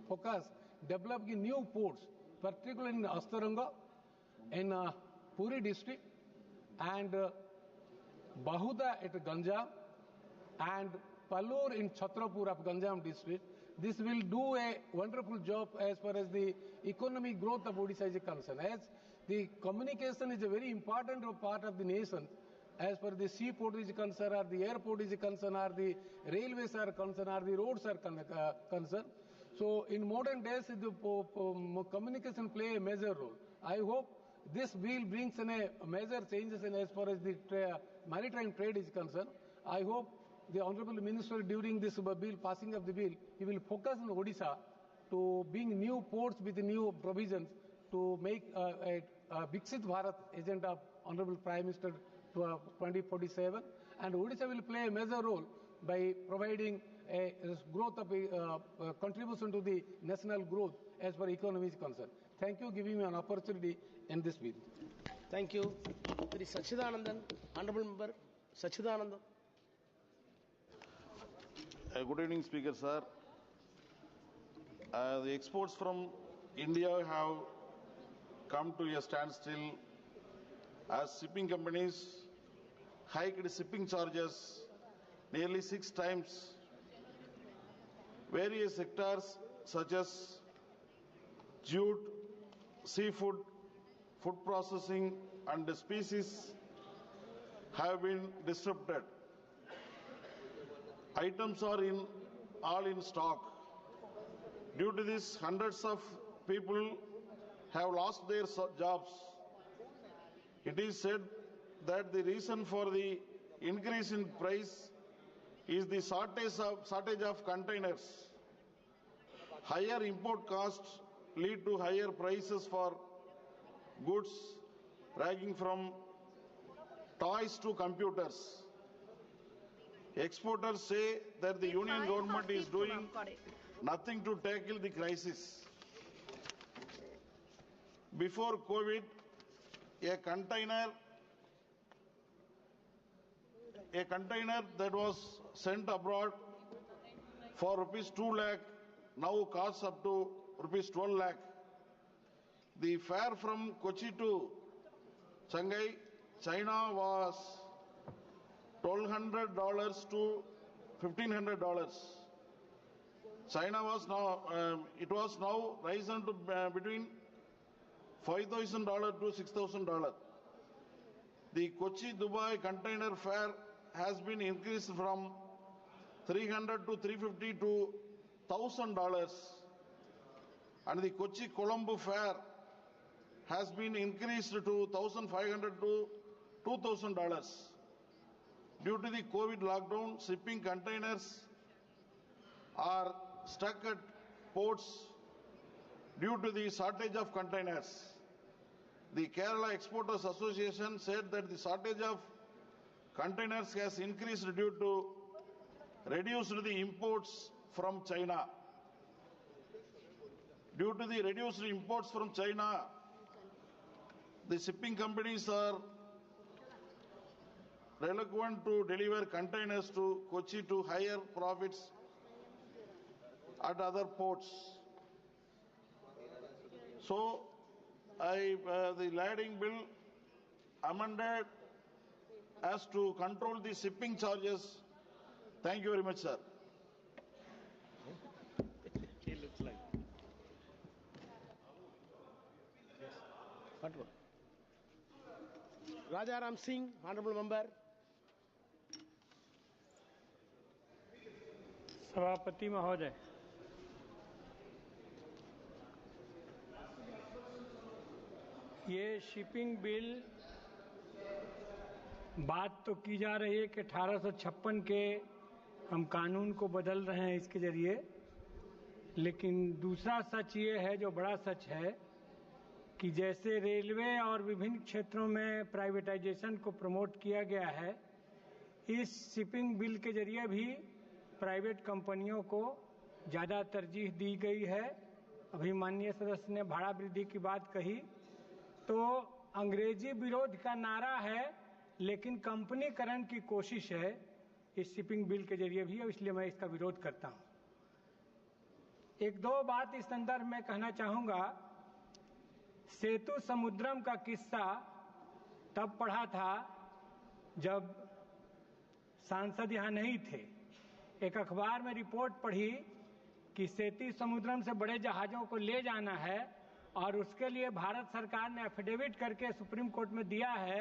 focus developing new ports, particularly in Astaranga, in Puri district, and Bahuda at Ganjam, and Palur in Chhatrapur of Ganjam district.
this will do a wonderful job as far as the economic growth of Odisha is concerned. As the communication is a very important part of the nation, as far as the seaport is concerned, or the airport is concerned, or the railways are concerned, or the roads are concerned. So in modern days, the communication play a major role. I hope this bill brings in a major changes in as far as the maritime trade is concerned. I hope the Honorable Minister during this bill, passing of the bill, he will focus on Odisha to bring new ports with new provisions to make a Viksit Bharat agenda of Honorable Prime Minister to 2047. And Odisha will play a major role by providing a growth of a contribution to the national growth as far as economy is concerned. Thank you for giving me an opportunity in this bill.
Thank you. Sri Sachidanandan, Honorable Member Sachidanandan.
Good evening, Speaker, sir. The exports from India have come to a standstill as shipping companies hiked shipping charges nearly 6 times. Various sectors such as jute, seafood, food processing and species have been disrupted. Items are all in stock. Due to this, hundreds of people have lost their jobs. It is said that the reason for the increase in price is the shortage of containers. Higher import costs lead to higher prices for goods ranging from toys to computers. Exporters say that the union government is doing nothing to tackle the crisis. Before COVID, a container that was sent abroad for ₹2 lakh now costs up to ₹12 lakh. The fare from Kochi to Shanghai, China was $1,200 to $1,500. China was now risen to between $5,000 to $6,000. The Kochi-Dubai container fare has been increased from $300 to $350 to $1,000, and the Kochi-Colombo fare has been increased to $1,500 to $2,000. Due to the COVID lockdown, shipping containers are stuck at ports due to the shortage of containers. The Kerala Exporters Association said that the shortage of containers has increased due to reduced the imports from China. Due to the reduced imports from China, the shipping companies are reluctant to deliver containers to Kochi to higher profits at other ports. So, the Lading Bill amended as to control the shipping charges. Thank you very much, sir.
It looks like. Raja Ram Singh, Honorable Member.
सभापति महोदय, ये shipping bill बात तो की जा रही है कि 1856 के हम कानून को बदल रहे हैं इसके जरिए, लेकिन दूसरा सच ये है जो बड़ा सच है कि जैसे रेलवे और विभिन्न क्षेत्रों में प्राइवेटाइजेशन को प्रमोट किया गया है, इस शिपिंग बिल के जरिए भी प्राइवेट कंपनियों को ज़्यादा तरजीह दी गई है। अभी माननीय सदस्य ने भाड़ा वृद्धि की बात कही, तो अंग्रेजी विरोध का नारा है, लेकिन कंपनीकरण की कोशिश है इस शिपिंग बिल के जरिए भी, और इसलिए मैं इसका विरोध करता हूं। एक दो बात इस संदर्भ में कहना चाहूंगा। सेतु समुद्रम का किस्सा तब पढ़ा था जब सांसद यहां नहीं थे। एक अखबार में रिपोर्ट पढ़ी कि सेती समुद्रम से बड़े जहाज़ों को ले जाना है और उसके लिए भारत सरकार ने एफिडेविट करके सुप्रीम कोर्ट में दिया है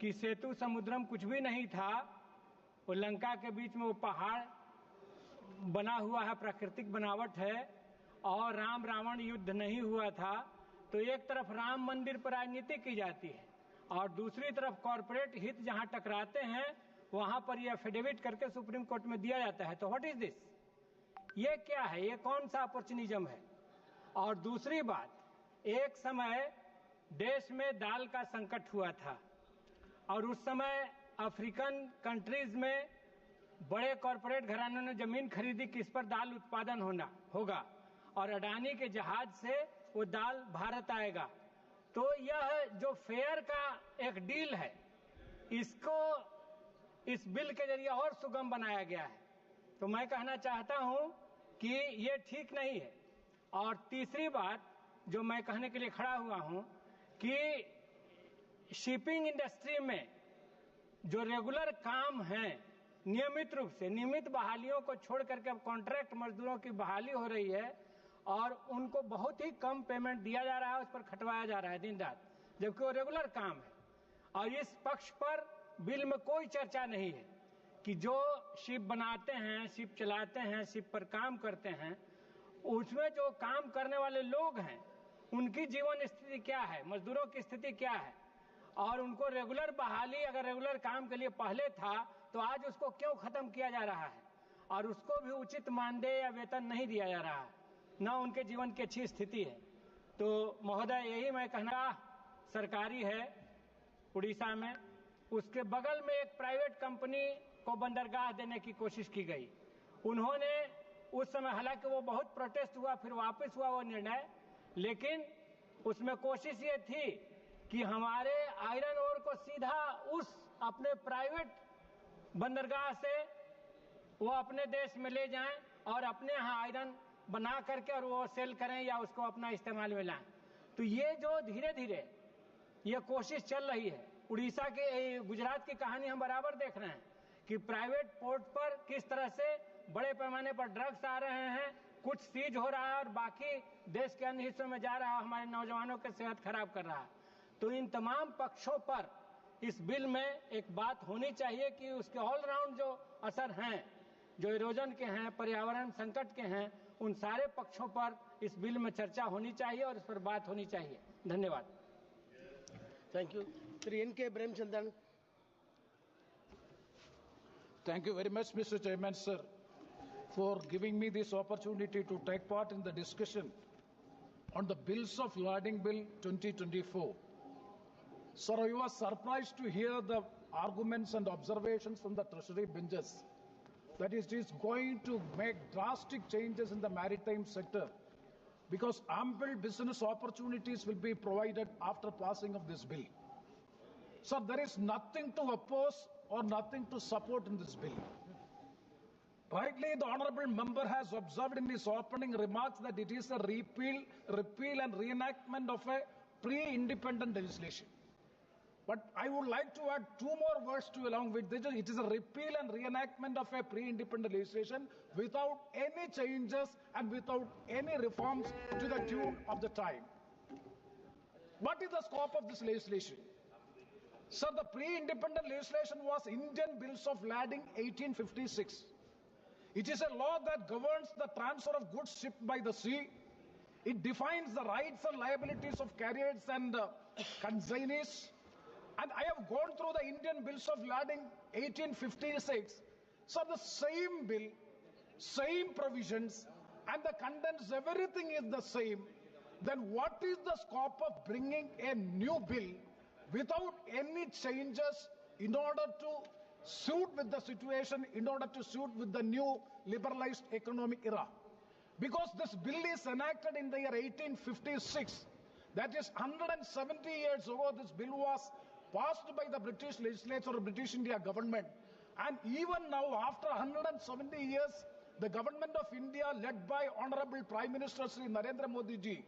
कि सेतु समुद्रम कुछ भी नहीं था, वो लंका के बीच में वो पहाड़ बना हुआ है, प्राकृतिक बनावट है, और राम रावण युद्ध नहीं हुआ था। तो एक तरफ राम मंदिर पर राजनीति की जाती है और दूसरी तरफ कॉरपोरेट हित जहां टकराते हैं वहां पर ये एफिडेविट करके सुप्रीम कोर्ट में दिया जाता है। तो व्हाट इज दिस? ये क्या है? ये कौन सा अपॉर्चुनिज्म है? और दूसरी बात, एक समय देश में दाल का संकट हुआ था और उस समय अफ्रीकन कंट्रीज में बड़े कॉरपोरेट घरानों ने जमीन खरीदी किस पर दाल उत्पादन होगा और अडानी के जहाज से वो दाल भारत आएगा। तो यह जो फेयर का एक डील है, इसको इस बिल के जरिए और सुगम बनाया गया है। तो मैं कहना चाहता हूं कि ये ठीक नहीं है। और तीसरी बात जो मैं कहने के लिए खड़ा हुआ हूं कि शिपिंग इंडस्ट्री में जो रेगुलर काम है, नियमित रूप से नियमित बहालियों को छोड़ करके अब कॉन्ट्रैक्ट मजदूरों की बहाली हो रही है और उनको बहुत ही कम पेमेंट दिया जा रहा है, उस पर खटवाया जा रहा है दिन रात, जबकि वो रेगुलर काम है। और इस पक्ष पर बिल में कोई चर्चा नहीं है कि जो शिप बनाते हैं, शिप चलाते हैं, शिप पर काम करते हैं, उसमें जो काम करने वाले लोग हैं उनकी जीवन स्थिति क्या है, मजदूरों की स्थिति क्या है, और उनको रेगुलर बहाली अगर रेगुलर काम के लिए पहले था तो आज उसको क्यों खत्म किया जा रहा है और उसको भी उचित मानदेय या वेतन नहीं दिया जा रहा है, न उनके जीवन की अच्छी स्थिति है। तो महोदय यही मैं कहना, सरकारी है उड़ीसा में, उसके बगल में एक प्राइवेट कंपनी को बंदरगाह देने की कोशिश की गई। उन्होंने उस समय, हालांकि वो बहुत प्रोटेस्ट हुआ, फिर वापस हुआ वो निर्णय, लेकिन उसमें कोशिश ये थी कि हमारे आयरन ओर को सीधा उस अपने प्राइवेट बंदरगाह से वो अपने देश में ले जाएं और अपने यहाँ आयरन बना करके और वो सेल करें या उसको अपना इस्तेमाल में लाएं। तो ये जो धीरे धीरे ये कोशिश चल रही है, उड़ीसा के, गुजरात की कहानी हम बराबर देख रहे हैं कि प्राइवेट पोर्ट पर किस तरह से बड़े पैमाने पर ड्रग्स आ रहे हैं, कुछ सीज हो रहा है और बाकी देश के अन्य हिस्सों में जा रहा है, हमारे नौजवानों की सेहत खराब कर रहा है। तो इन तमाम पक्षों पर इस बिल में एक बात होनी चाहिए कि उसके ऑलराउंड जो असर हैं, जो इरोजन के हैं, पर्यावरण संकट के हैं, उन सारे पक्षों पर इस बिल में चर्चा होनी चाहिए और इस पर बात होनी चाहिए। धन्यवाद।
Thank you. Shri N.K. Brahmachandran.
Thank you very much, Mr. Chairman, sir, for giving me this opportunity to take part in the discussion on the Bills of Lading Bill 2024. Sir, I was surprised to hear the arguments and observations from the Treasury benches that it is going to make drastic changes in the maritime sector because ample business opportunities will be provided after passing of this bill. Sir, there is nothing to oppose or nothing to support in this bill. Rightly, the honourable member has observed in his opening remarks that it is a repeal and reenactment of a pre-independent legislation. But I would like to add two more words to along with this. It is a repeal and reenactment of a pre-independent legislation without any changes and without any reforms to the tune of the time. What is the scope of this legislation? Sir, the pre-independent legislation was Indian Bills of Lading 1856. It is a law that governs the transfer of goods shipped by the sea. It defines the rights and liabilities of carriers and consignees. And I have gone through the Indian Bills of Lading 1856. So the same bill, same provisions, and the contents, everything is the same. Then what is the scope of bringing a new bill without any changes in order to suit with the situation, in order to suit with the new liberalized economic era? Because this bill is enacted in the year 1856. That is 170 years ago, this bill was passed by the British legislature or British India government. And even now, after 170 years, the government of India, led by Honorable Prime Minister Sri Narendra Modi ji,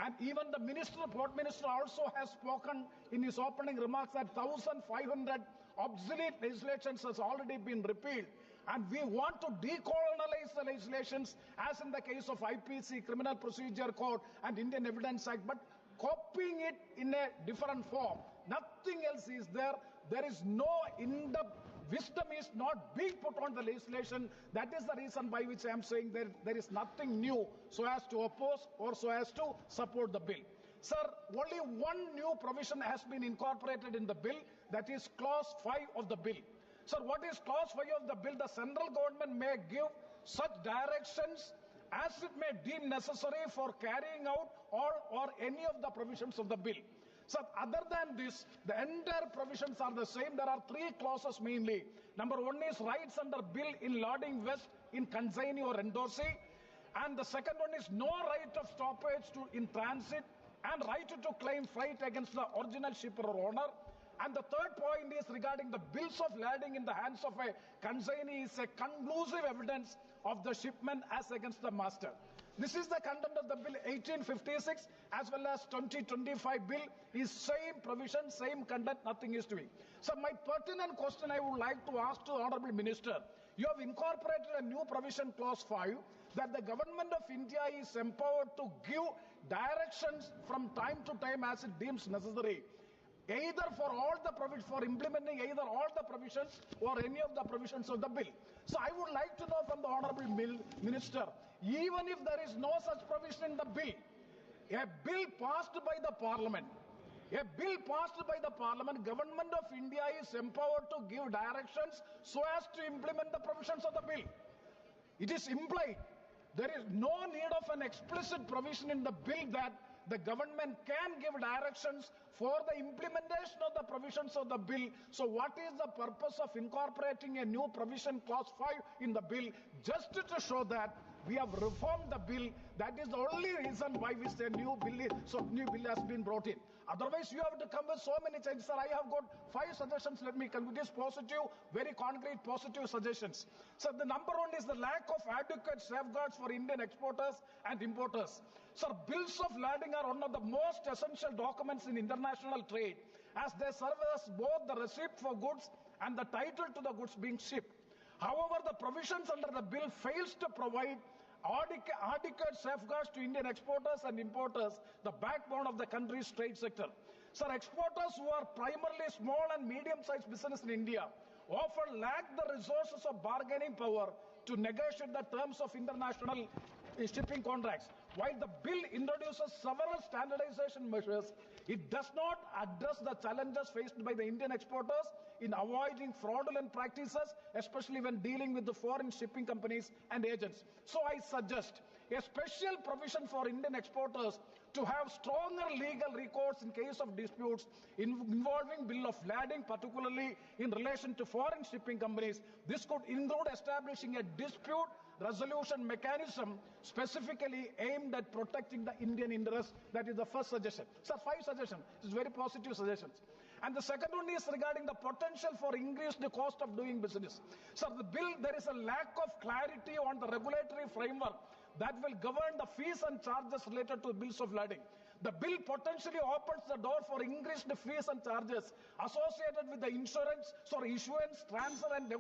and even the Minister, Port Minister also has spoken in his opening remarks that 1,500 obsolete legislations has already been repealed. And we want to decolonize the legislations, as in the case of IPC, Criminal Procedure Code, and Indian Evidence Act, but copying it in a different form. Nothing else is there. There is no in-depth wisdom is not being put on the legislation. That is the reason by which I am saying there is nothing new so as to oppose or so as to support the bill. Sir, only one new provision has been incorporated in the bill, that is Clause 5 of the bill. Sir, what is Clause 5 of the bill? The central government may give such directions as it may deem necessary for carrying out all or any of the provisions of the bill. So other than this, the entire provisions are the same. There are three clauses mainly. Number one is rights under bill in loading west in consignee or endorsee. And the second one is no right of stoppage in transit and right to claim freight against the original shipper or owner. And the third point is regarding the bills of lading in the hands of a consignee is a conclusive evidence of the shipment as against the master. This is the content of the bill 1856 as well as 2025 bill is same provision, same content, nothing is doing. So my pertinent question I would like to ask to the Honorable Minister, you have incorporated a new provision, Clause 5, that the government of India is empowered to give directions from time to time as it deems necessary, either for all the provisions, for implementing either all the provisions or any of the provisions of the bill. So I would like to know from the Honorable Minister, even if there is no such provision in the bill, a bill passed by the Parliament, Government of India is empowered to give directions so as to implement the provisions of the bill. It is implied. There is no need of an explicit provision in the bill that the government can give directions for the implementation of the provisions of the bill. So what is the purpose of incorporating a new provision, Clause 5, in the bill, just to show that we have reformed the bill? That is the only reason why we say new bill has been brought in. Otherwise, you have to come with so many changes. Sir, I have got 5 suggestions. Let me come with these positive, very concrete, positive suggestions. So the number one is the lack of adequate safeguards for Indian exporters and importers. Sir, bills of lading are one of the most essential documents in international trade, as they serve as both the receipt for goods and the title to the goods being shipped. However, the provisions under the bill fails to provide adequate safeguards to Indian exporters and importers, the backbone of the country's trade sector. Sir, exporters who are primarily small and medium-sized business in India often lack the resources of bargaining power to negotiate the terms of international shipping contracts. While the bill introduces several standardization measures, it does not address the challenges faced by the Indian exporters in avoiding fraudulent practices, especially when dealing with the foreign shipping companies and agents. So I suggest a special provision for Indian exporters to have stronger legal recourse in case of disputes involving bill of lading, particularly in relation to foreign shipping companies. This could include establishing a dispute resolution mechanism specifically aimed at protecting the Indian interests. That is the first suggestion. Sir, 5 suggestions. This is very positive suggestions. And the second one is regarding the potential for increase the cost of doing business. Sir, the bill, there is a lack of clarity on the regulatory framework that will govern the fees and charges related to bills of lading. The bill potentially opens the door for increased fees and charges associated with the issuance, transfer and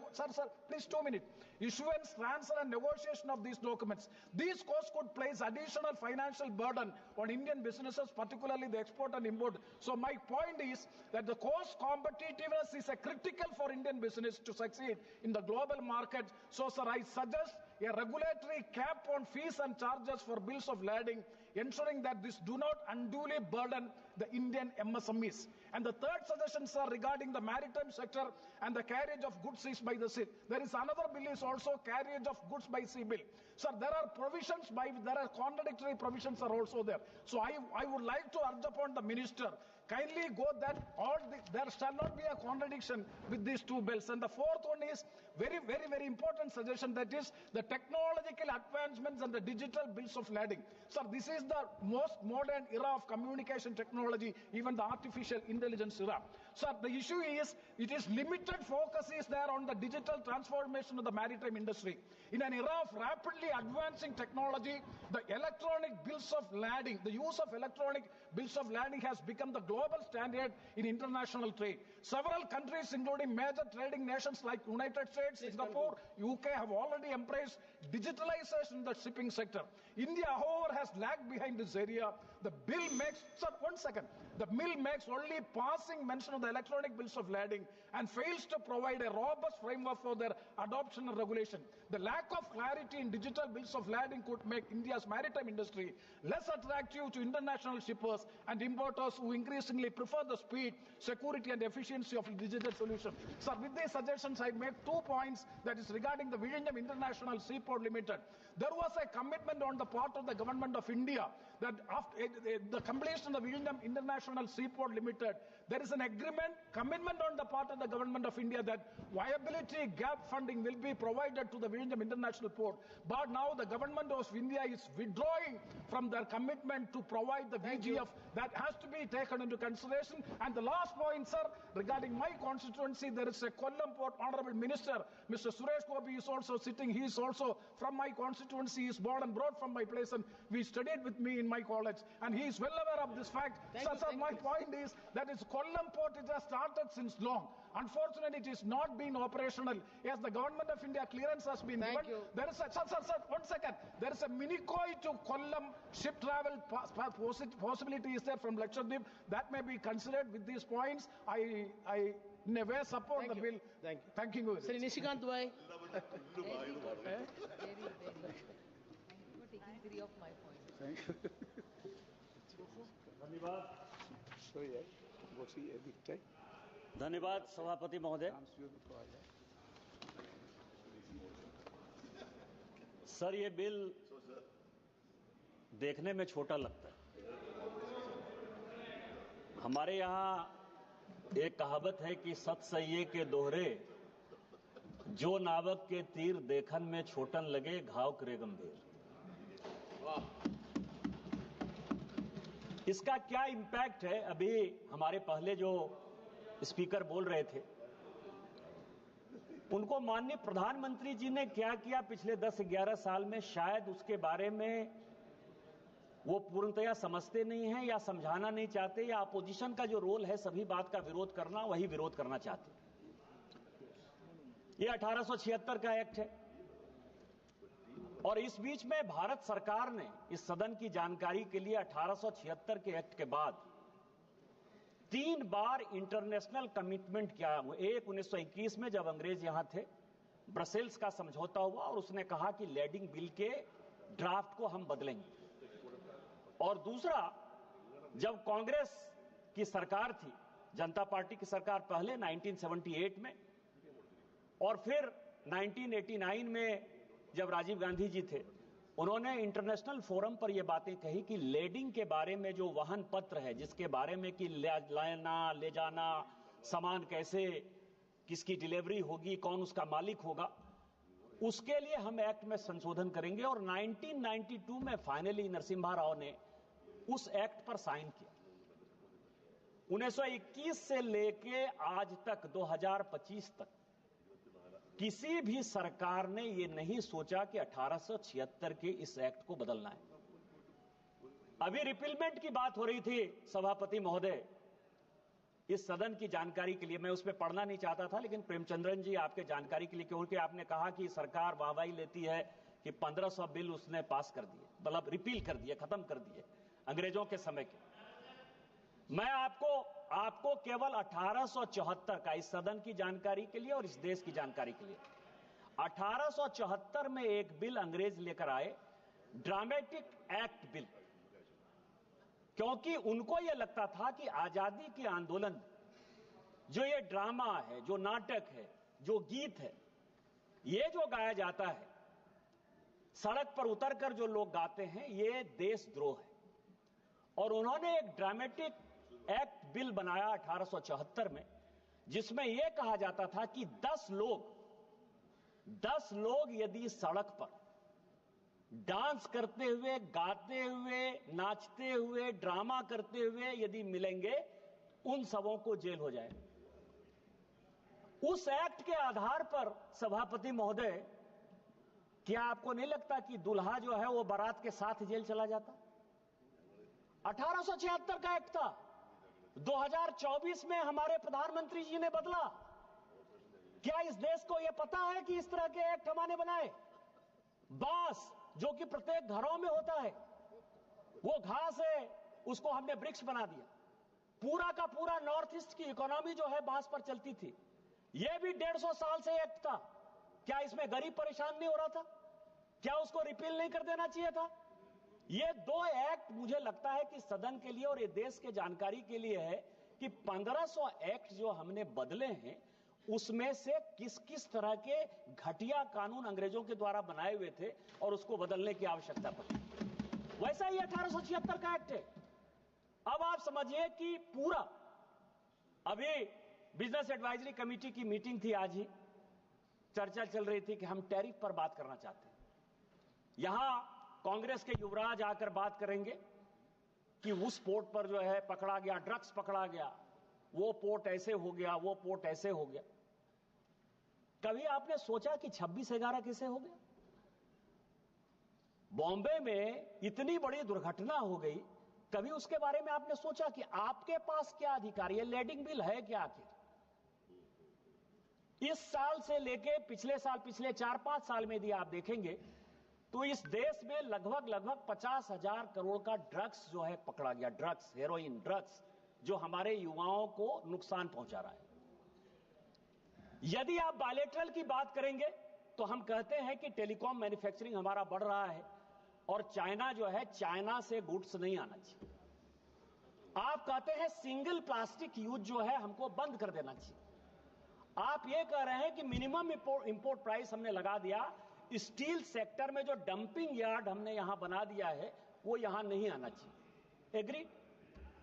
please 2 minutes. Issuance, transfer and negotiation of these documents. These costs could place additional financial burden on Indian businesses, particularly the export and import. So my point is that the cost competitiveness is a critical for Indian business to succeed in the global market. So sir, I suggest a regulatory cap on fees and charges for bills of lading, ensuring that this do not unduly burden the Indian MSMEs. And the third suggestion, sir, regarding the maritime sector and the carriage of goods seized by the sea. There is another bill is also carriage of goods by sea bill. Sir, there are provisions there are contradictory provisions are also there. So I would like to urge upon the minister, kindly go that there shall not be a contradiction with these 2 bills. And the fourth one is very, very, very important suggestion, that is the technological advancements and the digital bills of lading. Sir, this is the most modern era of communication technology, even the artificial intelligence era. Sir, the issue is, it is limited focus is there on the digital transformation of the maritime industry. In an era of rapidly advancing technology, the electronic bills of lading, the use of electronic bills of lading has become the global standard in international trade. Several countries, including major trading nations like United States, Singapore, UK, have already embraced digitalization in the shipping sector. India, however, has lagged behind this area. The bill makes, sir, 1 second. The bill makes only passing mention of the electronic bills of lading and fails to provide a robust framework for their adoption and regulation. The lack of clarity in digital bills of lading could make India's maritime industry less attractive to international shippers and importers who increasingly prefer the speed, security and efficiency of digital solutions. Sir, with these suggestions, I make 2 points, that is regarding the Vizhinjam International Seaport Limited. There was a commitment on the part of the government of India that after the completion of the Vizhinjam International Seaport Limited, there is an agreement, commitment on the part of the government of India that viability gap funding will be provided to the Vizhinjam International Port. But now the government of India is withdrawing from their commitment to provide the VGF. That has to be taken into consideration. And the last point, sir, regarding my constituency, there is a Kollam Port Honorable Minister, Mr. Suresh Gopi is also sitting. He is also from my constituency. He is born and brought from my place, and we studied with me in my college. And he is well aware of this fact. Sir, my point is that is Kollam Port, it has started since long. Unfortunately, it is not been operational. Yes, the government of India clearance has been given. There is a, sir, 1 second. There is a Minikoi to Kollam ship travel possibility is there from Lakshadweep. That may be considered. With these points, I in a way support the bill. Thank you.
Sri Nishikant Bhai.
Very good. For taking 3 of my points.
Thank you.
धन्यवाद सभापति महोदय। Sir, ये bill देखने में छोटा लगता है। हमारे यहाँ एक कहावत है कि सत सइये के दोहरे, जो नावक के तीर देखन में छोटन लगे, घाव करे गंभीर। इसका क्या इम्पैक्ट है? अभी हमारे पहले जो स्पीकर बोल रहे थे, उनको माननीय प्रधानमंत्री जी ने क्या किया पिछले 10-11 साल में, शायद उसके बारे में वो पूर्णतया समझते नहीं हैं या समझाना नहीं चाहते, या अपोजिशन का जो रोल है सभी बात का विरोध करना, वही विरोध करना चाहते। ये 1876 का एक्ट है, और इस बीच में भारत सरकार ने इस सदन की जानकारी के लिए 1876 के एक्ट के बाद 3 बार इंटरनेशनल कमिटमेंट किया। एक 1921 में जब अंग्रेज यहां थे, ब्रसेल्स का समझौता हुआ और उसने कहा कि लैंडिंग बिल के ड्राफ्ट को हम बदलेंगे। और दूसरा, जब कांग्रेस की सरकार थी, जनता पार्टी की सरकार पहले 1978 में, और फिर 1989 में जब राजीव गांधी जी थे, उन्होंने इंटरनेशनल फोरम पर यह बातें कही कि लैंडिंग के बारे में जो वहन पत्र है, जिसके बारे में कि लाना ले जाना, सामान कैसे, किसकी डिलीवरी होगी, कौन उसका मालिक होगा, उसके लिए हम एक्ट में संशोधन करेंगे। और 1992 में फाइनली नरसिम्हा राव ने उस एक्ट पर साइन किया। 1921 से लेके आज तक 2025 तक किसी भी सरकार ने यह नहीं सोचा कि 1876 के इस एक्ट को बदलना है। अभी रिपीलमेंट की बात हो रही थी सभापति महोदय, इस सदन की जानकारी के लिए, मैं उसमें पढ़ना नहीं चाहता था, लेकिन प्रेमचंद्रन जी आपके जानकारी के लिए, क्योंकि आपने कहा कि सरकार वाहवाही लेती है कि 1500 बिल उसने पास कर दिए, मतलब रिपील कर दिए, खत्म कर दिए अंग्रेजों के समय के। मैं आपको केवल 1874 का, इस सदन की जानकारी के लिए और इस देश की जानकारी के लिए, 1874 में एक बिल अंग्रेज लेकर आए, ड्रामेटिक एक्ट बिल, क्योंकि उनको यह लगता था कि आजादी के आंदोलन, जो ये ड्रामा है, जो नाटक है, जो गीत है, ये जो गाया जाता है, सड़क पर उतरकर जो लोग गाते हैं, ये देशद्रोह है। और उन्होंने एक ड्रामेटिक एक्ट बिल बनाया 1874 में, जिसमें यह कहा जाता था कि 10 लोग यदि सड़क पर डांस करते हुए, गाते हुए, नाचते हुए, ड्रामा करते हुए यदि मिलेंगे, उन सबों को जेल हो जाए। उस एक्ट के आधार पर सभापति महोदय, क्या आपको नहीं लगता कि दुल्हा जो है वो बारात के साथ जेल चला जाता? 1876 का एक्ट था, 2024 में हमारे प्रधानमंत्री जी ने बदला। क्या इस देश को यह पता है कि इस तरह के एक्ट हमने बनाए? बांस जो कि प्रत्येक घरों में होता है, वो घास है, उसको हमने वृक्ष बना दिया। पूरा का पूरा नॉर्थ ईस्ट की इकोनॉमी जो है बांस पर चलती थी। यह भी 150 साल से एक्ट था। क्या इसमें गरीब परेशान नहीं हो रहा था? क्या उसको रिपील नहीं कर देना चाहिए था? ये दो एक्ट मुझे लगता है कि सदन के लिए और ये देश के जानकारी के लिए है कि 1500 एक्ट जो हमने बदले हैं, उसमें से किस किस तरह के घटिया कानून अंग्रेजों के द्वारा बनाए हुए थे और उसको बदलने की आवश्यकता पड़ी। वैसा ही 1876 का एक्ट है। अब आप समझिए कि पूरा, अभी बिजनेस एडवाइजरी कमेटी की मीटिंग थी, आज ही चर्चा चल रही थी कि हम टैरिफ पर बात करना चाहते हैं। यहां कांग्रेस के युवराज आकर बात करेंगे कि उस पोर्ट पर जो है पकड़ा गया, ड्रग्स पकड़ा गया, वो पोर्ट ऐसे हो गया, वो पोर्ट ऐसे हो गया। कभी आपने सोचा कि 26/11 कैसे हो गया? बॉम्बे में इतनी बड़ी दुर्घटना हो गई, कभी उसके बारे में आपने सोचा कि आपके पास क्या अधिकार? ये लेडिंग बिल है क्या आखिर? इस साल से लेके पिछले साल, पिछले 4-5 साल में यदि आप देखेंगे तो इस देश में लगभग 50,000 करोड़ का ड्रग्स जो है पकड़ा गया। ड्रग्स, हेरोइन ड्रग्स, जो हमारे युवाओं को नुकसान पहुंचा रहा है। यदि आप बायलैटरल की बात करेंगे तो हम कहते हैं कि टेलीकॉम मैन्युफैक्चरिंग हमारा बढ़ रहा है और चाइना जो है, चाइना से गुड्स नहीं आना चाहिए। आप कहते हैं सिंगल प्लास्टिक यूज जो है हमको बंद कर देना चाहिए। आप ये कह रहे हैं कि मिनिमम इंपोर्ट प्राइस हमने लगा दिया। स्टील सेक्टर में जो डंपिंग यार्ड हमने यहां बना दिया है वो यहां नहीं आना चाहिए। एग्री?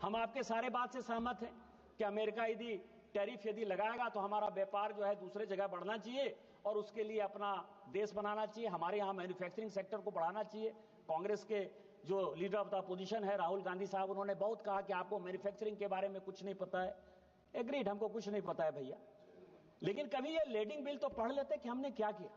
हम आपके सारे बात से सहमत हैं कि अमेरिका यदि टैरिफ यदि लगाएगा तो हमारा व्यापार जो है दूसरे जगह बढ़ना चाहिए और उसके लिए अपना देश बनाना चाहिए। हमारे यहां मैन्युफैक्चरिंग सेक्टर को बढ़ाना चाहिए। कांग्रेस के जो लीडर ऑफ द अपोजिशन है राहुल गांधी साहब, उन्होंने बहुत कहा कि आपको मैन्युफैक्चरिंग के बारे में कुछ नहीं पता है। एग्रीड, हमको कुछ नहीं पता है भैया, लेकिन कभी ये लेडिंग बिल तो पढ़ लेते कि हमने क्या किया।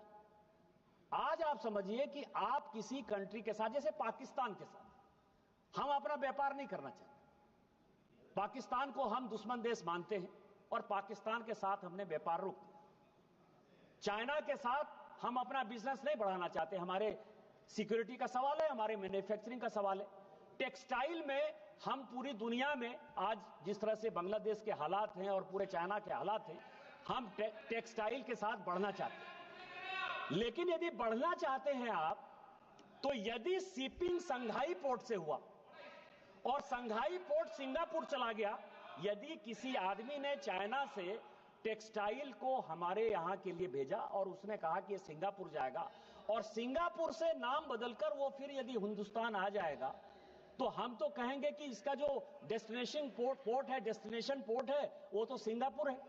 आज आप समझिए कि आप किसी कंट्री के साथ, जैसे पाकिस्तान के साथ हम अपना व्यापार नहीं करना चाहते। पाकिस्तान को हम दुश्मन देश मानते हैं और पाकिस्तान के साथ हमने व्यापार रोक दिया। चाइना के साथ हम अपना बिजनेस नहीं बढ़ाना चाहते। हमारे सिक्योरिटी का सवाल है, हमारे मैन्युफैक्चरिंग का सवाल है। टेक्सटाइल में हम पूरी दुनिया में आज जिस तरह से बांग्लादेश के हालात हैं और पूरे चाइना के हालात हैं, हम टेक्सटाइल के साथ बढ़ना चाहते हैं। लेकिन यदि बढ़ना चाहते हैं आप, तो यदि शिपिंग संघाई पोर्ट से हुआ और संघाई पोर्ट सिंगापुर चला गया, यदि किसी आदमी ने चाइना से टेक्सटाइल को हमारे यहां के लिए भेजा और उसने कहा कि ये सिंगापुर जाएगा और सिंगापुर से नाम बदलकर वो फिर यदि हिंदुस्तान आ जाएगा, तो हम तो कहेंगे कि इसका जो डेस्टिनेशन पोर्ट है, डेस्टिनेशन पोर्ट है, वो तो सिंगापुर है।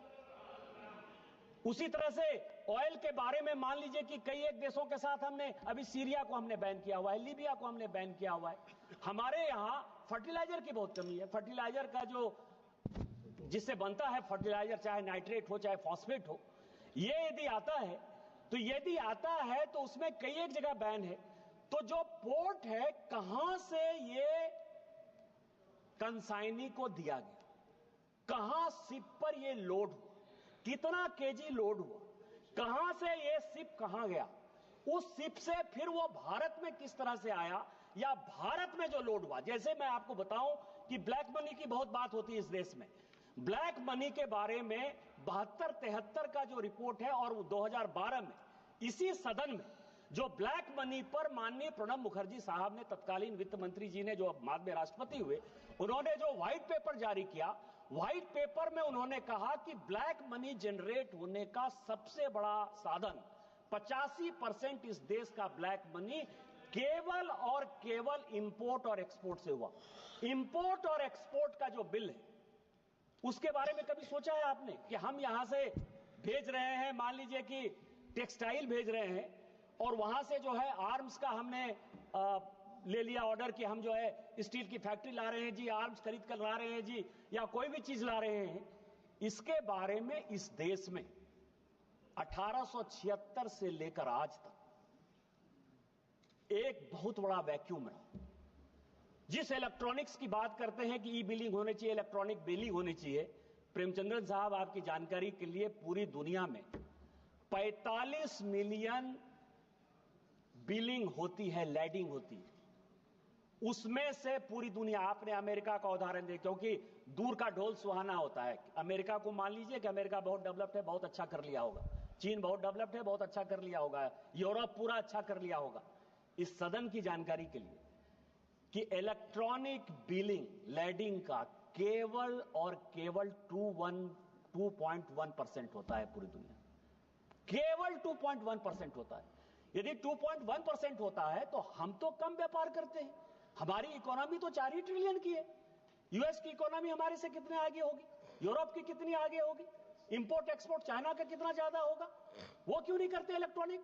उसी तरह से ऑयल के बारे में मान लीजिए कि कई एक देशों के साथ हमने, अभी सीरिया को हमने बैन किया हुआ है, लीबिया को हमने बैन किया हुआ है। हमारे यहां फर्टिलाइजर की बहुत कमी है। फर्टिलाइजर का जो जिससे बनता है फर्टिलाइजर, चाहे नाइट्रेट हो चाहे फॉस्फेट हो, ये यदि आता है तो उसमें कई एक जगह बैन है। तो जो पोर्ट है, कहां से ये कंसाइनी को दिया गया, कहां शिप पर ये लोड हुआ, कितना केजी लोड हुआ, कहां से ये शिप कहां गया, उस शिप से फिर वो भारत में किस तरह से आया, या भारत में जो लोड हुआ। जैसे मैं आपको बताऊं कि ब्लैक मनी की बहुत बात होती है इस देश में। ब्लैक मनी के बारे में 72-73 का जो रिपोर्ट है और 2012 में इसी सदन में जो ब्लैक मनी पर माननीय प्रणब मुखर्जी साहब ने, तत्कालीन वित्त मंत्री जी ने, जो बाद में राष्ट्रपति हुए, उन्होंने जो व्हाइट पेपर जारी किया, व्हाइट पेपर में उन्होंने कहा कि ब्लैक मनी जनरेट होने का सबसे बड़ा साधन 85% इस देश का ब्लैक मनी केवल और केवल इंपोर्ट और एक्सपोर्ट से हुआ। इंपोर्ट और एक्सपोर्ट का जो बिल है, उसके बारे में कभी सोचा है आपने कि हम यहां से भेज रहे हैं, मान लीजिए कि टेक्सटाइल भेज रहे हैं और वहां से जो है आर्म्स का हमने ले लिया ऑर्डर कि हम जो है स्टील की फैक्ट्री ला रहे हैं जी, आर्म्स खरीद कर ला रहे हैं जी, या कोई भी चीज ला रहे हैं, इसके बारे में इस देश में 1876 से लेकर आज तक एक बहुत बड़ा वैक्यूम रहा। जिस इलेक्ट्रॉनिक्स की बात करते हैं कि ई बिलिंग होनी चाहिए, इलेक्ट्रॉनिक बिलिंग होनी चाहिए, प्रेमचंद्रन साहब आपकी जानकारी के लिए पूरी दुनिया में 45 मिलियन बिलिंग होती है, लैडिंग होती है। उसमें से पूरी दुनिया, आपने अमेरिका का उदाहरण दिया, क्योंकि दूर का ढोल सुहाना होता है। अमेरिका को मान लीजिए कि अमेरिका बहुत डेवलप्ड है, बहुत अच्छा कर लिया होगा, चीन बहुत डेवलप्ड है, बहुत अच्छा कर लिया होगा, यूरोप पूरा अच्छा कर लिया होगा। इस सदन की जानकारी के लिए कि इलेक्ट्रॉनिक बिलिंग लैडिंग का केवल और केवल 2.1% होता है पूरी दुनिया, केवल 2.1% होता है। यदि 2.1% होता है तो हम तो कम व्यापार करते हैं। हमारी इकोनॉमी तो 4 ही ट्रिलियन की है। यूएस की इकोनॉमी हमारे से कितने आगे होगी, यूरोप की कितनी आगे होगी, इंपोर्ट एक्सपोर्ट चाइना का कितना ज्यादा होगा, वो क्यों नहीं करते इलेक्ट्रॉनिक?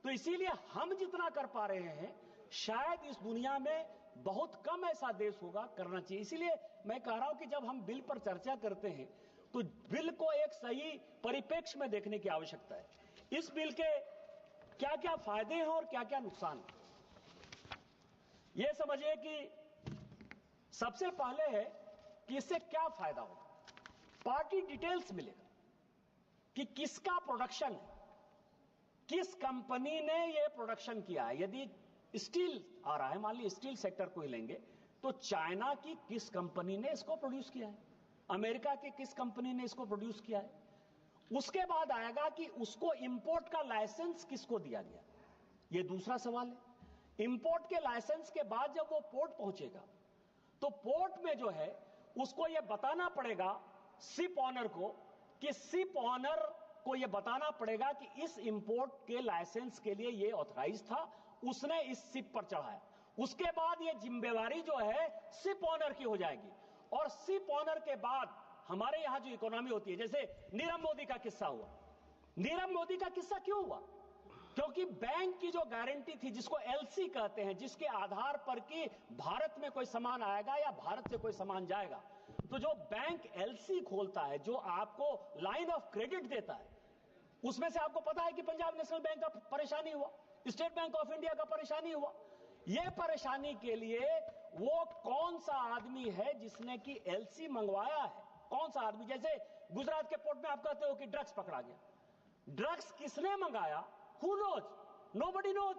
तो इसीलिए हम जितना कर पा रहे हैं, शायद इस दुनिया में बहुत कम ऐसा देश होगा करना चाहिए। इसीलिए मैं कह रहा हूं कि जब हम बिल पर चर्चा करते हैं तो बिल को एक सही परिप्रेक्ष्य में देखने की आवश्यकता है। इस बिल के क्या क्या फायदे हैं और क्या क्या नुकसान हैं, यह समझिए कि सबसे पहले है कि इससे क्या फायदा होगा। पार्टी डिटेल्स मिलेगा कि किसका प्रोडक्शन है, किस कंपनी ने यह प्रोडक्शन किया है। यदि स्टील आ रहा है, मान लीजिए स्टील सेक्टर को ही लेंगे, तो चाइना की किस कंपनी ने इसको प्रोड्यूस किया है, अमेरिका की किस कंपनी ने इसको प्रोड्यूस किया है। उसके बाद आएगा कि उसको इंपोर्ट का लाइसेंस किसको दिया गया, यह दूसरा सवाल है। इंपोर्ट के लाइसेंस के बाद जब वो पोर्ट पहुंचेगा तो पोर्ट में जो है उसको यह बताना पड़ेगा शिप ऑनर को, कि शिप ऑनर को यह बताना पड़ेगा कि इस इंपोर्ट के लाइसेंस के लिए यह ऑथराइज था, उसने इस शिप पर चढ़ाया। उसके बाद यह जिम्मेवारी जो है शिप ऑनर की हो जाएगी, और शिप ऑनर के बाद हमारे यहां जो इकोनॉमी होती है, जैसे नीरव मोदी का किस्सा हुआ। नीरव मोदी का किस्सा क्यों हुआ? क्योंकि बैंक की जो गारंटी थी, जिसको एलसी कहते हैं, जिसके आधार पर कि भारत में कोई सामान आएगा या भारत से कोई सामान जाएगा, तो जो बैंक एलसी खोलता है, जो आपको लाइन ऑफ क्रेडिट देता है, उसमें से आपको पता है कि पंजाब नेशनल बैंक का परेशानी हुआ, स्टेट बैंक ऑफ इंडिया का परेशानी हुआ। यह परेशानी के लिए वो कौन सा आदमी है जिसने कि एलसी मंगवाया है, कौन सा आदमी? जैसे गुजरात के पोर्ट में आप कहते हो कि ड्रग्स पकड़ा गया, ड्रग्स किसने मंगाया, Who knows? Nobody knows.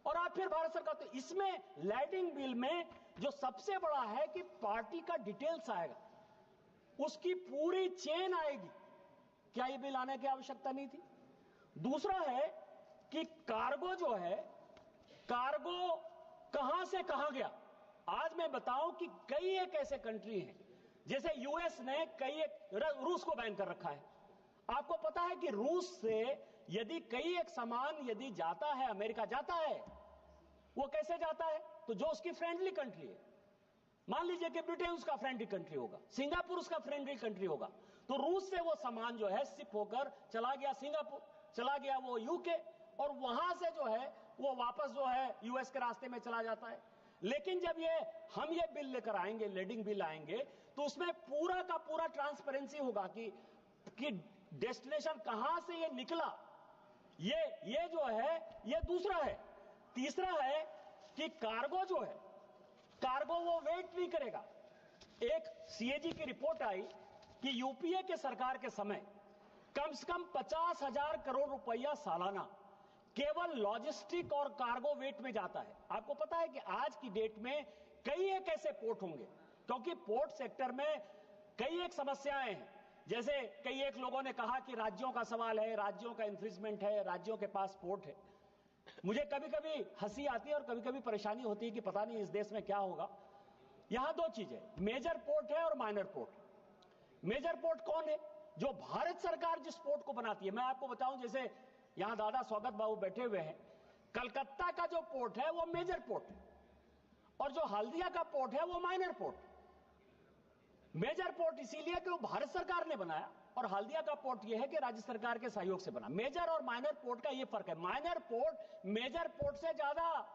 और आप फिर भारत सरकार, तो इसमें लैडिंग बिल में जो सबसे बड़ा है कि पार्टी का डिटेल्स आएगा, उसकी पूरी चेन आएगी। क्या ये बिल आने की आवश्यकता नहीं थी? दूसरा है कि कार्गो जो है, कार्गो कहां से कहां गया। आज मैं बताऊं कि कई एक ऐसे कंट्री हैं, जैसे यूएस ने कई एक, रूस को बैन कर रखा है। आपको पता है कि रूस से यदि कई एक सामान यदि जाता है, अमेरिका जाता है, वो कैसे जाता है? तो जो उसकी फ्रेंडली कंट्री है, मान लीजिए कि ब्रिटेन उसका फ्रेंडली कंट्री होगा, सिंगापुर उसका फ्रेंडली कंट्री होगा, तो रूस से वो सामान जो है शिप होकर चला गया सिंगापुर, चला गया वो यूके, और वहां से जो है वो वापस जो है यूएस के रास्ते में चला जाता है। लेकिन जब हम ये बिल लेकर आएंगे, लेडिंग बिल आएंगे, तो उसमें पूरा का पूरा ट्रांसपेरेंसी होगा कि डेस्टिनेशन कहां से ये निकला। ये जो है ये दूसरा है। तीसरा है कि कार्गो जो है, कार्गो वो वेट नहीं करेगा। एक सीएजी की रिपोर्ट आई कि यूपीए के सरकार के समय कम से कम 50,000 करोड़ रुपया सालाना केवल लॉजिस्टिक और कार्गो वेट में जाता है। आपको पता है कि आज की डेट में कई एक ऐसे पोर्ट होंगे, क्योंकि पोर्ट सेक्टर में कई एक समस्याएं हैं। जैसे कई एक लोगों ने कहा कि राज्यों का सवाल है, राज्यों का इन्फ्रिंजमेंट है, राज्यों के पास पोर्ट है। मुझे कभी कभी हंसी आती है और कभी कभी परेशानी होती है कि पता नहीं इस देश में क्या होगा। यहां दो चीजें, मेजर पोर्ट है और माइनर पोर्ट। मेजर पोर्ट कौन है? जो भारत सरकार जिस पोर्ट को बनाती है। मैं आपको बताऊं, जैसे यहां दादा स्वागत बाबू बैठे हुए हैं, कलकत्ता का जो पोर्ट है वो मेजर पोर्ट है, और जो हल्दिया का पोर्ट है वो माइनर पोर्ट। मेजर पोर्ट इसीलिए कि वो भारत सरकार ने बनाया, और हल्दिया का पोर्ट यह है कि राज्य सरकार के सहयोग से बना। मेजर और माइनर पोर्ट का यह फर्क है। माइनर पोर्ट मेजर पोर्ट से ज्यादा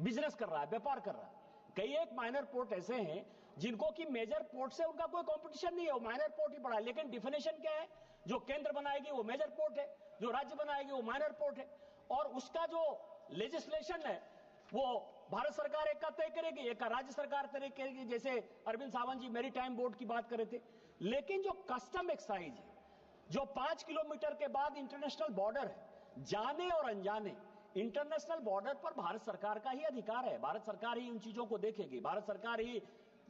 बिजनेस कर रहा है, व्यापार कर रहा है। कई एक माइनर पोर्ट ऐसे हैं जिनको कि मेजर पोर्ट से उनका कोई कंपटीशन नहीं है, वो माइनर पोर्ट ही पड़ा है। लेकिन डिफिनेशन क्या है? जो केंद्र बनाएगी वो मेजर पोर्ट है, जो राज्य बनाएगी वो माइनर पोर्ट है, और उसका जो लेजिस्लेशन है वो भारत सरकार एक का तय करेगी, एक का राज्य सरकार तय करेगी। जैसे अरविंद सावंत जी मेरी टाइम बोर्ड की बात कर रहे थे। लेकिन जो कस्टम एक्साइज है, जो 5 किलोमीटर के बाद इंटरनेशनल बॉर्डर है, जाने और अनजाने इंटरनेशनल बॉर्डर पर भारत सरकार का ही अधिकार है। भारत सरकार ही उन चीजों को देखेगी। भारत सरकार ही,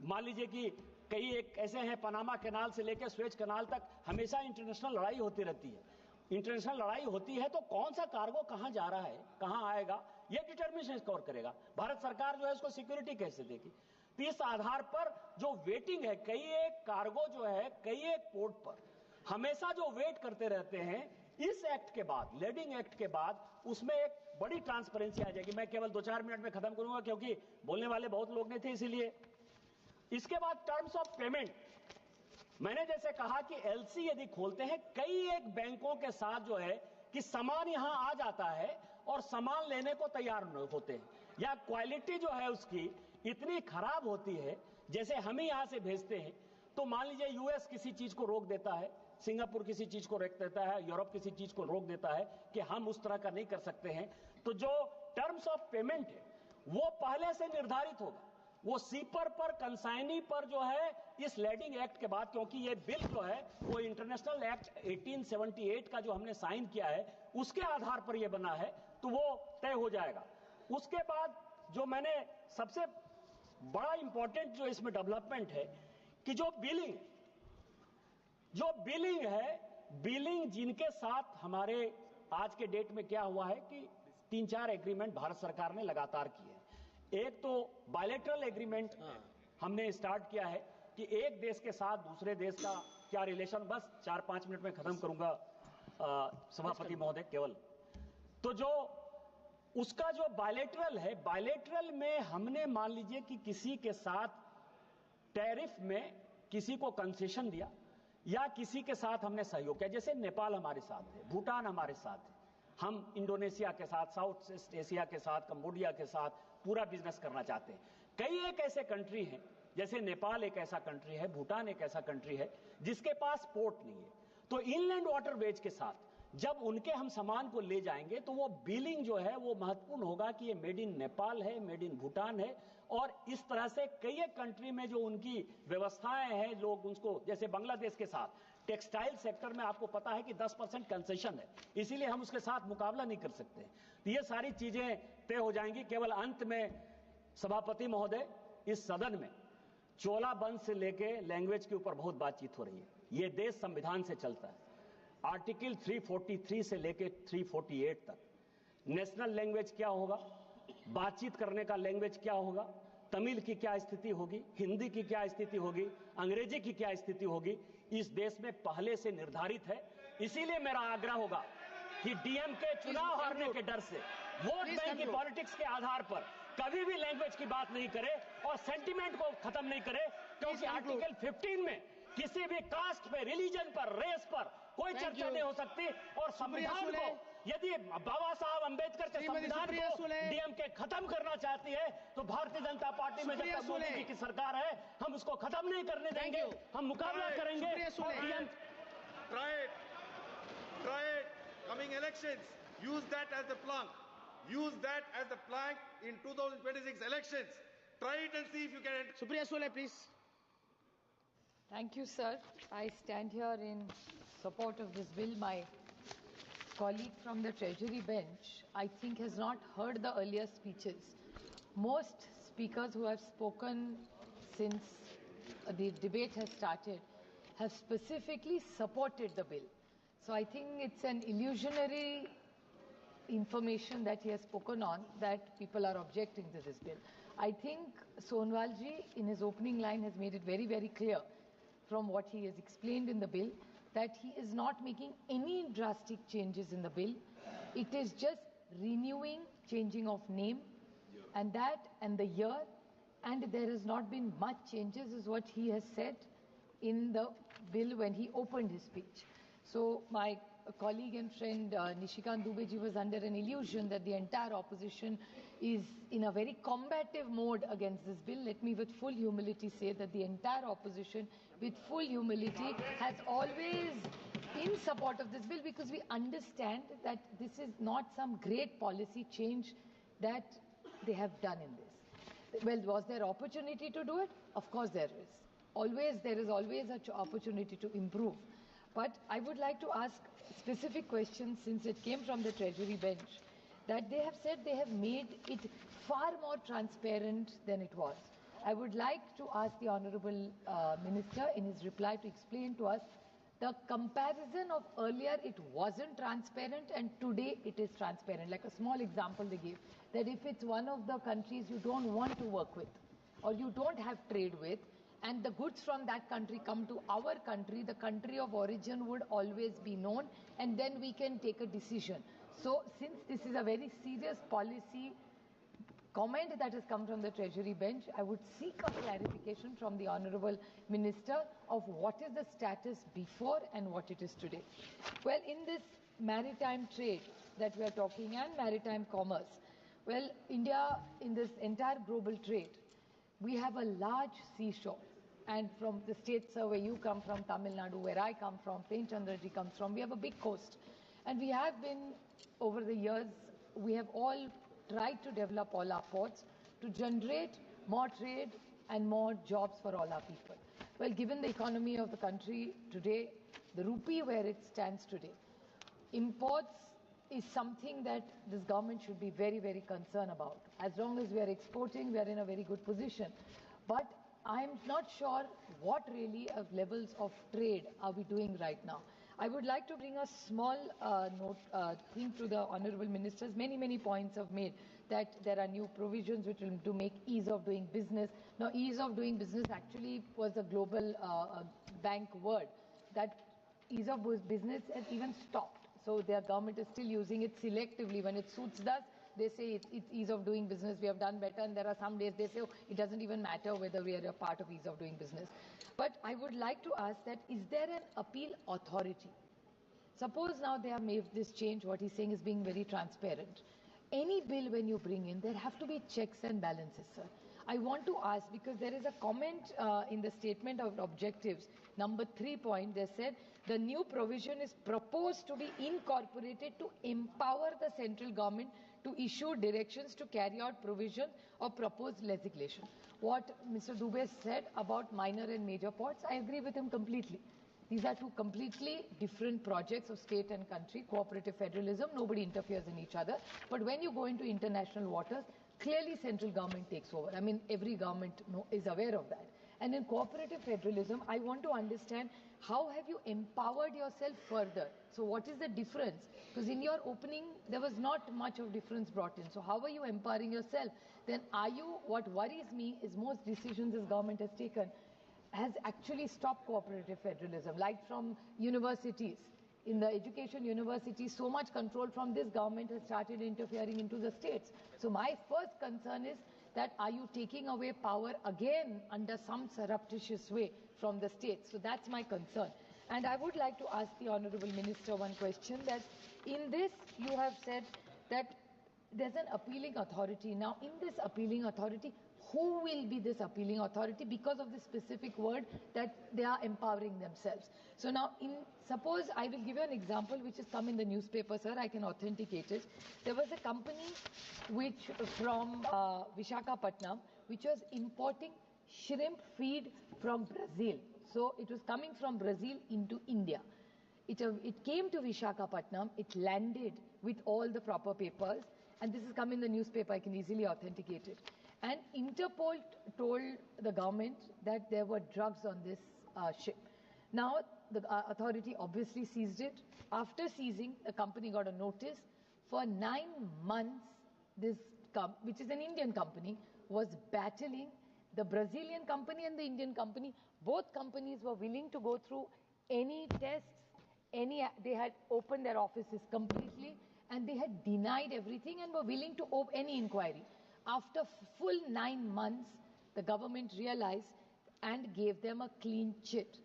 मान लीजिए कि कई एक ऐसे हैं, पनामा कैनाल से लेकर स्वेज कैनाल तक हमेशा इंटरनेशनल लड़ाई होती रहती है। इंटरनेशनल लड़ाई होती है तो कौन सा कार्गो कहां जा रहा है, कहां आएगा, यह डिटर्मिनेशन स्कोर करेगा। भारत सरकार जो है उसको सिक्योरिटी कैसे देगी? तो इस आधार पर जो वेटिंग है, कई एक कार्गो जो है कई एक पोर्ट पर हमेशा जो वेट करते रहते हैं, इस एक्ट के बाद, लेडिंग एक्ट के बाद उसमें एक बड़ी ट्रांसपेरेंसी आ जाएगी। मैं केवल 2-4 मिनट में खत्म करूंगा क्योंकि बोलने वाले बहुत लोग नहीं थे, इसीलिए। इसके बाद टर्म्स ऑफ पेमेंट, मैंने जैसे कहा कि एलसी यदि खोलते हैं, कई एक बैंकों के साथ जो है कि सामान यहां आ जाता है और सामान लेने को तैयार होते हैं, या क्वालिटी जो है उसकी इतनी खराब होती है, जैसे हम ही यहां से भेजते हैं तो मान लीजिए यूएस किसी चीज को रोक देता है, सिंगापुर किसी चीज को रोक देता है, यूरोप किसी चीज को रोक देता है कि हम उस तरह का नहीं कर सकते हैं, तो जो टर्म्स ऑफ पेमेंट है वो पहले से निर्धारित होगा। वो सीपर पर, कंसाइनी पर जो है इस लेडिंग एक्ट के बाद, क्योंकि ये बिल जो है वो इंटरनेशनल एक्ट 1878 का जो हमने साइन किया है उसके आधार पर ये बना है, तो वो तय हो जाएगा। उसके बाद जो मैंने सबसे बड़ा इंपॉर्टेंट जो इसमें डेवलपमेंट है कि जो बिलिंग है, बिलिंग जिनके साथ हमारे आज के डेट में क्या हुआ है कि 3-4 एग्रीमेंट भारत सरकार ने लगातार किए। एक तो बायलैटरल एग्रीमेंट हमने स्टार्ट किया है कि एक देश के साथ दूसरे देश का क्या रिलेशन, बस 4-5 मिनट में खत्म करूंगा सभापति महोदय केवल। तो जो उसका जो बायलैटरल है, बायलैटरल में हमने मान लीजिए कि किसी के साथ टैरिफ में किसी को कंसेशन दिया या किसी के साथ हमने सहयोग किया, जैसे नेपाल हमारे साथ है, भूटान हमारे साथ है, हम इंडोनेशिया के साथ, साउथ ईस्ट एशिया के साथ, कंबोडिया के साथ पूरा बिजनेस करना चाहते हैं। कई एक ऐसे कंट्री हैं, जैसे नेपाल एक ऐसा कंट्री है, भूटान एक ऐसा कंट्री है जिसके पास पोर्ट नहीं है। तो इनलैंड वाटरवेज के साथ जब उनके हम सामान को ले जाएंगे तो वो बिलिंग जो है वो महत्वपूर्ण होगा कि ये मेड इन नेपाल है, मेड इन भूटान है, और इस तरह से कई एक कंट्री में जो उनकी व्यवस्थाएं हैं, लोग उसको, जैसे बांग्लादेश के साथ टेक्सटाइल सेक्टर में आपको पता है कि 10% कंसेशन है, इसीलिए हम उसके साथ मुकाबला नहीं कर सकते। तो ये सारी चीजें तय हो जाएंगी। केवल अंत में सभापति महोदय, इस सदन में चोला बंद से लेके लैंग्वेज के ऊपर बहुत बातचीत हो रही है। ये देश संविधान से चलता है, आर्टिकल 343 से लेके 348 तक। नेशनल लैंग्वेज क्या होगा, बातचीत करने का लैंग्वेज क्या होगा, तमिल की क्या स्थिति होगी, हिंदी की क्या स्थिति होगी, अंग्रेजी की क्या स्थिति होगी, इस देश में पहले से निर्धारित है। इसीलिए मेरा आग्रह होगा कि डीएमके चुनाव हारने के डर से वोट बैंक की पॉलिटिक्स के आधार पर कभी भी लैंग्वेज की बात नहीं करे और सेंटिमेंट को खत्म नहीं करे, क्योंकि आर्टिकल 15 में किसी भी कास्ट पे, रिलीजन पर, रेस पर कोई चर्चा नहीं हो सकती। और संविधान को, यदि बाबा साहब अंबेडकर के संविधान को डीएमके खत्म करना चाहती है तो भारतीय जनता पार्टी में जब तक मोदी जी की सरकार है हम उसको खत्म नहीं करने देंगे, हम मुकाबला करेंगे।
Try it. Coming elections, use that as the plank. Use that as the plank in 2026 elections. Try it and see if you can.
Supriya Sule, please.
Thank you, sir. I stand here in support of this bill. My colleague from the Treasury bench, I think, has not heard the earlier speeches. Most speakers who have spoken since the debate has started have specifically supported the bill. So I think it's an illusionary information that he has spoken on, that people are objecting to this bill. I think Sonwal ji in his opening line has made it very, very clear from what he has explained in the bill that he is not making any drastic changes in the bill. It is just renewing, changing of name and that and the year, and there has not been much changes is what he has said in the bill when he opened his speech. So my colleague and friend Nishikant Dubey ji was under an illusion that the entire opposition is in a very combative mode against this bill. Let me with full humility say that the entire opposition with full humility has always in support of this bill, because we understand that this is not some great policy change that they have done in this. Well, was there opportunity to do it? Of course there is. There is always an opportunity to improve. But I would like to ask specific questions, since it came from the Treasury bench, that they have said they have made it far more transparent than it was. I would like to ask the Honourable Minister in his reply to explain to us the comparison of earlier it wasn't transparent and today it is transparent. Like a small example they gave, that if it's one of the countries you don't want to work with or you don't have trade with, and the goods from that country come to our country, the country of origin would always be known, and then we can take a decision. So since this is a very serious policy comment that has come from the Treasury bench, I would seek a clarification from the Honourable Minister of what is the status before and what it is today. Well, in this maritime trade that we are talking and maritime commerce, well, India, in this entire global trade, we have a large seashore. And from the states where you come from, Tamil Nadu, where I come from, Plain Chandraji comes from, we have a big coast. And we have been, over the years, we have all tried to develop all our ports to generate more trade and more jobs for all our people. Well, given the economy of the country today, the rupee where it stands today, imports is something that this government should be very, very concerned about. As long as we are exporting, we are in a very good position. But I'm not sure what really levels of trade are we doing right now. I would like to bring a small thing to the Honourable Ministers. Many points have made that there are new provisions which will to make ease of doing business. Now, ease of doing business actually was a global bank word. That ease of business has even stopped. So their government is still using it selectively. When it suits us, they say it's ease of doing business, we have done better, and there are some days they say, oh, it doesn't even matter whether we are a part of ease of doing business. But I would like to ask that, is there an appeal authority? Suppose now they have made this change, what he's saying is being very transparent. Any bill when you bring in, there have to be checks and balances, sir. I want to ask, because there is a comment in the statement of objectives, number 3 point, they said, the new provision is proposed to be incorporated to empower the central government to issue directions to carry out provision of proposed legislation. What Mr. Dubey said about minor and major ports, I agree with him completely. These are two completely different projects of state and country, cooperative federalism, nobody interferes in each other. But when you go into international waters, clearly central government takes over. I mean, every government is aware of that. And in cooperative federalism, I want to understand how have you empowered yourself further? So what is the difference? Because in your opening, there was not much of difference brought in. So how are you empowering yourself? Then what worries me is most decisions this government has taken has actually stopped cooperative federalism, like from universities. In the education universities, so much control from this government has started interfering into the states. So my first concern is that are you taking away power again under some surreptitious way from the states? So that's my concern. And I would like to ask the Honourable Minister one question, that in this you have said that there's an appealing authority. Now in this appealing authority, who will be this appealing authority, because of the specific word that they are empowering themselves? So now, suppose I will give you an example which has come in the newspaper, sir, I can authenticate it. There was a company which from Visakhapatnam, which was importing shrimp feed from Brazil. So it was coming from Brazil into India. It came to Visakhapatnam, it landed with all the proper papers, and this has come in the newspaper, I can easily authenticate it. And Interpol told the government that there were drugs on this ship. Now, the authority obviously seized it. After seizing, the company got a notice. For 9 months, this which is an Indian company, was battling the Brazilian company and the Indian company. Both companies were willing to go through any tests, they had opened their offices completely, and they had denied everything and were willing to open any inquiry. After full 9 months, the government realized and gave them a clean chit.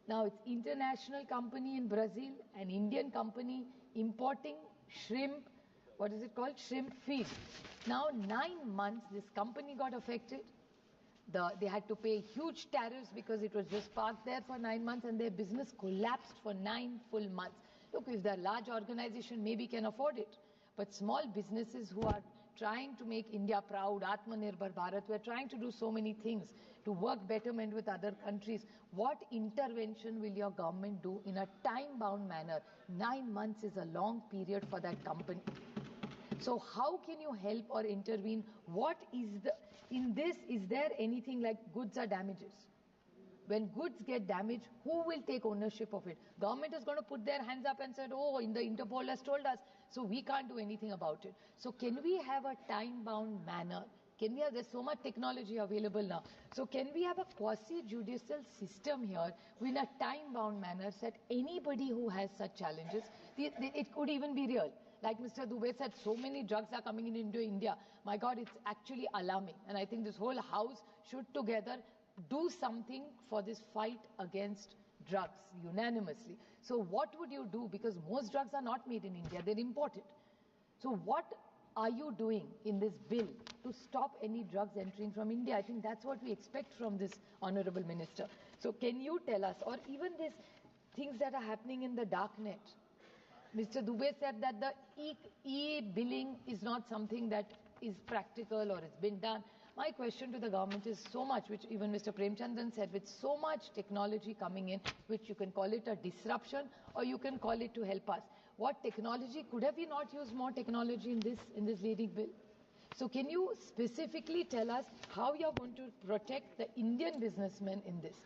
Now it's international company in Brazil, an Indian company importing shrimp, what is it called? Shrimp feed. Now 9 months this company got affected. They had to pay huge tariffs because it was just parked there for 9 months and their business collapsed for 9 full months. Look, if they're a large organization, maybe can afford it. But small businesses who are trying to make India proud, Atmanirbhar Bharat, we're trying to do so many things to work betterment with other countries. What intervention will your government do in a time-bound manner? 9 months is a long period for that company. So how can you help or intervene? What is in this, is there anything like goods or damages? When goods get damaged, who will take ownership of it? Government is going to put their hands up and said, oh, the Interpol has told us, so we can't do anything about it. So can we have a time-bound manner? Can we have, there's so much technology available now. So can we have a quasi-judicial system here in a time-bound manner that anybody who has such challenges, it could even be real. Like Mr. Dubey said, so many drugs are coming into India. My God, it's actually alarming. And I think this whole house should together do something for this fight against drugs unanimously. So what would you do? Because most drugs are not made in India, they're imported. So what are you doing in this bill to stop any drugs entering from India? I think that's what we expect from this Honorable Minister. So can you tell us, or even these things that are happening in the dark net? Mr. Dubey said that the e-billing is not something that is practical or it's been done. My question to the government is so much, which even Mr. Premchandan said, with so much technology coming in, which you can call it a disruption or you can call it to help us. What technology, could have we not used more technology in this leading bill? So can you specifically tell us how you're going to protect the Indian businessmen in this?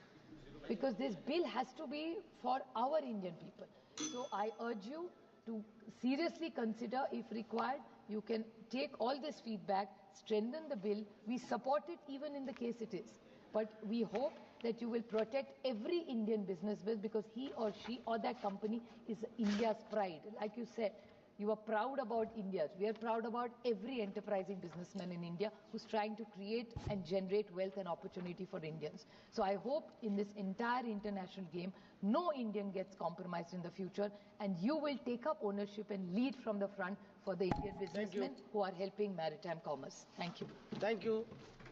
Because this bill has to be for our Indian people. So I urge you to seriously consider, if required, you can take all this feedback, strengthen the bill. We support it even in the case it is. But we hope that you will protect every Indian businessman because he or she or that company is India's pride. Like you said, you are proud about India. We are proud about every enterprising businessman in India who's trying to create and generate wealth and opportunity for Indians. So I hope in this entire international game, no Indian gets compromised in the future, and you will take up ownership and lead from the front for the Indian businessmen who are helping maritime commerce. Thank you.
Thank you.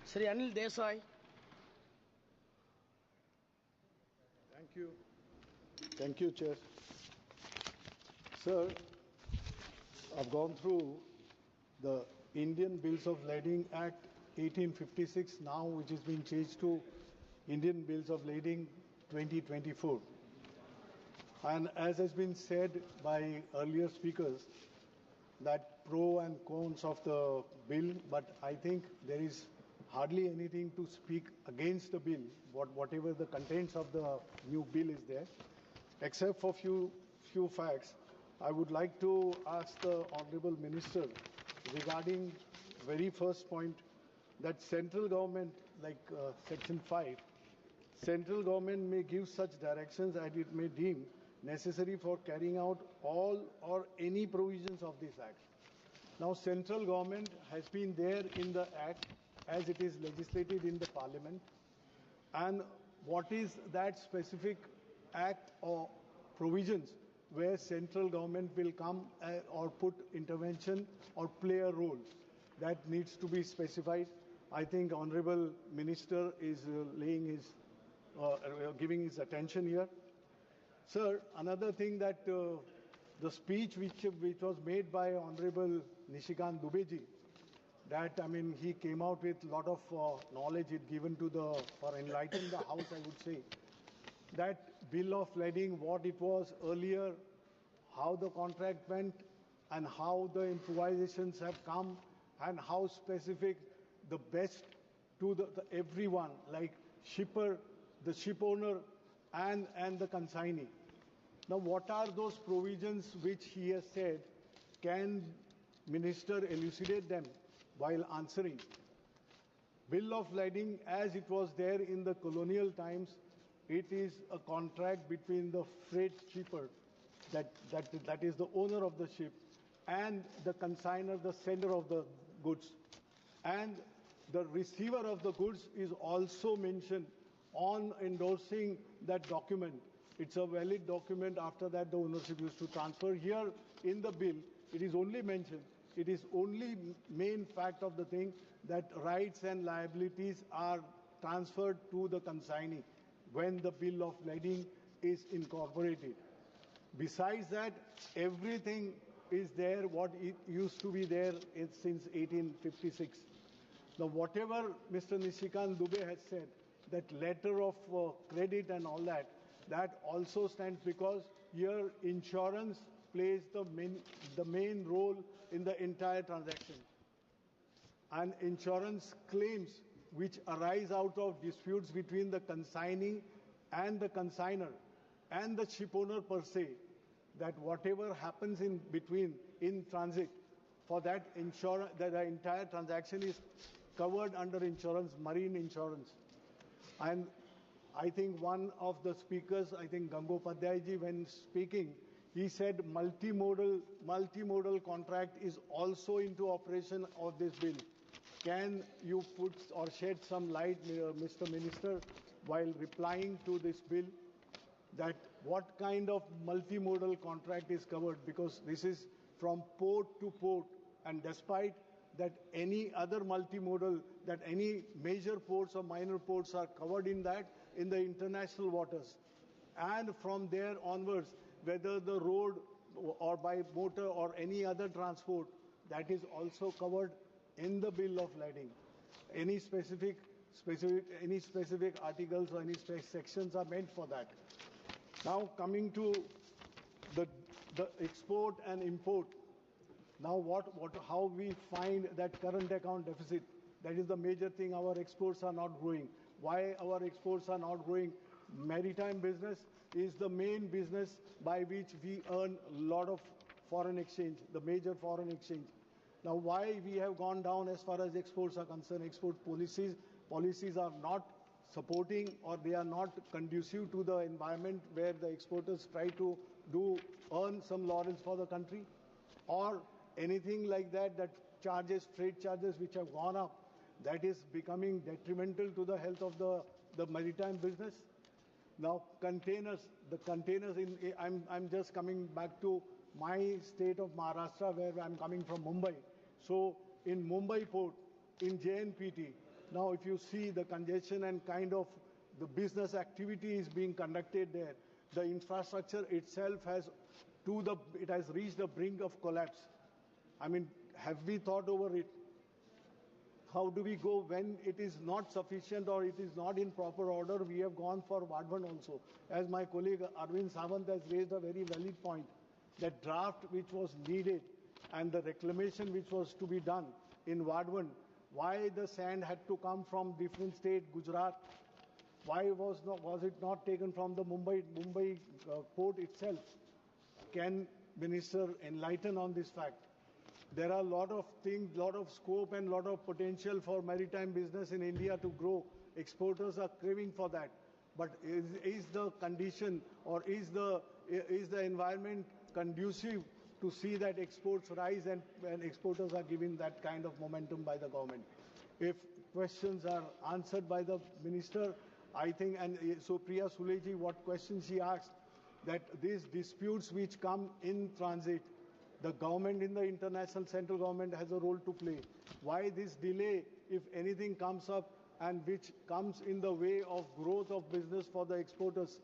Sri Anil Desai.
Thank you. Thank you, Chair. Sir, I've gone through the Indian Bills of Lading Act 1856 now, which has been changed to Indian Bills of Lading 2024. And as has been said by earlier speakers, that pro and cons of the bill, but I think there is hardly anything to speak against the bill, whatever the contents of the new bill is there, except for few facts. I would like to ask the Honorable Minister regarding very first point that central government, like Section 5, central government may give such directions as it may deem necessary for carrying out all or any provisions of this Act. Now, central government has been there in the Act as it is legislated in the Parliament, and what is that specific Act or provisions where central government will come or put intervention or play a role. That needs to be specified. I think Honorable Minister is giving his attention here. Sir, another thing that the speech which was made by Honorable Nishikant Dubeji, that he came out with a lot of knowledge it given to for enlighten the House, I would say. That bill of lading, what it was earlier, how the contract went, and how the improvisations have come, and how specific the best to everyone, like shipper, the ship owner, and the consignee. Now, what are those provisions which he has said? Can Minister elucidate them while answering? Bill of lading, as it was there in the colonial times, it is a contract between the freight shipper, that is the owner of the ship, and the consignor, the sender of the goods. And the receiver of the goods is also mentioned on endorsing that document. It's a valid document. After that, the ownership used to transfer. Here in the bill, it is only mentioned, it is only main fact of the thing that rights and liabilities are transferred to the consignee when the bill of lading is incorporated. Besides that, everything is there what it used to be there since 1856. Now, whatever Mr. Nishikant Dubey has said, that letter of credit and all that, that also stands because here insurance plays the main role in the entire transaction. And insurance claims which arise out of disputes between the consignee and the consignor and the shipowner per se, that whatever happens in between in transit, for that insurance, the entire transaction is covered under insurance, marine insurance. And I think one of the speakers, I think Gangopadhyay ji, when speaking, he said multimodal contract is also into operation of this bill. Can you put or shed some light, Mr. Minister, while replying to this bill, that what kind of multimodal contract is covered? Because this is from port to port, and despite that any other multimodal, that any major ports or minor ports are covered in that, in the international waters. And from there onwards, whether the road or by motor or any other transport, that is also covered in the bill of lading. Any specific articles or any sections are meant for that. Now coming to the export and import. Now how we find that current account deficit, that is the major thing. Our exports are not growing. Why our exports are not growing? Maritime business is the main business by which we earn a lot of foreign exchange, the major foreign exchange. Now why we have gone down as far as exports are concerned? Export policies are not supporting, or they are not conducive to the environment where the exporters try to earn some laurels for the country, or anything like that, that freight charges which have gone up, that is becoming detrimental to the health of the maritime business. Now containers, I'm just coming back to my state of Maharashtra, where I'm coming from, Mumbai. So in Mumbai port, in JNPT, now if you see the congestion and kind of the business activity is being conducted there, the infrastructure itself has reached the brink of collapse. I mean, have we thought over it? How do we go when it is not sufficient or it is not in proper order? We have gone for Vadhavan also. As my colleague Arvind Sawant has raised a very valid point, that draft which was needed and the reclamation which was to be done in Vadhavan, why the sand had to come from different state, Gujarat? Why was it not taken from the Mumbai port itself? Can Minister enlighten on this fact? There are a lot of things, lot of scope and lot of potential for maritime business in India to grow. Exporters are craving for that. But is the condition or is the environment conducive to see that exports rise and exporters are given that kind of momentum by the government? If questions are answered by the Minister, I think, and so Priya Suleji, what questions she asked, that these disputes which come in transit, the government in the international central government has a role to play. Why this delay, if anything comes up and which comes in the way of growth of business for the exporters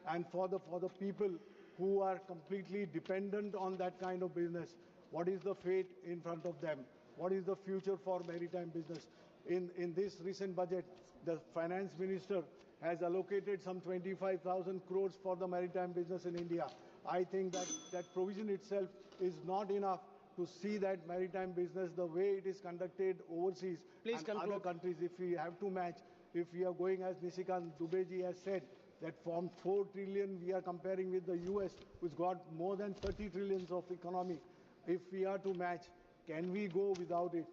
and for the people who are completely dependent on that kind of business? What is the fate in front of them? What is the future for maritime business? In this recent budget, the finance minister has allocated some 25,000 crores for the maritime business in India. I think that provision itself is not enough to see that maritime business, the way it is conducted overseas and other countries, if we have to match, if we are going as Nishikant Dubey ji has said, that from 4 trillion we are comparing with the US, which got more than 30 trillions of economy. If we are to match, can we go without it?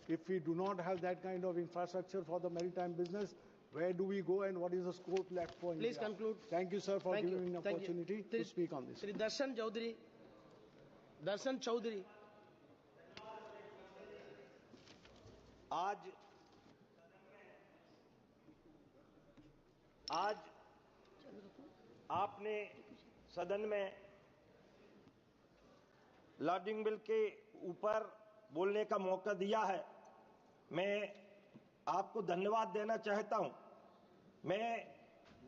If we do not have that kind of infrastructure for the maritime business, where do we go and what is the scope left for India?
Please conclude.
Thank you, sir, for giving me an opportunity to speak on this.
Shri Darshan Chaudhary.
आपने सदन में lording bill के ऊपर बोलने का मौका दिया है। मैं आपको धन्यवाद देना चाहता हूं। मैं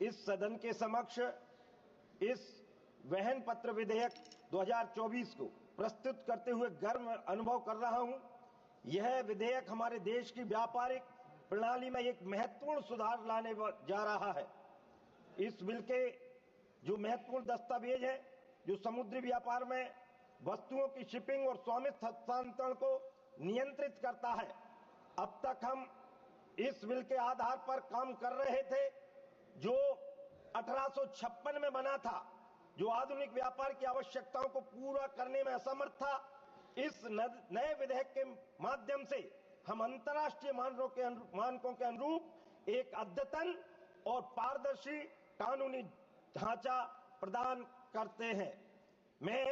इस सदन के समक्ष इस वहन पत्र विधेयक 2024 को प्रस्तुत करते हुए गर्व अनुभव कर रहा हूं। यह विधेयक हमारे देश की व्यापारिक प्रणाली में एक महत्वपूर्ण सुधार लाने जा रहा है। इस बिल के जो महत्वपूर्ण दस्तावेज है, जो समुद्री व्यापार में वस्तुओं की शिपिंग और स्वामित्व हस्तांतरण को नियंत्रित करता है। अब तक हम इस बिल के आधार पर काम कर रहे थे, जो 1856 में बना था, जो आधुनिक व्यापार की आवश्यकताओं को पूरा करने में असमर्थ था। इस नए विधेयक के माध्यम से हम अंतर्राष्ट्रीय मानकों के अनुरूप एक अद्यतन और पारदर्शी कानूनी ढांचा प्रदान करते हैं। मैं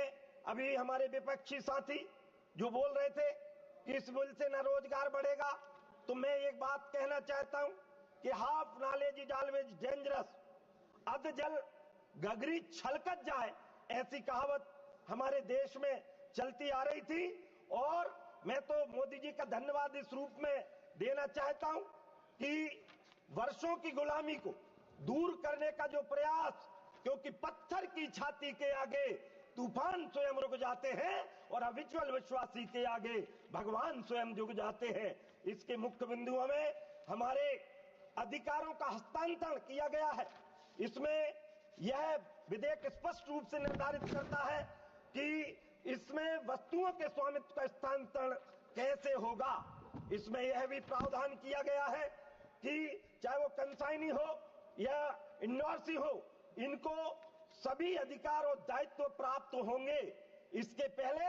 अभी हमारे विपक्षी साथी जो बोल रहे थे कि इस बिल से न रोजगार बढ़ेगा, तो मैं एक बात कहना चाहता हूं कि half knowledge is always dangerous, अध जल गगरी छलकत जाए, ऐसी कहावत हमारे देश में चलती आ रही थी। और मैं तो मोदी जी का धन्यवाद इस रूप में देना चाहता हूं कि वर्षों की गुलामी को दूर करने का जो प्रयास, क्योंकि पत्थर की छाती के आगे तूफान स्वयं रुक जाते हैं और अविचल विश्वासी के आगे भगवान स्वयं झुक जाते हैं। इसके मुख्य बिंदुओं में हमारे अधिकारों का हस्तांतरण किया गया है। इसमें यह विधेयक स्पष्ट रूप से निर्धारित करता है कि इसमें वस्तुओं के स्वामित्व का हस्तांतरण कैसे होगा। इसमें यह भी प्रावधान किया गया है कि चाहे वो कंसाइनी हो या इंडोर्सी हो, इनको सभी अधिकार और दायित्व प्राप्त होंगे। इसके पहले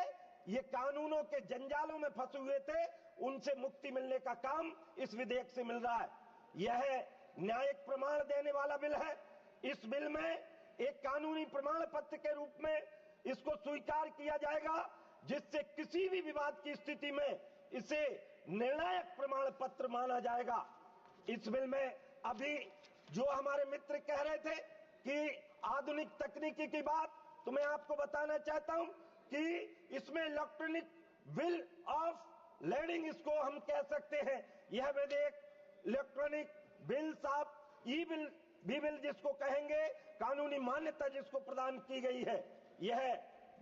ये कानूनों के जंजालों में फंसे हुए थे, उनसे मुक्ति मिलने का काम इस विधेयक से मिल रहा है। यह न्यायिक प्रमाण देने वाला बिल है। इस बिल में एक कानूनी प्रमाण पत्र के रूप में इसको स्वीकार किया जाएगा, जिससे किसी भी विवाद की स्थिति में इसे निर्णायक प्रमाण पत्र माना जाएगा। इस बिल में अभी जो हमारे मित्र कह रहे थे कि आधुनिक तकनीकी की बात, तो मैं आपको बताना चाहता हूं कि इसमें इलेक्ट्रॉनिक बिल ऑफ लेडिंग इसको हम कह सकते हैं। यह विधेयक electronic bills of E bill जिसको कहेंगे, कानूनी मान्यता जिसको प्रदान की गई है, यह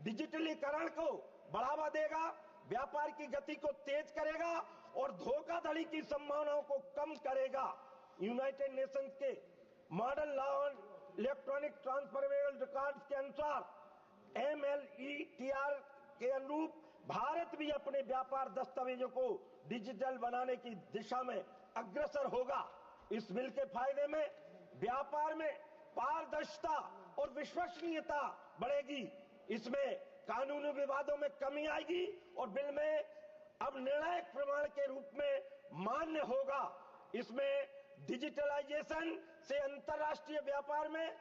डिजिटलीकरण को बढ़ावा देगा, व्यापार की गति को तेज करेगा और धोखाधड़ी की संभावनाओं को कम करेगा। यूनाइटेड नेशंस के model law on electronic transferable records के अनुसार MLETR के अनुरूप भारत भी अपने व्यापार दस्तावेजों को डिजिटल बनाने की दिशा में अग्रसर होगा। इस बिल के फायदे में व्यापार में पारदर्शिता और विश्वसनीयता बढ़ेगी। इसमें कानूनी विवादों में कमी आएगी और बिल में अब निर्णायक प्रमाण के रूप में मान्य होगा। इसमें डिजिटलाइजेशन से अंतर्राष्ट्रीय व्यापार में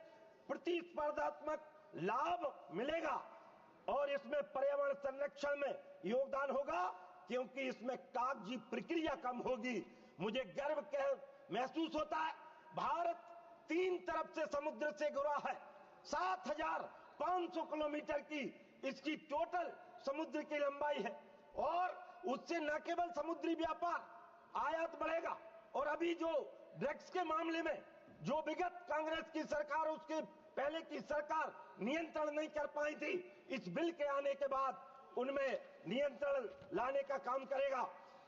प्रतिस्पर्धात्मक लाभ मिलेगा और इसमें पर्यावरण संरक्षण में योगदान होगा, क्योंकि इसमें कागजी प्रक्रिया कम होगी। मुझे गर्व महसूस होता है, भारत 3 तरफ से समुद्र से घिरा है। 7,500 किलोमीटर की इसकी टोटल समुद्र की लंबाई है और उससे न केवल समुद्री व्यापार आयात बढ़ेगा, और अभी जो ड्रग्स के मामले में जो विगत कांग्रेस की सरकार, उसके पहले की सरकार नियंत्रण नहीं कर पाई थी, इस बिल के आने के बाद उनमें नियंत्रण लाने का काम करेगा।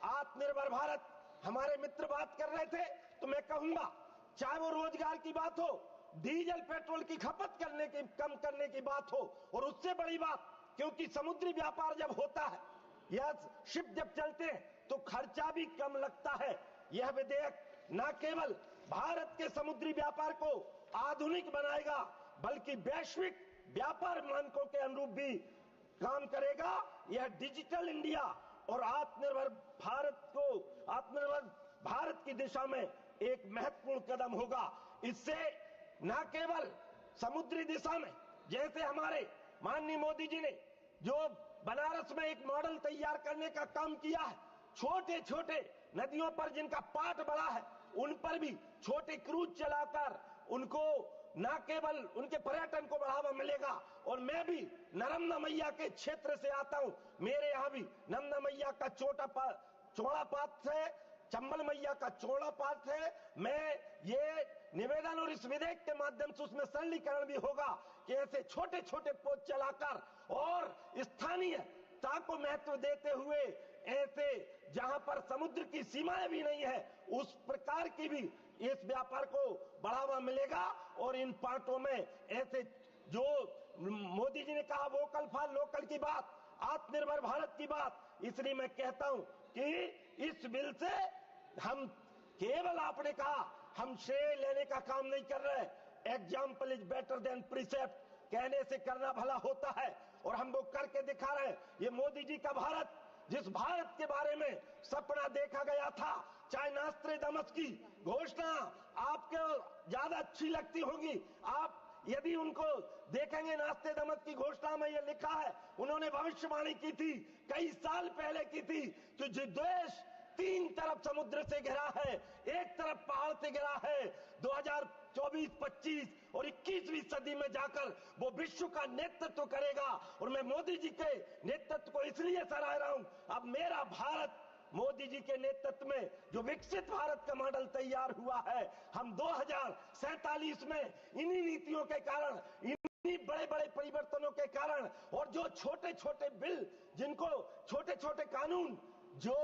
आत्मनिर्भर भारत, हमारे मित्र बात कर रहे थे, तो मैं कहूंगा चाहे वो रोजगार की बात हो, डीजल पेट्रोल की खपत कम करने की बात हो, और उससे बड़ी बात, क्योंकि समुद्री व्यापार जब होता है या शिप जब चलते हैं तो खर्चा भी कम लगता है। यह विधेयक न केवल भारत के समुद्री व्यापार को आधुनिक बनाएगा, बल्कि वैश्विक व्यापार मानकों के अनुरूप भी काम करेगा। यह डिजिटल इंडिया और आत्मनिर्भर भारत की दिशा में एक महत्वपूर्ण कदम होगा। इससे न केवल समुद्री दिशा में, जैसे हमारे माननीय मोदी जी ने जो बनारस में एक मॉडल तैयार करने का काम किया है, छोटे छोटे नदियों पर जिनका पाट बड़ा है, उन पर भी छोटे क्रूज चलाकर उनको न केवल उनके पर्यटन को बढ़ावा मिलेगा, और मैं भी नर्मदा मैया के क्षेत्र से आता हूं, मेरे यहाँ भी नर्मदा मैया का चौड़ा पाठ है, चंबल मैया का चौड़ा पाठ है। मैं ये निवेदन और इस विधेयक के माध्यम से उसमें सरलीकरण भी होगा कि ऐसे छोटे छोटे पोत चलाकर और स्थानीयता को महत्व देते हुए ऐसे जहां पर समुद्र की सीमाएं भी नहीं है उस प्रकार की भी इस व्यापार को बढ़ावा मिलेगा। और इन पार्टों में ऐसे जो मोदी जी ने कहा वोकल फॉर लोकल की बात, आत्मनिर्भर भारत की बात, इसलिए मैं कहता हूं कि इस बिल से हम केवल, आपने कहा, हम श्रेय लेने का काम नहीं कर रहे। Example is better than precept, कहने से करना भला होता है और हम वो करके दिखा रहे हैं। ये मोदी जी का भारत, जिस भारत के बारे में सपना देखा गया था, चाहे नास्त्रेदमस की घोषणा आपको ज्यादा अच्छी लगती होगी, आप यदि उनको देखेंगे, नास्त्रेदमस की घोषणा में ये लिखा है, उन्होंने भविष्यवाणी की थी, कई साल पहले की थी, कि जो देश 3 तरफ समुद्र से घिरा है, 1 तरफ पहाड़ से घिरा है, 2024, 25 और 21वीं सदी में जाकर वो विश्व का नेतृत्व करेगा। और मैं मोदी जी के नेतृत्व को इसलिए सराह रहा हूं, अब मेरा भारत मोदी जी के नेतृत्व में जो विकसित भारत का मॉडल तैयार हुआ है, हम 2047 में इन्हीं नीतियों के कारण, इन्हीं बड़े बड़े परिवर्तनों के कारण, और जो छोटे छोटे बिल, जिनको छोटे छोटे कानून जो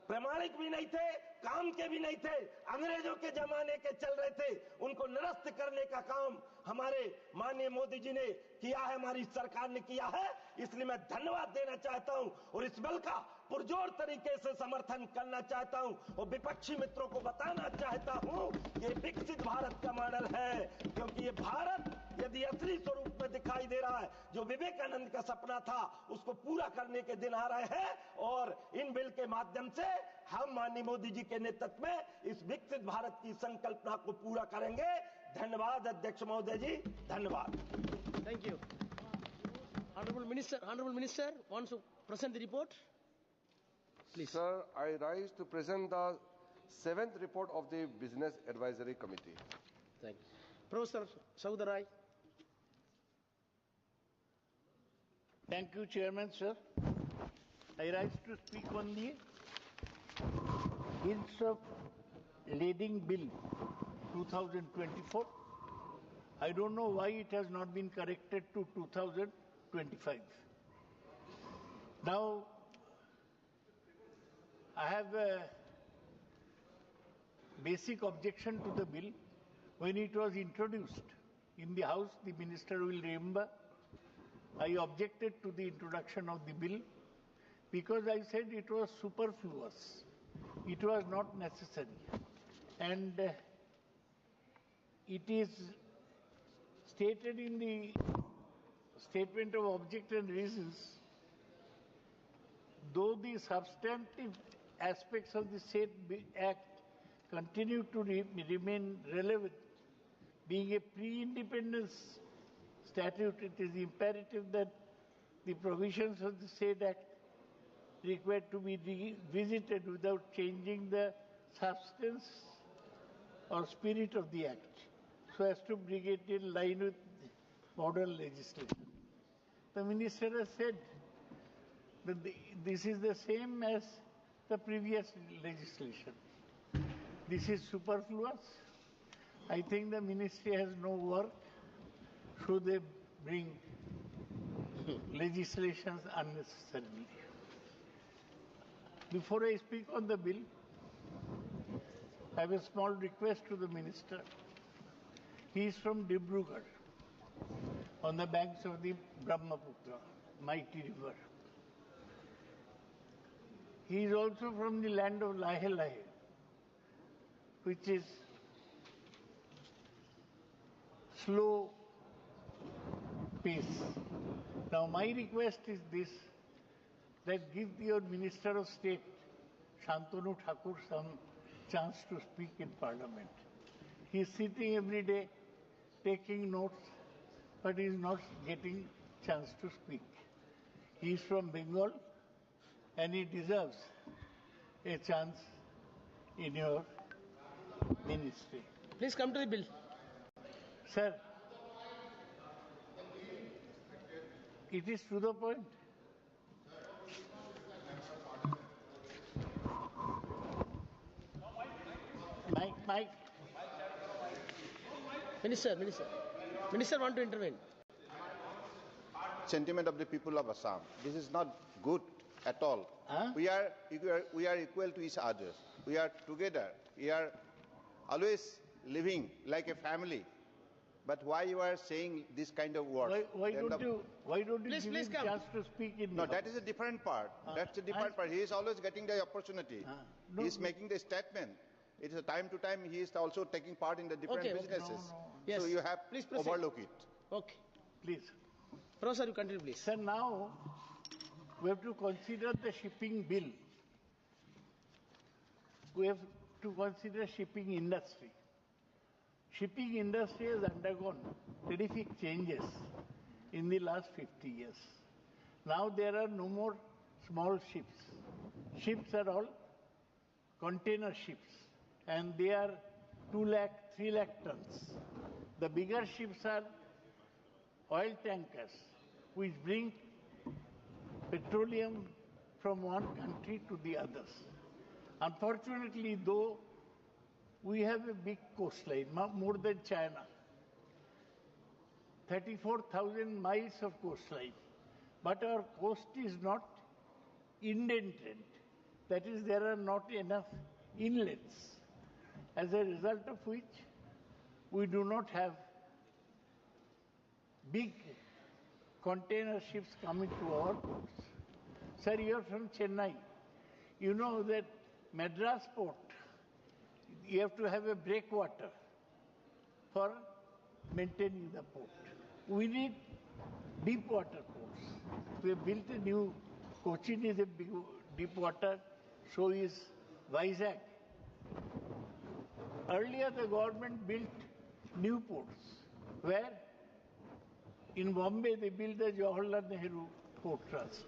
प्रामाणिक भी नहीं थे, काम के भी नहीं थे, अंग्रेजों के जमाने के चल रहे थे, उनको निरस्त करने का काम हमारे माननीय मोदी जी ने किया है, हमारी सरकार ने किया है। इसलिए मैं धन्यवाद देना चाहता हूं और इस बिल का पुरजोर तरीके से समर्थन करना चाहता हूं और विपक्षी मित्रों को बताना चाहता हूं कि विकसित भारत का मॉडल है, क्योंकि ये भारत यदि असली स्वरूप में दिखाई दे रहा है, जो विवेकानंद का सपना था, उसको पूरा करने के दिन आ रहे हैं। और इन बिल के माध्यम से हम माननीय मोदी जी के नेतृत्व में इस विकसित भारत की संकल्पना को पूरा करेंगे। धन्यवाद अध्यक्ष महोदय जी, धन्यवाद।
Thank you. Honorable Minister wants to present the report. Please.
Sir, I rise to present the 7th report of the Business Advisory Committee.
Thank you. Professor Saudarai.
Thank you, Chairman, sir. I rise to speak on the Bills of Lading Bill 2024. I don't know why it has not been corrected to 2025. Now, I have a basic objection to the bill. When it was introduced in the House, the Minister will remember, I objected to the introduction of the bill because I said it was superfluous. It was not necessary. And it is stated in the statement of object and reasons, though the substantive aspects of the said Act continue to remain relevant, being a pre-independence statute, it is imperative that the provisions of the said Act required to be revisited without changing the substance or spirit of the Act, so as to bring it in line with modern legislation. The Minister has said that this is the same as the previous legislation. This is superfluous. I think the Ministry has no work. Should they bring legislations unnecessarily? Before I speak on the bill, I have a small request to the Minister. He is from Dibrugarh, on the banks of the Brahmaputra, mighty river. He is also from the land of Lahe Lahe, which is slow pace. Now my request is this, that give your Minister of State, Shantanu Thakur, some chance to speak in Parliament. He is sitting every day, taking notes, but he is not getting chance to speak. He is from Bengal and he deserves a chance in your ministry.
Please come to the bill.
Sir, it is to the point. Mike.
Minister want to intervene.
Sentiment of the people of Assam. This is not good at all.
Huh?
We are equal to each other. We are together. We are always living like a family. But why you are saying this kind of words?
Why don't you give him chance to speak in
No, that is a different part. That's a different part. He is always getting the opportunity. He is making the statement. It is a time to time he is also taking part in the different businesses.
Yes.
So you have
Please
to
proceed.
overlook it.
Okay.
Please.
Professor, you continue, please.
Sir, now we have to consider the shipping bill. We have to consider shipping industry. Shipping industry has undergone terrific changes in the last 50 years. Now there are no more small ships. Ships are all container ships, and they are 2 lakh, 3 lakh tons. The bigger ships are oil tankers, which bring petroleum from one country to the others. Unfortunately, though, we have a big coastline, more than China. 34,000 miles of coastline. But our coast is not indented. That is, there are not enough inlets. As a result of which, we do not have big container ships coming to our ports. Sir, you are from Chennai. You know that Madras port, you have to have a breakwater for maintaining the port. We need deep water ports. We have built a new, Cochin is a big deep water, so is Vizag. Earlier the government built new ports, where in Bombay they built the Jawaharlal Nehru Port Trust.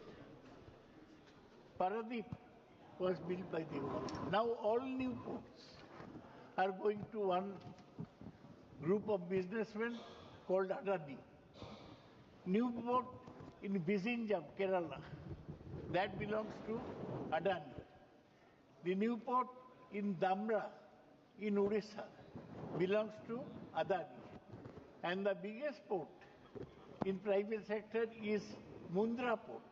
Paradip was built by the government. Now all new ports are going to one group of businessmen called Adani. New port in Vizinjam, Kerala, that belongs to Adani. The new port in Dhamra, in Odisha, belongs to Adani. And the biggest port in private sector is Mundra port.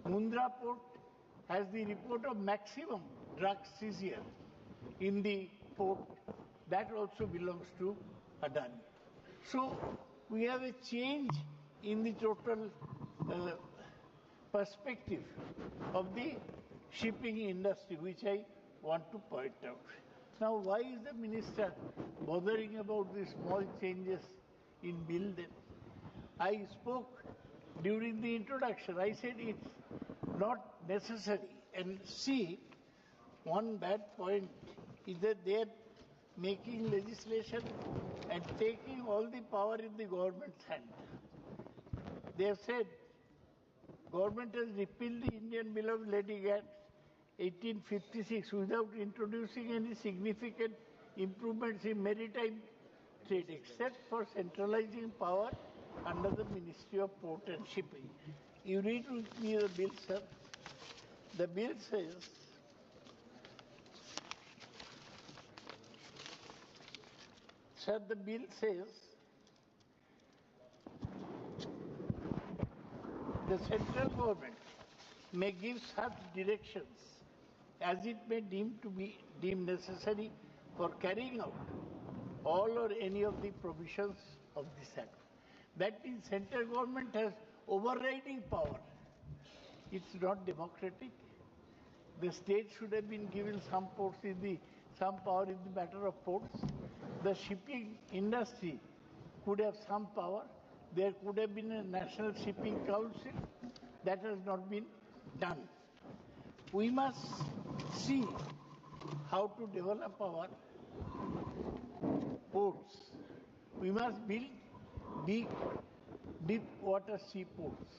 Mundra port has the report of maximum drug seizure in the port. That also belongs to Adani. So we have a change in the total perspective of the shipping industry, which I want to point out. Now, why is the minister bothering about these small changes in bill then? I spoke during the introduction. I said it's not necessary. And see, one bad point is that they are making legislation and taking all the power in the government's hand. They have said government has repealed the Indian Bill of Lading Act 1856 without introducing any significant improvements in maritime trade, except for centralizing power under the Ministry of Port and Shipping. You read with me the bill, sir. The bill says, the central government may give such directions as it may deem necessary for carrying out all or any of the provisions of this act. That means central government has overriding power. It's not democratic. The state should have been given some power in the matter of ports. The shipping industry could have some power. There could have been a National Shipping Council. That has not been done. We must see how to develop our ports. We must build big deep water seaports.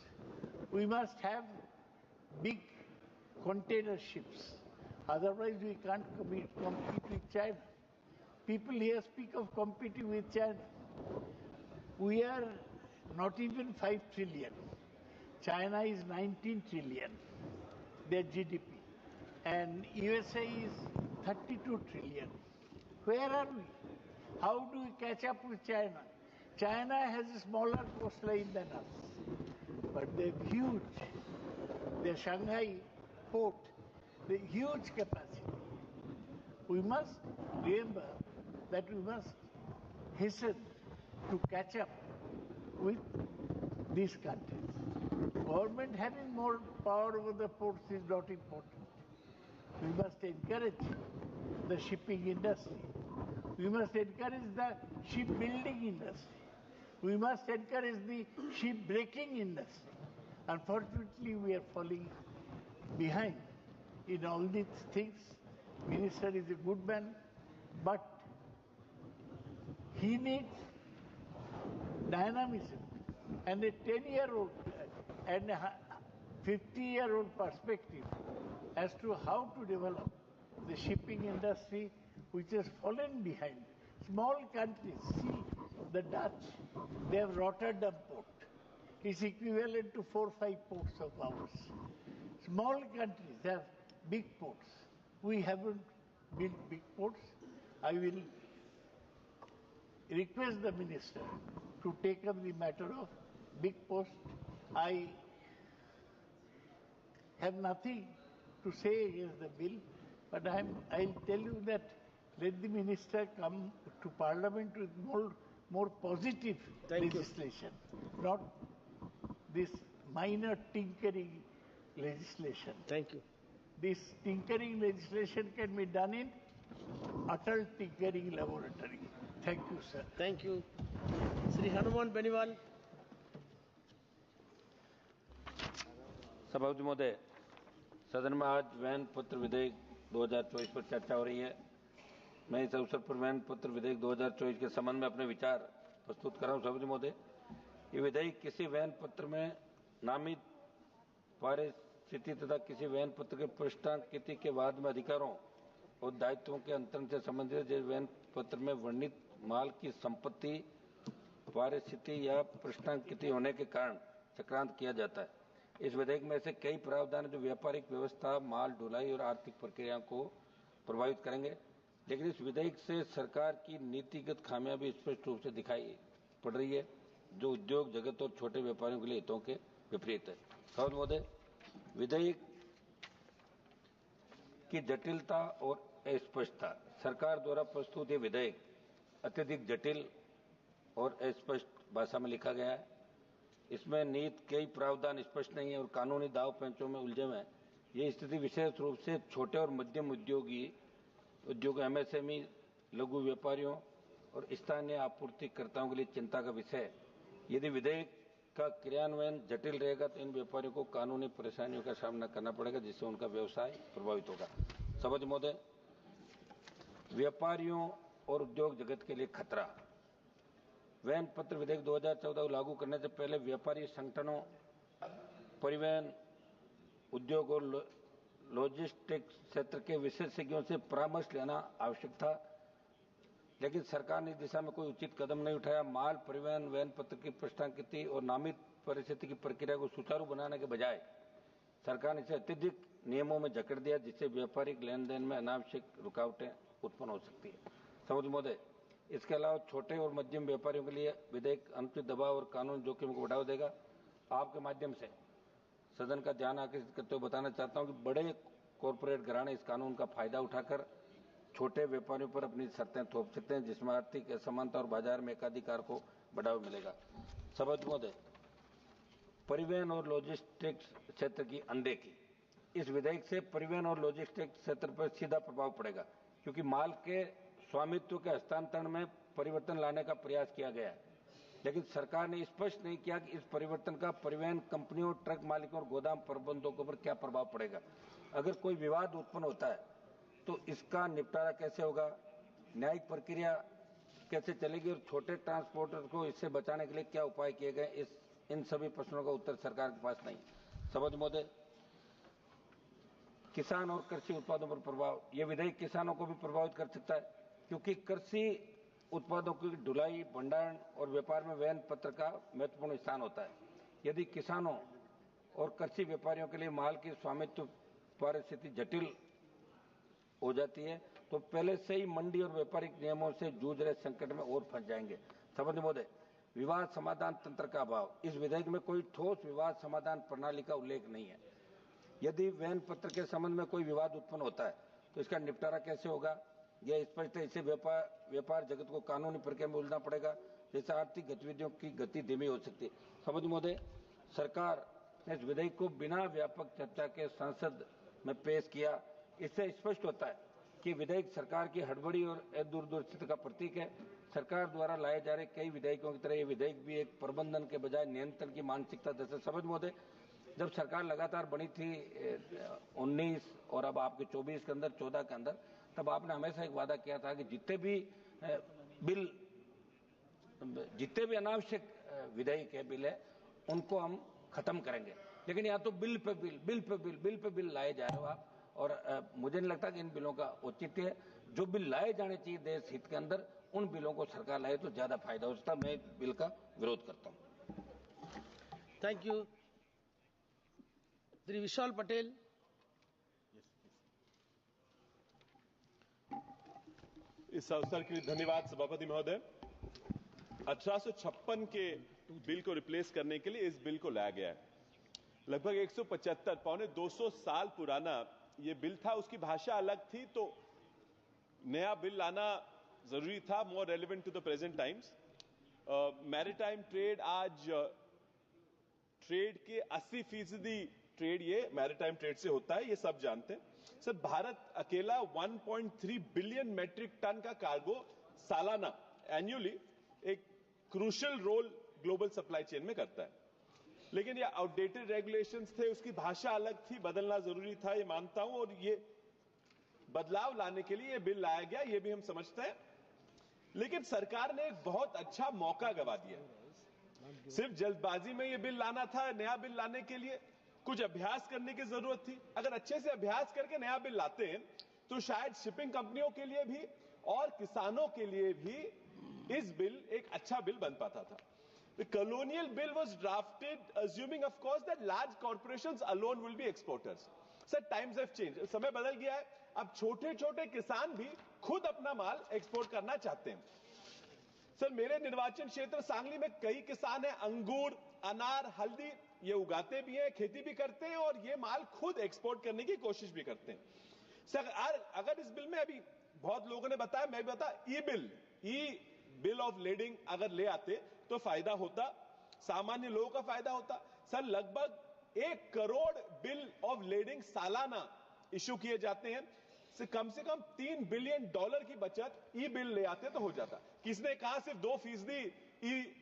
We must have big container ships. Otherwise we can't compete with China. People here speak of competing with China. We are not even 5 trillion. China is 19 trillion, their GDP. And USA is 32 trillion. Where are we? How do we catch up with China? China has a smaller coastline than us, but they're huge. The Shanghai port, the huge capacity. We must remember that we must hasten to catch up with these countries. Government having more power over the ports is not important. We must encourage the shipping industry. We must encourage the shipbuilding industry. We must encourage the shipbreaking industry. Unfortunately, we are falling behind in all these things. Minister is a good man, but he needs dynamism and a 10-year-old and a 50-year-old perspective as to how to develop the shipping industry, which has fallen behind. Small countries, see the Dutch, they have Rotterdam port. It's equivalent to 4 or 5 ports of ours. Small countries have big ports. We haven't built big ports. I will request the minister to take up the matter of big ports. I have nothing to say against the bill, but I'll tell you that let the minister come to Parliament with more positive legislation, not this minor tinkering legislation.
Thank you.
This tinkering legislation can be done in Atal Tinkering Laboratory. Thank you, sir.
Thank you. Sri Hanuman Beniwal.
सभापति महोदय, सदन में आज van पत्र विधेयक 2024 पर चर्चा हो रही है। मैं इस अवसर पर वैन पत्र विधेयक 2024 के संबंध में अपने विचार प्रस्तुत कर रहा हूं। सभापति महोदय, ये विधेयक किसी वैन पत्र में नामित पारिस्थिति तथा किसी वैन पत्र के पृष्ठांकित के बाद में अधिकारों और दायित्वों के अंतरण से संबंधित जिस वैन पत्र में वर्णित माल की संपत्ति पारिस्थिति या पृष्ठांकित होने के कारण चक्रांत किया जाता है। इस विधेयक में से कई प्रावधान जो व्यापारिक व्यवस्था, माल ढुलाई और आर्थिक प्रक्रिया को प्रभावित करेंगे, लेकिन इस विधेयक से सरकार की नीतिगत खामियां भी स्पष्ट रूप से दिखाई पड़ रही है, जो उद्योग जगत और छोटे व्यापारियों के लिए हितों के विपरीत है। सभापति महोदय, विधेयक की जटिलता और अस्पष्टता। सरकार द्वारा प्रस्तुत ये विधेयक अत्यधिक जटिल और अस्पष्ट भाषा में लिखा गया है। इसमें निहित कई प्रावधान स्पष्ट नहीं है और कानूनी दाव पेंचों में उलझे हुए हैं। ये स्थिति विशेष रूप से छोटे और मध्यम उद्योग एमएसएमई, लघु व्यापारियों और स्थानीय आपूर्तिकर्ताओं के लिए चिंता का विषय है। यदि विधेयक का क्रियान्वयन जटिल रहेगा तो इन व्यापारियों को कानूनी परेशानियों का सामना करना पड़ेगा, जिससे उनका व्यवसाय प्रभावित होगा। सभापति महोदय, व्यापारियों और उद्योग जगत के लिए खतरा। वैन पत्र विधेयक 2014 को लागू करने से पहले व्यापारी संगठनों, परिवहन उद्योग और लॉजिस्टिक्स क्षेत्र के विशेषज्ञों से परामर्श लेना आवश्यक था, लेकिन सरकार ने इस दिशा में कोई उचित कदम नहीं उठाया। माल परिवहन वैन पत्र की पृष्ठांकित और नामित परिस्थिति की प्रक्रिया को सुचारू बनाने के बजाय सरकार ने इसे अत्यधिक नियमों में जकड़ दिया, जिससे व्यापारिक लेन देन में अनावश्यक रुकावटें उत्पन्न हो सकती है। सभापति महोदय, इसके अलावा छोटे और मध्यम व्यापारियों के लिए विधेयक अनुचित दबाव और कानून जोखिम को बढ़ावा देगा। आपके माध्यम से सदन का ध्यान आकर्षित करते हुए बताना चाहता हूं कि बड़े कॉरपोरेट घराने इस कानून का फायदा उठाकर छोटे व्यापारियों पर अपनी शर्तें थोप सकते हैं, जिसमें आर्थिक असमानता और बाजार में एकाधिकार को बढ़ावा मिलेगा। सभापति महोदय, परिवहन और लॉजिस्टिक्स क्षेत्र की अनदेखी। इस विधेयक से परिवहन और लॉजिस्टिक्स क्षेत्र पर सीधा प्रभाव पड़ेगा, क्योंकि माल के स्वामित्व के हस्तांतरण में परिवर्तन लाने का प्रयास किया गया है, लेकिन सरकार ने स्पष्ट नहीं किया कि इस परिवर्तन का परिवहन कंपनियों, ट्रक मालिकों और गोदाम प्रबंधकों पर क्या प्रभाव पड़ेगा। अगर कोई विवाद उत्पन्न होता है तो इसका निपटारा कैसे होगा, न्यायिक प्रक्रिया कैसे चलेगी और छोटे ट्रांसपोर्टर को इससे बचाने के लिए क्या उपाय किए गए, इन सभी प्रश्नों का उत्तर सरकार के पास नहीं। सभापति महोदय, किसान और कृषि उत्पादों पर प्रभाव। यह विधेयक किसानों को भी प्रभावित कर सकता है, क्योंकि कृषि उत्पादों की ढुलाई, भंडारण और व्यापार में वैन पत्र का महत्वपूर्ण स्थान होता है। यदि किसानों और कृषि व्यापारियों के लिए माल की स्वामित्व परिस्थिति जटिल हो जाती है तो पहले से ही मंडी और व्यापारिक नियमों से जूझ रहे संकट में और फंस जाएंगे। सभापति महोदय, विवाद समाधान तंत्र का अभाव। इस विधेयक में कोई ठोस विवाद समाधान प्रणाली का उल्लेख नहीं है। यदि वैन पत्र के संबंध में कोई विवाद उत्पन्न होता है तो इसका निपटारा कैसे होगा? यह स्पष्ट है, इसे व्यापार जगत को कानूनी प्रक्रिया में उलझना पड़ेगा, जैसे आर्थिक गतिविधियों की गति धीमी हो सकती है। सभापति महोदय, सरकार ने इस विधेयक को बिना व्यापक चर्चा के संसद में पेश किया। इससे स्पष्ट होता है कि विधेयक सरकार की हड़बड़ी और दूरदर्शिता का प्रतीक है। सरकार द्वारा लाए जा रहे कई विधेयकों की तरह ये विधेयक भी एक प्रबंधन के बजाय नियंत्रण की मानसिकता दर्शाता है। सभापति महोदय, जब सरकार लगातार बनी थी 19 और अब आपके 24 के अंदर, 14 के अंदर, तब आपने हमेशा एक वादा किया था कि जितने भी अनावश्यक विधेयक है, बिल है, उनको हम खत्म करेंगे। लेकिन यहाँ तो बिल पे बिल लाए जा रहे हो आप, और मुझे नहीं लगता कि इन बिलों का औचित्य है। जो बिल लाए जाने चाहिए देश हित के अंदर, उन बिलों को सरकार लाए तो ज्यादा फायदा हो सकता है। मैं इस बिल का विरोध करता हूँ।
Thank you. श्री विशाल पटेल।
इस अवसर के लिए धन्यवाद सभापति महोदय। 1856 के बिल को रिप्लेस करने के लिए इस बिल को लाया गया है। लगभग 175 पौने 200 साल पुराना ये बिल था। उसकी भाषा अलग थी, तो नया बिल लाना जरूरी था, more relevant to the present times. Maritime trade आज ट्रेड के 80% ट्रेड ये मैरीटाइम ट्रेड से होता है, ये सब जानते हैं। सर, भारत अकेला 1.3 बिलियन मेट्रिक टन का कार्गो सालाना एनुअली एक crucial role global supply chain में करता है। लेकिन ये आउटडेटेड रेगुलेशंस थे, उसकी भाषा अलग थी, बदलना जरूरी था, ये मानता हूं, और ये बदलाव लाने के लिए ये बिल लाया गया, ये भी हम समझते हैं। लेकिन सरकार ने एक बहुत अच्छा मौका गवा दिया। सिर्फ जल्दबाजी में ये बिल लाना था। नया बिल लाने के लिए कुछ अभ्यास करने की जरूरत थी। अगर अच्छे से अभ्यास करके नया बिल लाते हैं तो शायद शिपिंग कंपनियों के लिए भी और किसानों के लिए भी इस बिल एक अच्छा बिल बन पाता था। The colonial bill was drafted assuming, of course, that large corporations alone will be exporters. Sir, times have changed. समय बदल गया है। अब छोटे छोटे किसान भी खुद अपना माल एक्सपोर्ट करना चाहते हैं। सर, मेरे निर्वाचन क्षेत्र सांगली में कई किसान हैं, अंगूर, अनार, हल्दी ये उगाते भी हैं, खेती भी करते हैं, और ये माल खुद एक्सपोर्ट करने की कोशिश भी करते हैं। सर, अगर इस बिल में, अभी बहुत लोगों ने बताया, मैं भी बता, ई बिल ऑफ लेडिंग अगर ले आते तो फायदा होता, सामान्य लोगों का फायदा होता। सर, लगभग 1 करोड़ बिल ऑफ लेडिंग सालाना इश्यू किए जाते हैं। कम से कम $3 बिलियन की बचत ई बिल ले आते तो हो जाता। किसने कहा सिर्फ 2% ई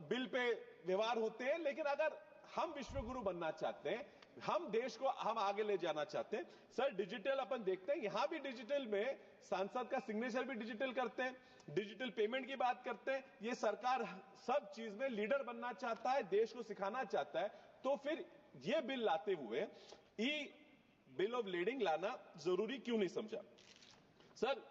बिल पे व्यवहार होते हैं, लेकिन अगर हम विश्वगुरु बनना चाहते हैं, हम देश को हम आगे ले जाना चाहते हैं। सर, डिजिटल अपन देखते हैं, यहां भी डिजिटल में सांसद का सिग्नेचर भी डिजिटल करते हैं, डिजिटल पेमेंट की बात करते हैं। ये सरकार सब चीज में लीडर बनना चाहता है, देश को सिखाना चाहता है, तो फिर ये बिल लाते हुए ई बिल ऑफ लेडिंग लाना जरूरी क्यों नहीं समझा? सर,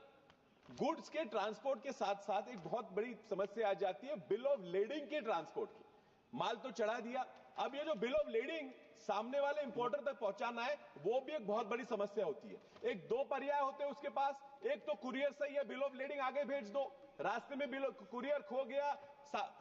गुड्स के ट्रांसपोर्ट के साथ साथ एक बहुत बड़ी समस्या आ जाती है बिल ऑफ लेडिंग के ट्रांसपोर्ट की। माल तो चढ़ा दिया, अब ये जो बिल ऑफ लेडिंग सामने वाले इंपोर्टर तक पहुंचाना है, वो भी एक बहुत बड़ी समस्या होती है। एक दो पर्याय होते हैं उसके पास, एक तो कुरियर से ये बिल ऑफ लेडिंग आगे भेज दो, रास्ते में कुरियर खो गया,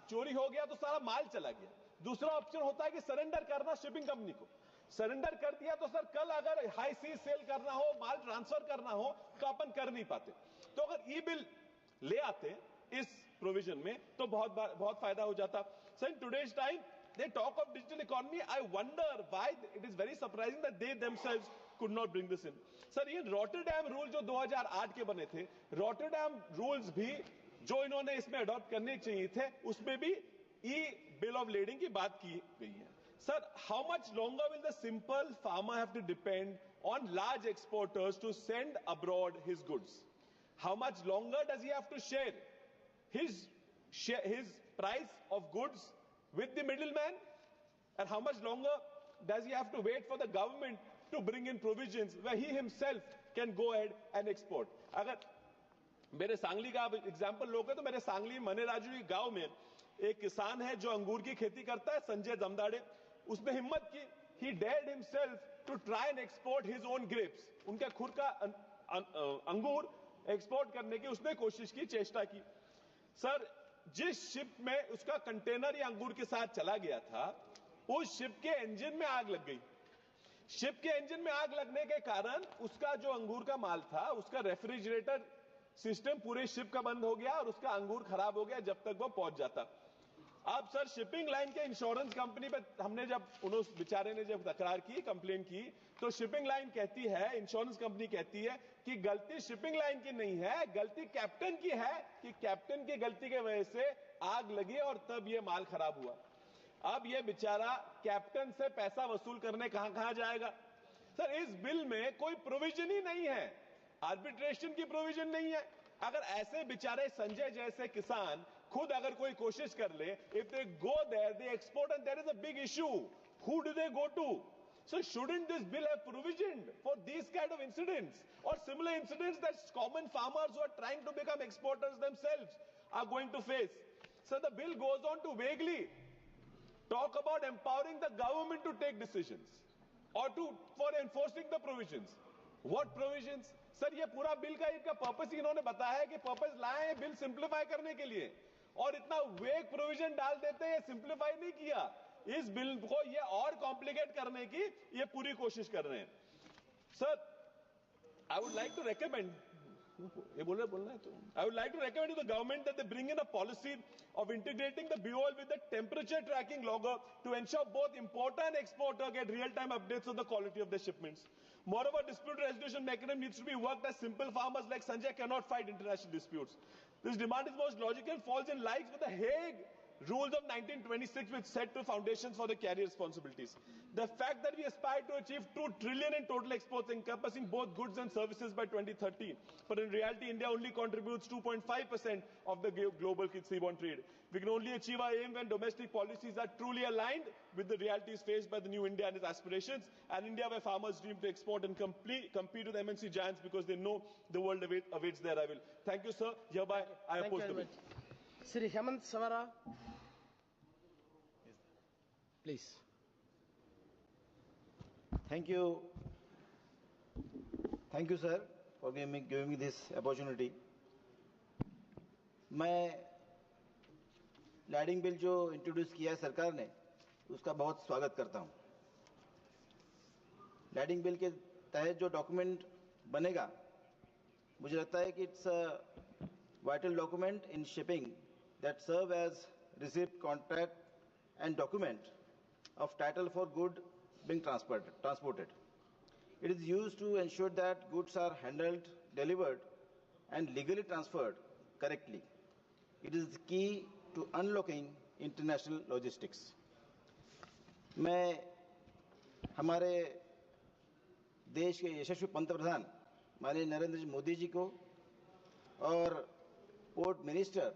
चोरी हो गया तो सारा माल चला गया। दूसरा ऑप्शन होता है कि सरेंडर करना शिपिंग कंपनी को। सरेंडर कर दिया तो सर कल अगर हाई सी सेल करना हो, माल ट्रांसफर करना हो, तो अपन कर नहीं पाते। तो अगर ई बिल ले आते इस प्रोविजन में तो बहुत फायदा हो जाता। Sir, in today's time they talk of digital economy. I wonder why it is very surprising that they themselves could not bring this in. Sir, ये रॉटरडैम रूल जो 2008 के बने थे, रॉटरडैम रूल्स भी जो इन्होंने इसमें अडॉप्ट करने चाहिए थे, उसमें भी ई बिल ऑफ लेडिंग की बात की गई है। Sir, how much longer will the simple farmer have to depend on large exporters to send abroad his goods? How much longer does he have to share his price of goods with the middleman? And how much longer does he have to wait for the government to bring in provisions where he himself can go ahead and export? अगर मेरे सांगली का आप example लोगे तो मेरे सांगली मनेराजू गांव में एक किसान है जो अंगूर की खेती करता है, संजय जमदाड़े। उसने हिम्मत की, he dared himself to try and export his own grapes, उनका खुद का अंगूर एक्सपोर्ट करने की उसने कोशिश की, चेष्टा की। सर, जिस शिप में उसका कंटेनर या अंगूर के साथ चला गया था, उस शिप के इंजन में आग लग गई। शिप के इंजन में आग लगने के कारण उसका जो अंगूर का माल था, उसका रेफ्रिजरेटर सिस्टम पूरे शिप का बंद हो गया और उसका अंगूर खराब हो गया जब तक वो पहुंच जाता। अब सर, शिपिंग लाइन के इंश्योरेंस कंपनी पे हमने जब उस बेचारे ने जब तकरार की, कंप्लेन की, तो शिपिंग लाइन कहती है, इंश्योरेंस कंपनी कहती है कि गलती शिपिंग लाइन की नहीं है, गलती कैप्टन की है, कि कैप्टन की गलती की वजह से आग लगी और तब ये माल खराब हुआ। अब ये बेचारा कैप्टन से पैसा वसूल करने कहां जाएगा? सर, इस बिल में कोई प्रोविजन ही नहीं है, आर्बिट्रेशन की प्रोविजन नहीं है। अगर ऐसे बेचारे संजय जैसे किसान खुद अगर कोई कोशिश कर ले, if they go there, they export and there is a big issue, who do they go to? So shouldn't this bill have provisioned for these kind of incidents or similar incidents that common farmers who are trying to become exporters themselves are going to face? So the bill goes on to vaguely talk about empowering the government to take decisions or for enforcing the provisions. What provisions? Sir, ये पूरा bill का इनका purpose इन्होंने बताया है कि purpose लाए हैं बिल सिंप्लीफाई करने के लिए, और इतना वेग प्रोविजन डाल देते हैं, सिंप्लीफाई नहीं किया। इस बिल को ये और कॉम्प्लिकेट करने की ये पूरी कोशिश कर रहे हैं। Sir, I would like to recommend, ये बोलना है तो I would like to recommend to the government that they bring in a policy of integrating the BOL with the temperature tracking logger to ensure both importer and exporter get real-time updates on the quality of their shipments. Moreover, dispute resolution mechanism needs to be worked as simple farmers like Sanjay cannot fight international disputes. This demand is most logical, falls in line with the Hague Rules of 1926, which set the foundations for the carrier responsibilities. The fact that we aspire to achieve 2 trillion in total exports encompassing both goods and services by 2030, but in reality India only contributes 2.5% of the global seaborne trade. We can only achieve our aim when domestic policies are truly aligned with the realities faced by the new India and its aspirations, and India where farmers dream to export and compete with MNC giants because they know the world awaits their arrival. Thank you, sir. Hereby I oppose the bill.
Sri Hemant Savara, please.
Thank you, sir, for giving me this opportunity. मैं lading bill जो introduce किया है सरकार ने, उसका बहुत स्वागत करता हूं। लैडिंग बिल के तहत जो डॉक्यूमेंट बनेगा, मुझे लगता है कि it's a vital document in shipping that serve as receipt, contract and document of title for good being transported. It is used to ensure that goods are handled, delivered and legally transferred correctly. It is the key to unlocking international logistics. मैं हमारे देश के यशस्वी पंतप्रधान माननीय नरेंद्र मोदी जी को और port minister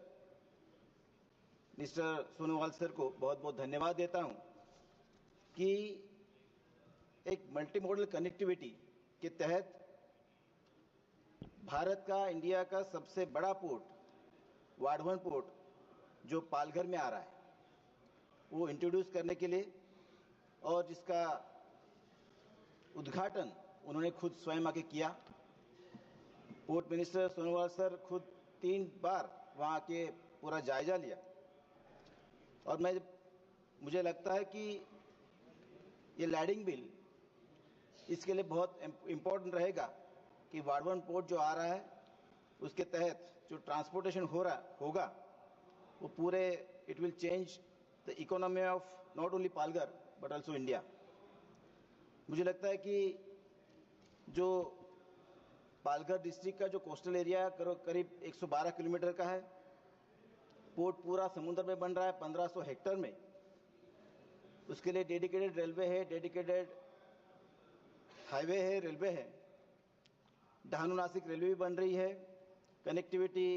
mister Sonowal sir को बहुत बहुत धन्यवाद देता हूं कि एक मल्टी मॉडल कनेक्टिविटी के तहत भारत का, इंडिया का सबसे बड़ा पोर्ट वाधवन पोर्ट जो पालघर में आ रहा है, वो इंट्रोड्यूस करने के लिए, और जिसका उद्घाटन उन्होंने खुद स्वयं आके किया। पोर्ट मिनिस्टर सोनोवाल सर खुद 3 बार वहां के पूरा जायजा लिया, और मुझे लगता है कि ये लैडिंग बिल इसके लिए बहुत इम्पोर्टेंट रहेगा कि वाधवन पोर्ट जो आ रहा है उसके तहत जो ट्रांसपोर्टेशन होगा वो पूरे it will change the economy of not only Palghar but also India. मुझे लगता है कि जो पालघर डिस्ट्रिक्ट का जो कोस्टल एरिया करीब 112 किलोमीटर का है, पोर्ट पूरा समुद्र में बन रहा है 1500 हेक्टेयर में। उसके लिए डेडिकेटेड रेलवे है, डेडिकेटेड हाईवे है, रेलवे है, डहाणू नासिक रेलवे भी बन रही है। कनेक्टिविटी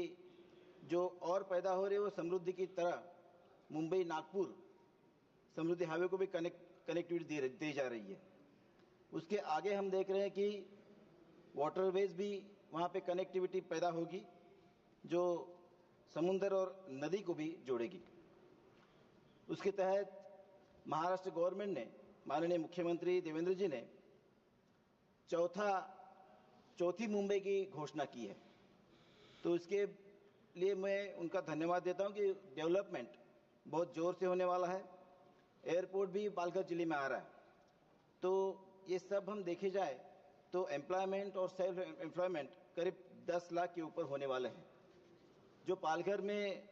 जो और पैदा हो रही है वो समृद्धि की तरह मुंबई नागपुर समृद्धि हाईवे को भी कनेक्टिविटी दी जा रही है। उसके आगे हम देख रहे हैं कि वाटरवेज भी वहाँ पे कनेक्टिविटी पैदा होगी, जो समुद्र और नदी को भी जोड़ेगी। उसके तहत महाराष्ट्र गवर्नमेंट ने, माननीय मुख्यमंत्री देवेंद्र जी ने चौथी मुंबई की घोषणा की है। तो इसके लिए मैं उनका धन्यवाद देता हूं कि डेवलपमेंट बहुत जोर से होने वाला है। एयरपोर्ट भी पालघर जिले में आ रहा है। तो ये सब हम देखे जाए तो एम्प्लॉयमेंट और सेल्फ एम्प्लॉयमेंट करीब 10 लाख के ऊपर होने वाले हैं। जो पालघर में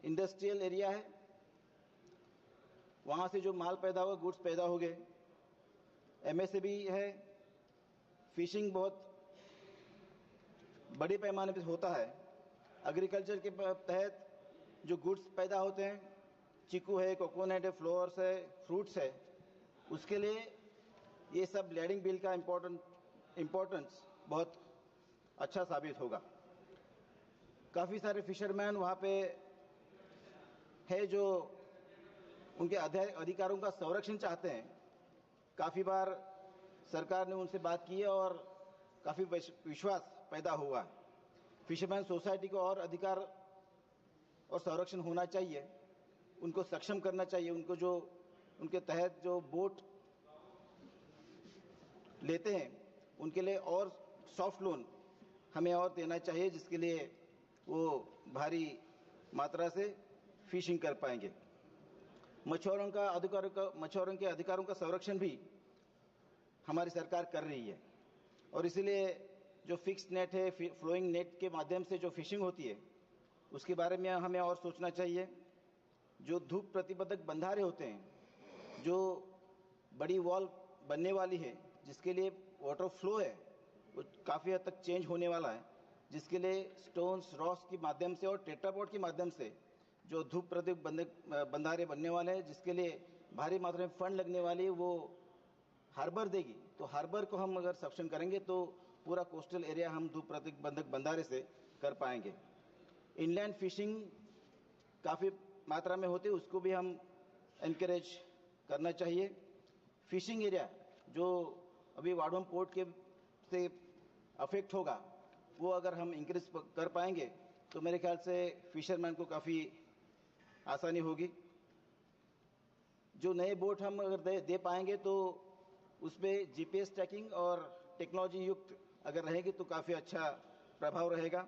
इंडस्ट्रियल एरिया है, वहां से जो माल पैदा हुआ, गुड्स पैदा हो गए, एमएसएमई है, फिशिंग बहुत बड़े पैमाने पर होता है। एग्रीकल्चर के तहत जो गुड्स पैदा होते हैं, चीकू है, कोकोनट है, फ्लावर्स है, फ्रूट्स है, उसके लिए ये सब लैंडिंग बिल का इम्पोर्टेंस बहुत अच्छा साबित होगा। काफ़ी सारे फिशरमैन वहाँ पे है जो उनके अधिकारों का संरक्षण चाहते हैं। काफ़ी बार सरकार ने उनसे बात की है और काफ़ी विश्वास पैदा हुआ। फिशरमैन सोसाइटी को और अधिकार और संरक्षण होना चाहिए, उनको सक्षम करना चाहिए। उनको जो उनके तहत जो बोट लेते हैं उनके लिए और सॉफ्ट लोन हमें और देना चाहिए, जिसके लिए वो भारी मात्रा से फिशिंग कर पाएंगे। मछुआरों के अधिकारों का संरक्षण भी हमारी सरकार कर रही है और इसलिए जो फिक्स्ड नेट है, फ्लोइंग नेट के माध्यम से जो फिशिंग होती है उसके बारे में हमें और सोचना चाहिए। जो धूप प्रतिबंधक बंधारे होते हैं, जो बड़ी वॉल बनने वाली है, जिसके लिए वाटर फ्लो है वो काफ़ी हद तक चेंज होने वाला है, जिसके लिए स्टोन्स, रॉक्स के माध्यम से और टेट्रापॉड के माध्यम से जो धूप प्रतिबंधक बंधारे बनने वाले हैं, जिसके लिए भारी मात्रा में फंड लगने वाली है, वो हार्बर देगी। तो हार्बर को हम अगर सक्षम करेंगे तो पूरा कोस्टल एरिया हम धूप प्रतिबंधक बंधारे से कर पाएंगे। इनलैंड फिशिंग काफ़ी मात्रा में होती है, उसको भी हम एनकरेज करना चाहिए। फिशिंग एरिया जो अभी वाडोम पोर्ट के से अफेक्ट होगा, वो अगर हम इंक्रीज कर पाएंगे तो मेरे ख्याल से फिशरमैन को काफ़ी आसानी होगी। जो नए बोट हम अगर दे पाएंगे तो उसमें जीपीएस ट्रैकिंग और टेक्नोलॉजी युक्त अगर रहेगी तो काफ़ी अच्छा प्रभाव रहेगा।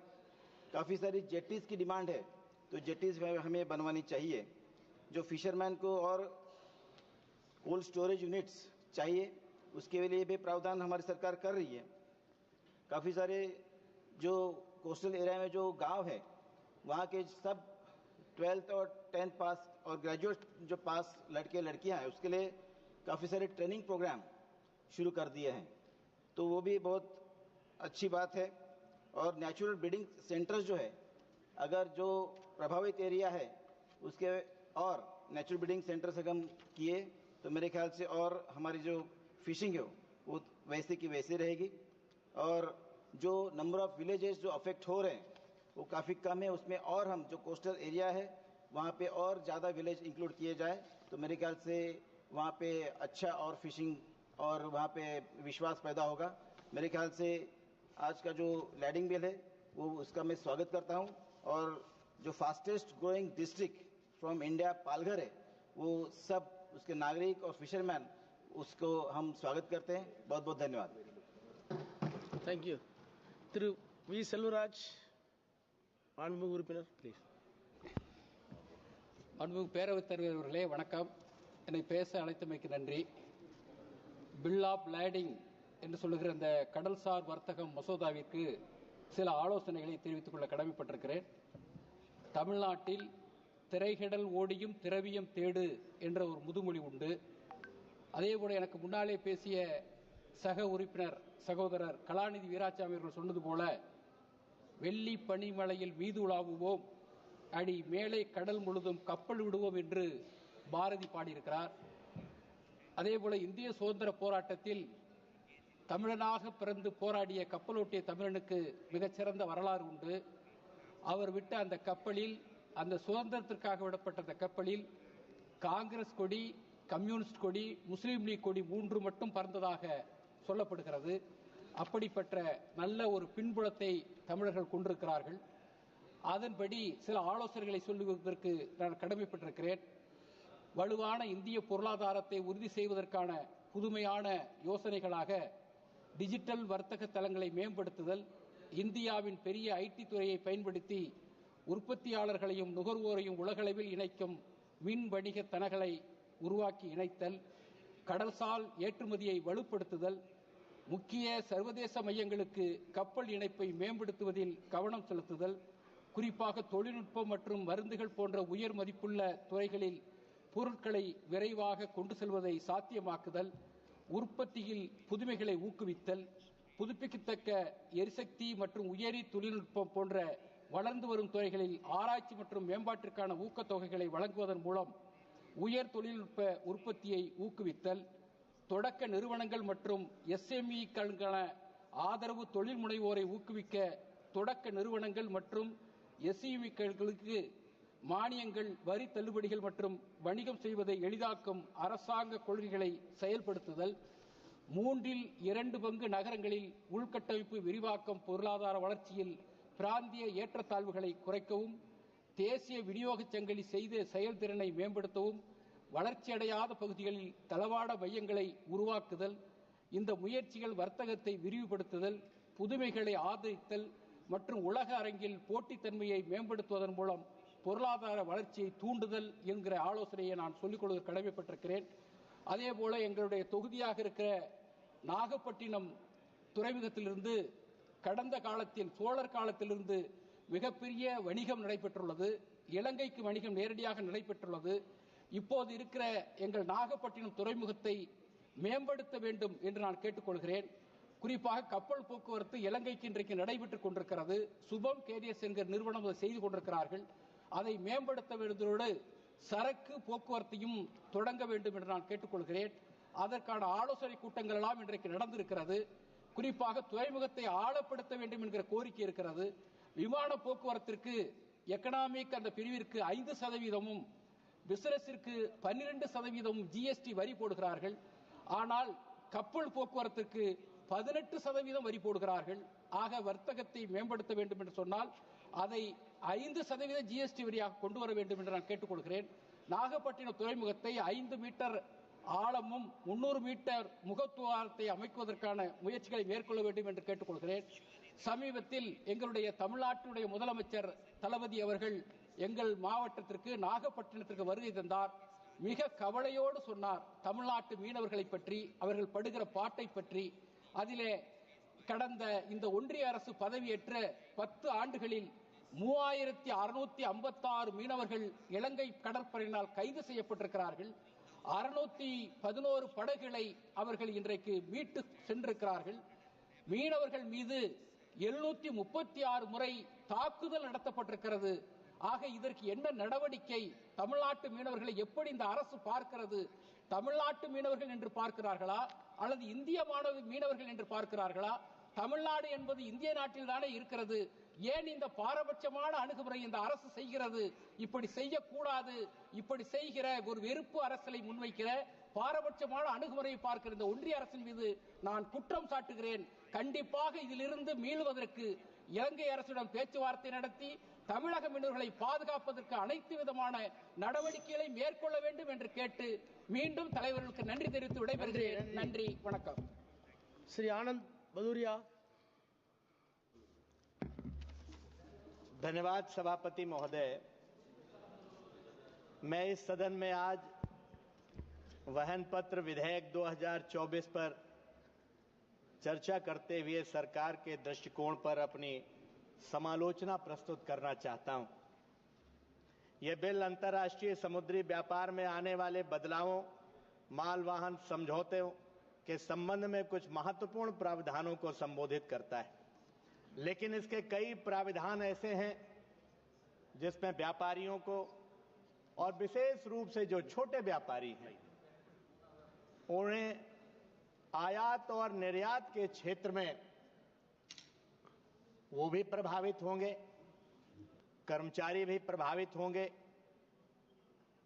काफ़ी सारी जेटीज़ की डिमांड है, तो जेटीज़ हमें बनवानी चाहिए। जो फिशरमैन को और कोल्ड स्टोरेज यूनिट्स चाहिए, उसके लिए भी प्रावधान हमारी सरकार कर रही है। काफ़ी सारे जो कोस्टल एरिया में जो गांव है, वहाँ के सब 12th और 10th पास और ग्रेजुएट जो पास लड़के लड़कियाँ हैं, उसके लिए काफ़ी सारे ट्रेनिंग प्रोग्राम शुरू कर दिए हैं, तो वो भी बहुत अच्छी बात है। और नेचुरल ब्रीडिंग सेंटर्स जो है, अगर जो प्रभावित एरिया है उसके और नेचुरल ब्रीडिंग सेंटर्स अगर हम किए तो मेरे ख्याल से और हमारी जो फिशिंग है वो वैसे की वैसे रहेगी। और जो नंबर ऑफ विलेजेस जो अफेक्ट हो रहे हैं वो काफ़ी कम है, उसमें और हम जो कोस्टल एरिया है वहाँ पे और ज़्यादा विलेज इंक्लूड किए जाए तो मेरे ख्याल से वहाँ पे अच्छा और फिशिंग और वहाँ पे विश्वास पैदा होगा। मेरे ख्याल से आज का जो लैंडिंग बिल है वो उसका मैं स्वागत करता हूँ। और जो fastest growing district from India Palghar है, वो सब उसके नागरिक और फिशरमैन उसको हम स्वागत करते हैं। बहुत बहुत धन्यवाद।
Thank you. Through V. Selvaraj, Honorable Urupinar, please.
அன்பு பேரவைத் தலைவர் அவர்களே வணக்கம். என்னை பேச அழைத்தமைக்கு நன்றி. பில் ஆஃப் லேண்டிங் என்று சொல்லுகிற இந்த கடல்சார் வர்த்தகம் மசோதாவிற்கு சில ஆலோசனைகளை தெரிவித்துக் கொள்ள கடமைப்பட்டிருக்கிறேன். தமிழ்நாட்டில் திரைகடல் ஓடியும் திரவியம் தேடு என்ற ஒரு முதுமொழி உண்டு. அதேபோல எனக்கு முன்னாலே பேசிய சக உறுப்பினர் சகோதரர் கலாநிதி வீராசாமி அவர்கள் சொன்னது போல வெள்ளி பனிமலையில் மீது உலாவுவோம், அடி மேலே கடல் முழுதும் கப்பல் விடுவோம் என்று பாரதி பாடியிருக்கிறார். அதேபோல இந்திய சுதந்திர போராட்டத்தில் தமிழனாக பிறந்து போராடிய கப்பலோட்டிய தமிழனுக்கு மிகச்சிறந்த வரலாறு உண்டு. அவர் விட்ட அந்த கப்பலில், அந்த சுதந்திரத்திற்காக விடப்பட்ட அந்த கப்பலில் காங்கிரஸ் கொடி, கம்யூனிஸ்ட் கொடி, முஸ்லீம் லீக் கொடி 3 மட்டும் பறந்ததாக சொல்லப்படுகிறது. அப்படிப்பட்ட நல்ல ஒரு பின்புலத்தை தமிழர்கள் கொண்டிருக்கிறார்கள். அதன்படி சில ஆலோசனைகளை சொல்லுவதற்கு நான் கடமைப்பட்டிருக்கிறேன். வலுவான இந்திய பொருளாதாரத்தை உறுதி செய்வதற்கான புதுமையான யோசனைகளாக டிஜிட்டல் வர்த்தக தளங்களை மேம்படுத்துதல், இந்தியாவின் பெரிய ஐடி துறையை பயன்படுத்தி உற்பத்தியாளர்களையும் நுகர்வோரையும் உலகளவில் இணைக்கும் மின் வணிக தனங்களை உருவாக்கி இணைத்தல், கடல்சார் ஏற்றுமதியை வலுப்படுத்துதல், முக்கிய சர்வதேச மையங்களுக்கு கப்பல் இணைப்பை மேம்படுத்துவதில் கவனம் செலுத்துதல், குறிப்பாக தொழில்நுட்பம் மற்றும் மருந்துகள் போன்ற உயர் மதிப்புள்ள துறைகளில் பொருட்களை விரைவாக கொண்டு செல்வதை சாத்தியமாக்குதல், உற்பத்தியில் புதுமைகளை ஊக்குவித்தல், புதுப்பிக்கத்தக்க எரிசக்தி மற்றும் உயரி தொழில்நுட்பம் போன்ற வளர்ந்து வரும் துறைகளில் ஆராய்ச்சி மற்றும் மேம்பாட்டிற்கான ஊக்கத்தொகைகளை வழங்குவதன் மூலம் உயர் தொழில்நுட்ப உற்பத்தியை ஊக்குவித்தல், தொடக்க நிறுவனங்கள் மற்றும் எஸ்எம்இ-க்களுக்கான ஆதரவு, தொழில் முனைவோரை ஊக்குவிக்க தொடக்க நிறுவனங்கள் மற்றும் எஸ்இஎம்இ-க்களுக்கு மானியங்கள், வரி தள்ளுபடிகள் மற்றும் வணிகம் செய்வதை எளிதாக்கும் அரசாங்க கொள்கைகளை செயல்படுத்துதல், 2/3 நகரங்களில் உள்கட்டமைப்பு விரிவாக்கம் பொருளாதார வளர்ச்சியில் பிராந்திய ஏற்றத்தாழ்வுகளை குறைக்கவும், தேசிய விநியோக சங்கிலி செய்த செயல்திறனை மேம்படுத்தவும், வளர்ச்சியடையாத பகுதிகளில் தளவாட மையங்களை உருவாக்குதல், இந்த முயற்சிகள் வர்த்தகத்தை விரிவுபடுத்துதல், புதுமைகளை ஆதரித்தல் மற்றும் உலக அரங்கில் போட்டித்தன்மையை மேம்படுத்துவதன் மூலம் பொருளாதார வளர்ச்சியை தூண்டுதல் என்கிற ஆலோசனையை நான் சொல்லிக் கொள்வதற்கு கடமைப்பட்டிருக்கிறேன். அதேபோல எங்களுடைய தொகுதியாக இருக்கிற நாகப்பட்டினம் துறைமுகத்திலிருந்து கடந்த காலத்தில் சோழர் காலத்திலிருந்து மிகப்பெரிய வணிகம் நடைபெற்றுள்ளது. இலங்கைக்கு வணிகம் நேரடியாக நடைபெற்றுள்ளது. இப்போது இருக்கிற எங்கள் நாகப்பட்டினம் துறைமுகத்தை மேம்படுத்த வேண்டும் என்று நான் கேட்டுக்கொள்கிறேன். குறிப்பாக கப்பல் போக்குவரத்து இலங்கைக்கு இன்றைக்கு நடைபெற்றுக் கொண்டிருக்கிறது. சுபம் கேரியர்ஸ் என்கிற நிறுவனம் அதை செய்து கொண்டிருக்கிறார்கள். அதை மேம்படுத்த வேண்டுவதோடு சரக்கு போக்குவரத்தையும் தொடங்க வேண்டும் என்று நான் கேட்டுக்கொள்கிறேன். அதற்கான ஆலோசனை கூட்டங்கள் எல்லாம் இன்றைக்கு நடந்திருக்கிறது. குறிப்பாக துறைமுகத்தை ஆழப்படுத்த வேண்டும் என்கிற கோரிக்கை இருக்கிறது. விமான போக்குவரத்திற்கு எக்கனாமிக் அந்த பிரிவிற்கு 5%, பிசினஸிற்கு 12% ஜிஎஸ்டி வரி போடுகிறார்கள். ஆனால் கப்பல் போக்குவரத்திற்கு 18% வரி போடுகிறார்கள். ஆக வர்த்தகத்தை மேம்படுத்த வேண்டும் என்று சொன்னால் அதை 5% ஜிஎஸ்டி வரியாக கொண்டு வர வேண்டும் என்று நான் கேட்டுக்கொள்கிறேன். நாகப்பட்டினம் துறைமுகத்தை 5 மீட்டர் ஆழமும் 300 மீட்டர் முகத்துவாரத்தை அமைக்குவதற்கான முயற்சிகளை மேற்கொள்ள வேண்டும் என்று கேட்டுக்கொள்கிறேன். சமீபத்தில் எங்களுடைய தமிழ்நாட்டுடைய முதலமைச்சர் தளபதி அவர்கள் எங்கள் மாவட்டத்திற்கு நாகப்பட்டினத்திற்கு வருகை தந்தார். மிக கவலையோடு சொன்னார் தமிழ்நாட்டு மீனவர்களை பற்றி, அவர்கள் படுகிற பாட்டை பற்றி. அதிலே கடந்த இந்த ஒன்றிய அரசு பதவியேற்ற 10 ஆண்டுகளில் 3656 மீனவர்கள் இலங்கை கடற்படையினால் கைது செய்யப்பட்டிருக்கிறார்கள். 611 படகுகளை அவர்கள் இன்றைக்கு மீட்டு சென்றிருக்கிறார்கள். மீனவர்கள் மீது 736 முறை தாக்குதல் நடத்தப்பட்டிருக்கிறது. ஆக இதற்கு என்ன நடவடிக்கை? தமிழ்நாட்டு மீனவர்களை எப்படி இந்த அரசு பார்க்கிறது? தமிழ்நாட்டு மீனவர்கள் என்று பார்க்கிறார்களா அல்லது இந்திய மீனவர்கள் என்று பார்க்கிறார்களா? தமிழ்நாடு என்பது இந்திய நாட்டில் தானே இருக்கிறது. ஏன் இந்த பாரபட்சமான அணுகுமுறை இந்த அரசு செய்கிறது? இப்படி செய்யக்கூடாது. இப்படி செய்கிற ஒரு வெறுப்பு அரசியலை முன்வைக்கிற பாரபட்சமான அணுகுமுறையை பார்க்கிற இந்த ஒன்றிய அரசின் மீது நான் குற்றம் சாட்டுகிறேன். கண்டிப்பாக இதிலிருந்து மீளுவதற்கு இலங்கை அரசுடன் பேச்சுவார்த்தை நடத்தி தமிழக மீனவர்களை பாதுகாப்பதற்கு அனைத்து விதமான நடவடிக்கைகளை மேற்கொள்ள வேண்டும் என்று கேட்டு மீண்டும் தலைவர்களுக்கு நன்றி தெரிவித்து விடைபெறுகிறேன். நன்றி, வணக்கம்.
श्री आनंद भदौरिया।
धन्यवाद सभापति महोदय। मैं इस सदन में आज वहन पत्र विधेयक 2024 पर चर्चा करते हुए सरकार के दृष्टिकोण पर अपनी समालोचना प्रस्तुत करना चाहता हूं। यह बिल अंतर्राष्ट्रीय समुद्री व्यापार में आने वाले बदलावों, माल वाहन समझौतों के संबंध में कुछ महत्वपूर्ण प्रावधानों को संबोधित करता है, लेकिन इसके कई प्रावधान ऐसे हैं जिसमें व्यापारियों को और विशेष रूप से जो छोटे व्यापारी हैं उन्हें आयात और निर्यात के क्षेत्र में वो भी प्रभावित होंगे, कर्मचारी भी प्रभावित होंगे।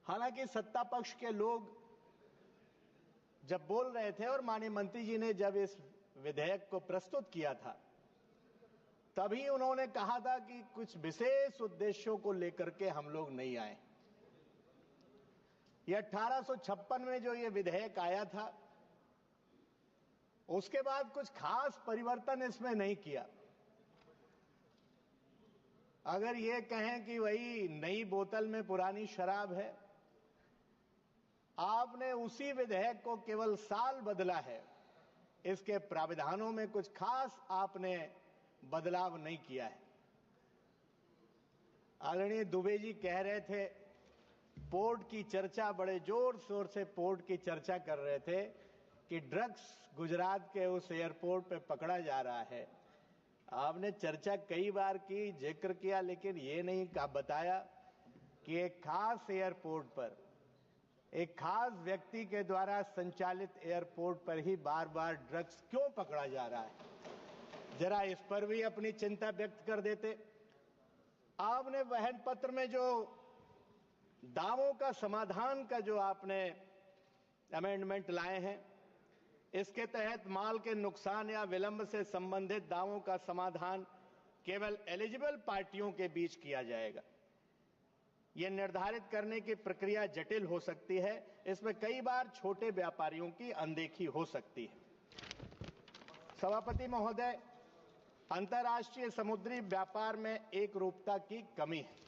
हालांकि सत्ता पक्ष के लोग जब बोल रहे थे और माननीय मंत्री जी ने जब इस विधेयक को प्रस्तुत किया था तभी उन्होंने कहा था कि कुछ विशेष उद्देश्यों को लेकर के हम लोग नहीं आए। ये 1856 में जो ये विधेयक आया था, उसके बाद कुछ खास परिवर्तन इसमें नहीं किया। अगर ये कहें कि वही नई बोतल में पुरानी शराब है, आपने उसी विधेयक को केवल साल बदला है, इसके प्राविधानों में कुछ खास आपने बदलाव नहीं किया है। आदरणीय दुबे जी कह रहे थे, पोर्ट की चर्चा, बड़े जोर शोर से पोर्ट की चर्चा कर रहे थे कि ड्रग्स गुजरात के उस एयरपोर्ट पे पकड़ा जा रहा है। आपने चर्चा कई बार की, जिक्र किया, लेकिन ये नहीं बताया कि एक खास एयरपोर्ट पर, एक खास व्यक्ति के द्वारा संचालित एयरपोर्ट पर ही बार बार ड्रग्स क्यों पकड़ा जा रहा है। जरा इस पर भी अपनी चिंता व्यक्त कर देते। आपने वहन पत्र में जो दावों का समाधान का जो आपने अमेंडमेंट लाए हैं, इसके तहत माल के नुकसान या विलंब से संबंधित दावों का समाधान केवल एलिजिबल पार्टियों के बीच किया जाएगा। यह निर्धारित करने की प्रक्रिया जटिल हो सकती है। इसमें कई बार छोटे व्यापारियों की अनदेखी हो सकती है। सभापति महोदय, अंतर्राष्ट्रीय समुद्री व्यापार में एक रूपता की कमी है।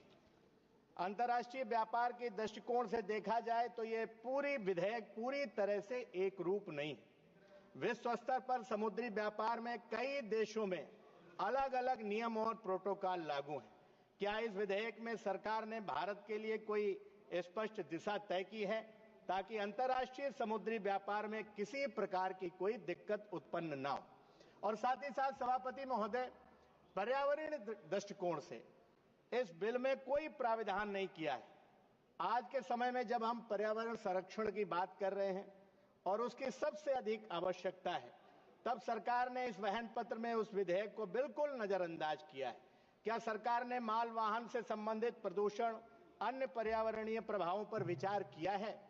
अंतर्राष्ट्रीय व्यापार के दृष्टिकोण से देखा जाए तो यह पूरी विधेयक पूरी तरह से एक रूप नहीं है। विश्व स्तर पर समुद्री व्यापार में कई देशों में अलग अलग नियम और प्रोटोकॉल लागू हैं। क्या इस विधेयक में सरकार ने भारत के लिए कोई स्पष्ट दिशा तय की है ताकि अंतर्राष्ट्रीय समुद्री व्यापार में किसी प्रकार की कोई दिक्कत उत्पन्न ना हो? और साथ ही साथ सभापति महोदय, पर्यावरणीय दृष्टिकोण से इस बिल में कोई प्राविधान नहीं किया है। आज के समय में जब हम पर्यावरण संरक्षण की बात कर रहे हैं और उसकी सबसे अधिक आवश्यकता है, तब सरकार ने इस वहन पत्र में उस विधेयक को बिल्कुल नजरअंदाज किया है। क्या सरकार ने माल वाहन से संबंधित प्रदूषण, अन्य पर्यावरणीय प्रभावों पर विचार किया है?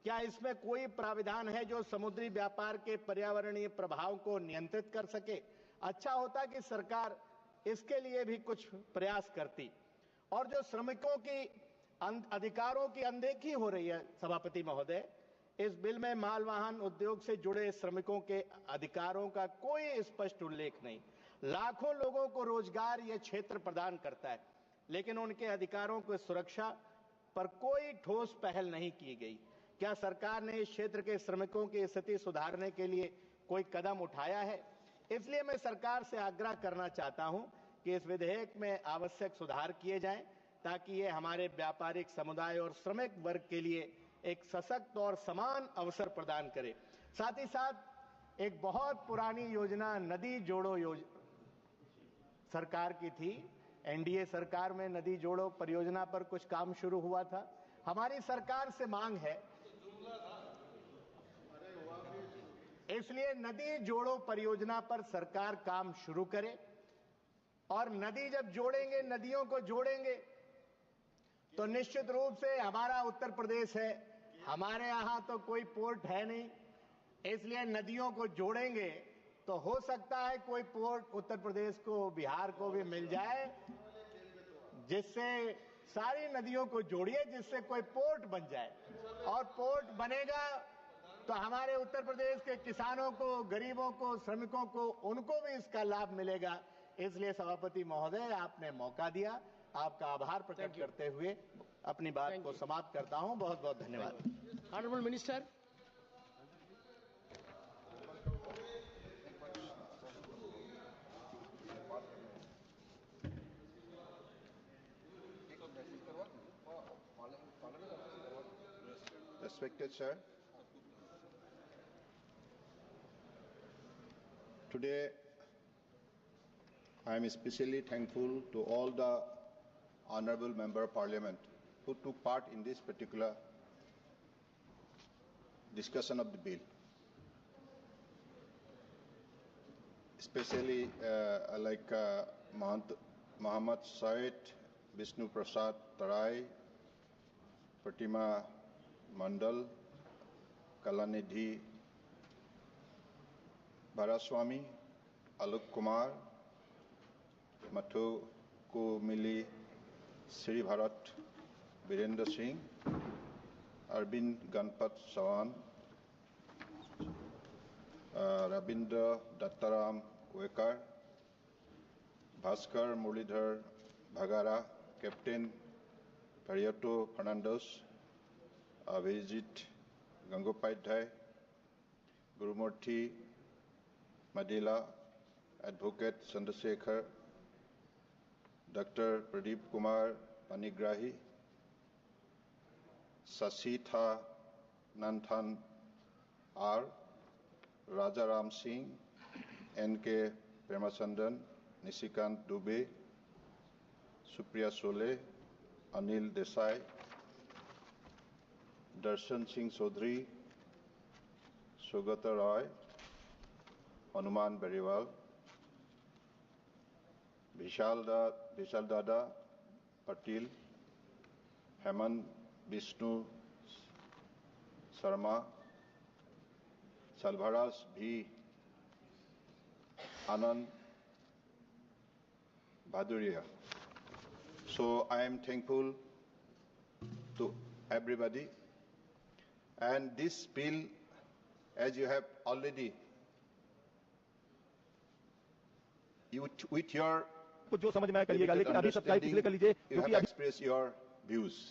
क्या इसमें कोई प्राविधान है जो समुद्री व्यापार के पर्यावरणीय प्रभाव को नियंत्रित कर सके? अच्छा होता कि सरकार इसके लिए भी कुछ प्रयास करती। और जो श्रमिकों की अधिकारों की अनदेखी हो रही है सभापति महोदय, इस बिल में माल वाहन उद्योग से जुड़े श्रमिकों के अधिकारों का कोई स्पष्ट उल्लेख नहीं। लाखों लोगों को रोजगार यह क्षेत्र प्रदान करता है, लेकिन उनके अधिकारों की सुरक्षा पर कोई ठोस पहल नहीं की गई। क्या सरकार ने इस क्षेत्र के श्रमिकों की स्थिति सुधारने के लिए कोई कदम उठाया है? इसलिए मैं सरकार से आग्रह करना चाहता हूं कि इस विधेयक में आवश्यक सुधार किए जाएं ताकि ये हमारे व्यापारिक समुदाय और श्रमिक वर्ग के लिए एक सशक्त और समान अवसर प्रदान करे। साथ ही साथ एक बहुत पुरानी योजना नदी जोड़ो योजना सरकार की थी। एनडीए सरकार में नदी जोड़ो परियोजना पर कुछ काम शुरू हुआ था। हमारी सरकार से मांग है, इसलिए नदी जोड़ो परियोजना पर सरकार काम शुरू करे। और नदी जब जोड़ेंगे, नदियों को जोड़ेंगे, तो निश्चित रूप से हमारा उत्तर प्रदेश है, हमारे यहां तो कोई पोर्ट है नहीं, इसलिए नदियों को जोड़ेंगे तो हो सकता है कोई पोर्ट उत्तर प्रदेश को, बिहार को भी मिल जाए, जिससे सारी नदियों को जोड़िए, जिससे कोई पोर्ट बन जाए। और पोर्ट बनेगा तो हमारे उत्तर प्रदेश के किसानों को, गरीबों को, श्रमिकों को, उनको भी इसका लाभ मिलेगा। इसलिए सभापति महोदय, आपने मौका दिया, आपका आभार प्रकट करते हुए अपनी बात को समाप्त करता हूं। बहुत बहुत धन्यवाद।
Honorable Minister.
Respected Sir, today I am especially thankful to all the Honourable Member of Parliament who took part in this particular discussion of the bill. Especially like Mohammad Said, Vishnu Prasad Tarai, Pratima Mandal, Kalanidhi Bharaswamy, Alok Kumar, मथु को मिली Shri Bharat Virendra Singh Arvind Ganpat Chauhan Ravindra Dattaram Waikar Bhaskar Murlidhar Bhagare captain Viriato Fernandes Abhijit Gangopadhyay Gurumurthy Maddila advocate Chandrashekhar doctor Pradeep Kumar Panigrahi शशिथा नंथन R Rajaram Singh NK. Premachandran Nishikant Dubey Supriya Sule Anil Desai दर्शन सिंह चौधरी सुगत रॉय हनुमान बेरीवाल विशाल दादा पटेल हेमंत विष्णु शर्मा सलभराज भी आनंद Bhaduria. So I am thankful to everybody. And this bill, as you have already, with your
जो समझ में करिएगा, लेकिन अभी सब्सक्राइब इसलिए कर लीजिए
you have expressed your views.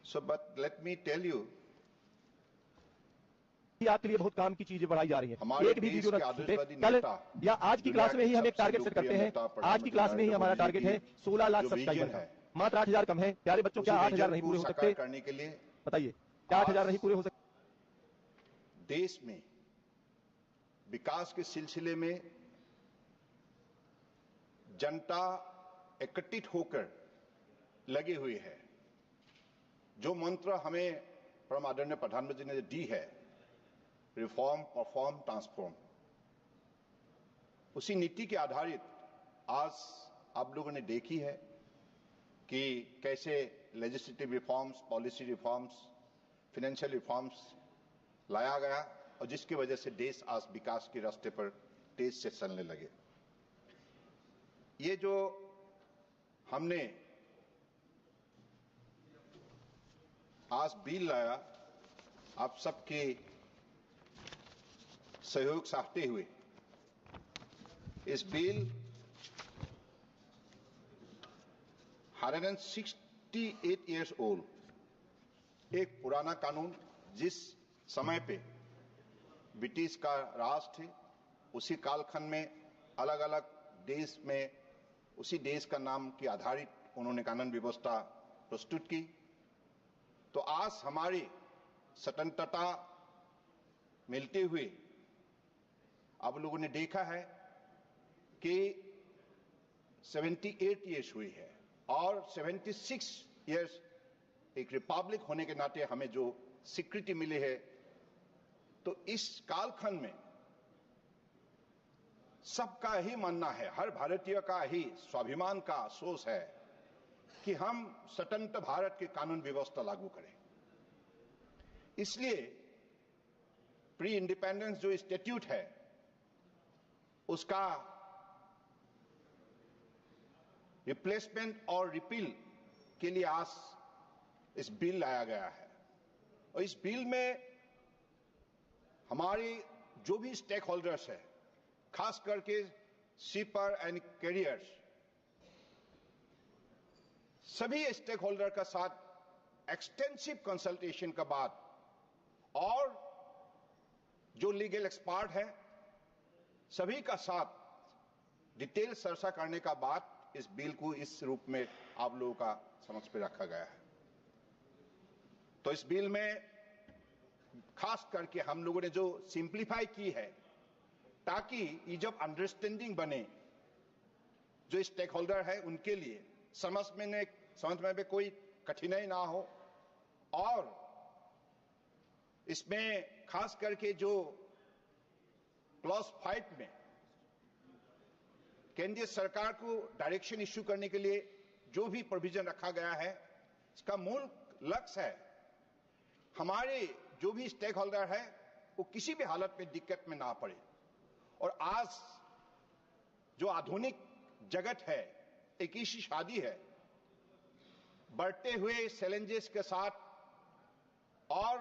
So, but let me tell you,
आपके लिए बहुत काम की चीजें बढ़ाई जा रही हैं। एक भी वीडियो कल या आज की क्लास में ही हम एक टारगेट सेट करते हैं। आज की क्लास में ही हमारा टारगेट है 16 लाख सब्सक्राइबर है। मात्र 8,000 कम है। प्यारे बच्चों, क्या 8,000 नहीं पूरे हो सकते?
करने के लिए
बताइए, क्या 8,000 नहीं पूरे हो सकते?
देश में विकास के सिलसिले में जनता एकत्रित होकर लगी हुई है। जो मंत्र हमें परम आदरणीय प्रधानमंत्री ने दी है, रिफॉर्म, परफॉर्म, ट्रांसफॉर्म, उसी नीति के आधारित आज आप लोगों ने देखी है कि कैसे legislative reforms, policy reforms, financial reforms लाया गया और जिसकी वजह से देश आज विकास के रास्ते पर तेज से चलने लगे। ये जो हमने आज बिल लाया, आप सबके सहयोग चाहते हुए इस बिल 168 इयर्स ओल्ड, एक पुराना कानून जिस समय पे ब्रिटिश का राज थे, उसी कालखंड में अलग अलग देश में उसी देश का नाम के आधारित उन्होंने कानून व्यवस्था प्रस्तुत की। तो आज हमारी स्वतंत्रता मिलते हुए आप लोगों ने देखा है कि 78 इयर्स हुई है और 76 इयर्स एक रिपब्लिक होने के नाते हमें जो स्वीकृति मिली है, तो इस कालखंड में सबका ही मानना है, हर भारतीय का ही स्वाभिमान का सोच है कि हम स्वतंत्र भारत के कानून व्यवस्था लागू करें। इसलिए प्री इंडिपेंडेंस जो स्टैट्यूट है उसका रिप्लेसमेंट और रिपील के लिए आज इस बिल लाया गया है। और इस बिल में हमारे जो भी स्टेक होल्डर्स है, खास करके शिपर एंड कैरियर्स, सभी स्टेक होल्डर का साथ एक्सटेंसिव कंसल्टेशन के बाद और जो लीगल एक्सपर्ट है सभी का साथ डिटेल चर्चा करने का बाद इस बिल को इस रूप में आप लोगों का समक्ष पे रखा गया है। तो इस बिल में खास करके हम लोगों ने जो सिंप्लीफाई की है ताकि ईज ऑफ अंडरस्टैंडिंग बने, जो स्टेक होल्डर है उनके लिए समझने में कोई कठिनाई ना हो। और इसमें खास करके जो क्लॉज 5 में केंद्रीय सरकार को डायरेक्शन इश्यू करने के लिए जो भी प्रोविजन रखा गया है, इसका मूल लक्ष्य है हमारे जो भी स्टेक होल्डर है वो किसी भी हालत में दिक्कत में ना पड़े। और आज जो आधुनिक जगत है, एक ही शादी है, बढ़ते हुए चैलेंजेस के साथ और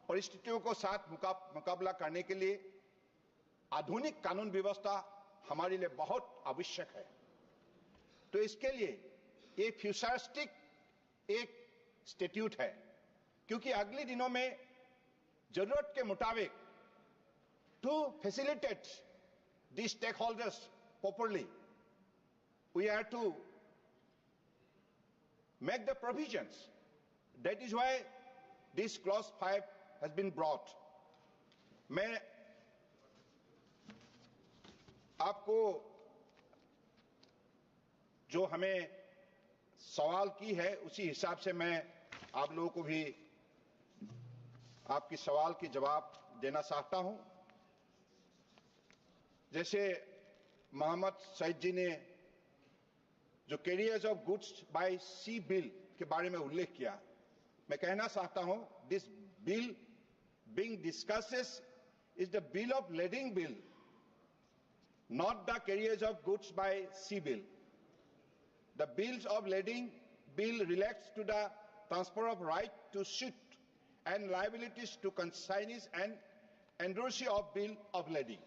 परिस्थितियों को साथ मुकाबला करने के लिए आधुनिक कानून व्यवस्था हमारे लिए बहुत आवश्यक है। तो इसके लिए ये फ्यूचरिस्टिक एक स्टैट्यूट है, क्योंकि अगले दिनों में जरूरत के मुताबिक to facilitate the stakeholders properly we have to make the provisions. That is why this clause 5 has been brought. मैं आपको जो हमें सवाल की है उसी हिसाब से मैं आप लोगों को भी आपकी सवाल की जवाब देना चाहता हूं। जैसे मोहम्मद सईद जी ने जो carriers of goods by sea bill के बारे में उल्लेख किया, मैं कहना चाहता हूं this bill being discusses is the bill of lading bill, not the carriers of goods by sea bill. The bills of lading bill relates to the transfer of right to suit and liabilities to consignees and endorsee of bill of lading.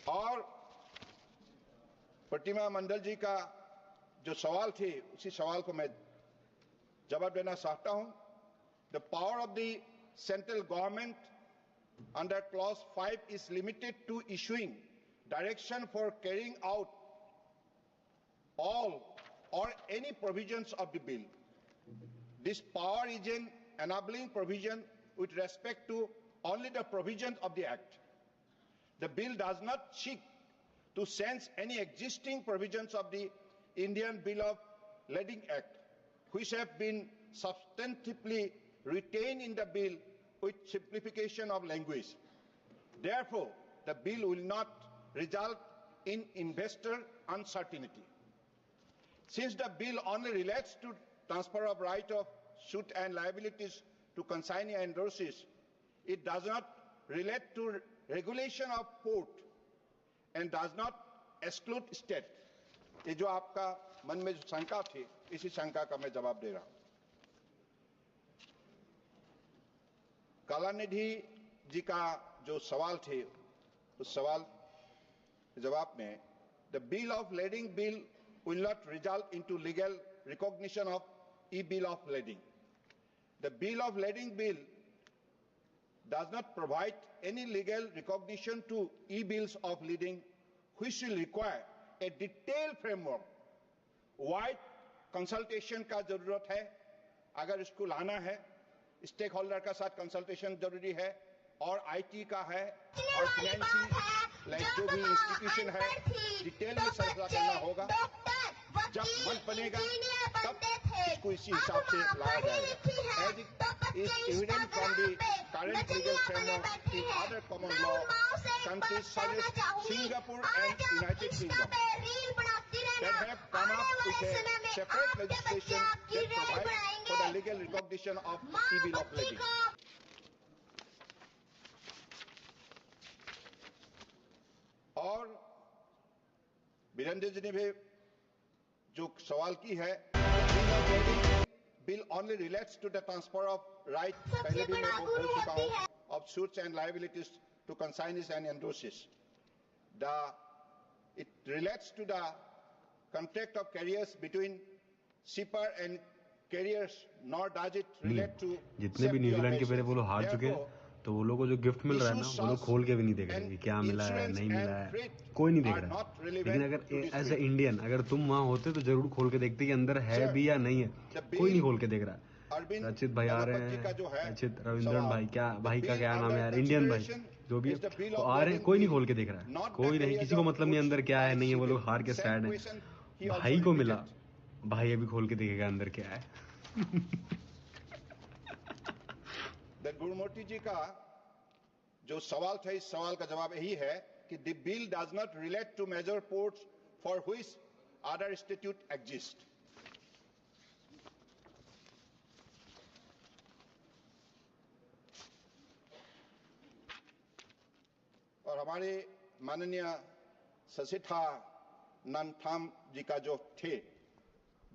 और प्रतिमा मंडल जी का जो सवाल थे उसी सवाल को मैं जवाब देना चाहता हूं। The power of the central government under clause 5 is limited to issuing direction for carrying out all or any provisions of the bill. This power is an enabling provision with respect to only the provisions of the act. The bill does not seek to change any existing provisions of the Indian Bill of Lading Act, which have been substantively retained in the bill with simplification of language. Therefore, the bill will not result in investor uncertainty. Since the bill only relates to transfer of right of suit and liabilities to consignee and endorsees, it does not relate to regulation of port and does not exclude state. ये जो आपका मन में जो शंका थी, इसी शंका का मैं जवाब दे रहा हूं। कलानिधि जी का जो सवाल थे, उस सवाल के जवाब में the bill of lading bill will not result into legal recognition of e-bill of lading. The bill of lading bill does not provide any legal recognition to e-bills of lading, which will require a detailed framework. Wide consultation का जरूरत है। अगर इसको लाना है, stake holder का साथ consultation जरूरी है, और आईटी का है, और फाइनेंशियल लाइक जो भी इंस्टीट्यूशन है, डिटेल में फैसला करना होगा। जब मन बनेगा तब इसको इसी हिसाब से लाया जाएगा। As it is evident from the current legal framework in other common law countries such as Singapore and United Kingdom that have come up with a separate legislation that provides for the legal recognition of e-bill of lading. और वीरेंद्र जी ने भी जो सवाल की है, bill only relates to the transfer of right, पहले भी मैं बोल चुका हूं, of suits and liabilities to consignees and endorsees. It relates to the contract of carriers between shipper and carriers, nor does it relate to
जितने भी New Zealand के पहले वो लोग हार चुके हैं, तो वो लोगों को जो गिफ्ट मिल रहा है ना, वो लोग खोल के भी नहीं देख रहे कि क्या मिला है, नहीं मिला है, कोई नहीं देख रहा है। लेकिन अगर एज ए इंडियन अगर तुम वहां होते तो जरूर खोल के देखते कि अंदर है भी या नहीं है, कोई नहीं खोल के देख रहा। रचित भाई आ रहे हैं, रचित रविंद्रन भाई, क्या भाई का क्या नाम है यार, इंडियन भाई जो भी तो आ रहे हैं, कोई नहीं खोल के देख रहा, कोई नहीं, किसी को मतलब नहीं अंदर क्या है नहीं है, वो लोग हार के सैड है। भाई को मिला, भाई अभी खोल के देखेगा अंदर क्या है।
गुरुमूर्ति जी का जो सवाल था, इस सवाल का जवाब यही है कि the bill does not relate to major ports for which other statute exist. और हमारे माननीय ससिथा नंथाम जी का जो थे,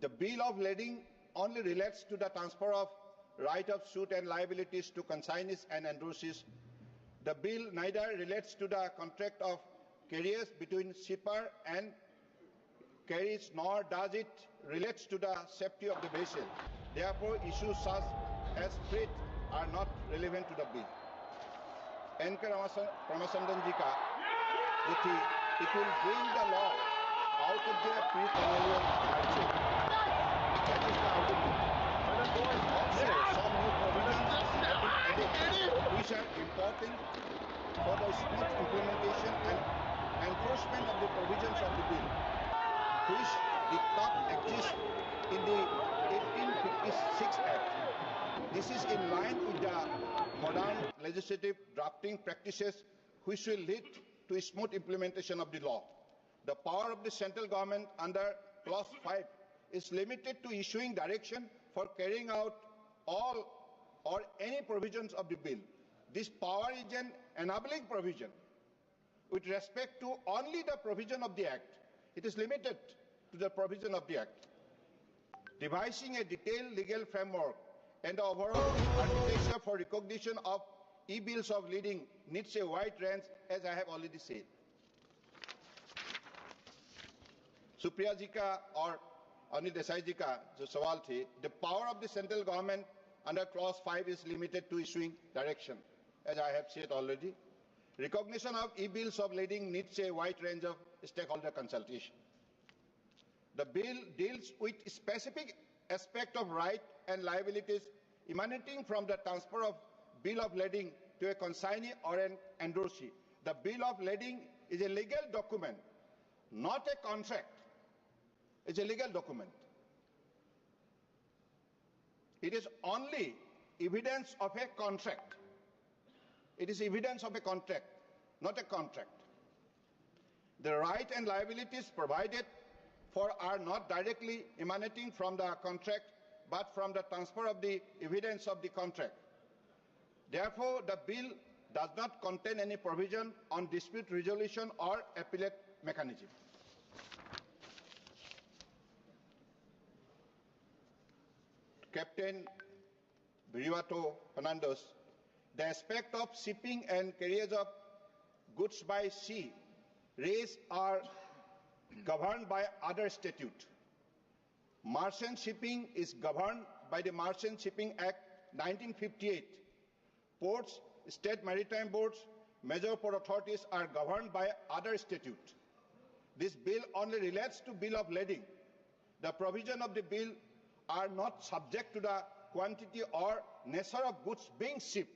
the bill of lading only relates to the transfer of right of suit and liabilities to consignees and endorsees. The bill neither relates to the contract of carriers between shipper and carriers, nor does it relate to the safety of the vessel. Therefore, issues such as freight are not relevant to the bill. N.K. Ramasandan ji ka जो थी, it will bring the law out of their pre-colonial mindset. That is the argument. Also, some new provisions have been added, which are important for the smooth implementation and enforcement of the provisions of the bill, which did not exist in the 1856 Act. This is in line with the modern legislative drafting practices, which will lead to a smooth implementation of the law. The power of the central government under Clause 5 is limited to issuing direction for carrying out all or any provisions of the bill. This power is an enabling provision with respect to only the provision of the Act. It is limited to the provision of the Act. Devising a detailed legal framework and the overall architecture for recognition of e-bills of lading needs a wide range, as I have already said. Supriya जी का और अनिल देसाई जी का जो सवाल थे, the power of the central government under clause 5 is limited to issuing direction, as I have said already. Recognition of e-bills of lading needs a wide range of stakeholder consultation. The bill deals with specific aspect of right and liabilities emanating from the transfer of bill of lading to a consignee or an endorsee. The bill of lading is a legal document, not a contract. It's a legal document. It is only evidence of a contract. It is evidence of a contract, not a contract. The right and liabilities provided for are not directly emanating from the contract, but from the transfer of the evidence of the contract. Therefore, the bill does not contain any provision on dispute resolution or appellate mechanism. Captain Viriato Fernandez, the aspect of shipping and carriage of goods by sea raised are governed by other statute. Merchant shipping is governed by the Merchant Shipping Act 1958. Ports, state maritime boards, major port authorities are governed by other statute. This bill only relates to bill of lading. The provision of the bill are not subject to the quantity or nature of goods being shipped.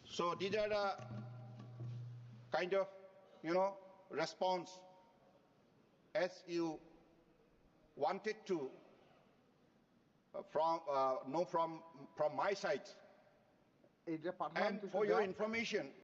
So these are the kind of, response as you wanted to know from my side. And for your information,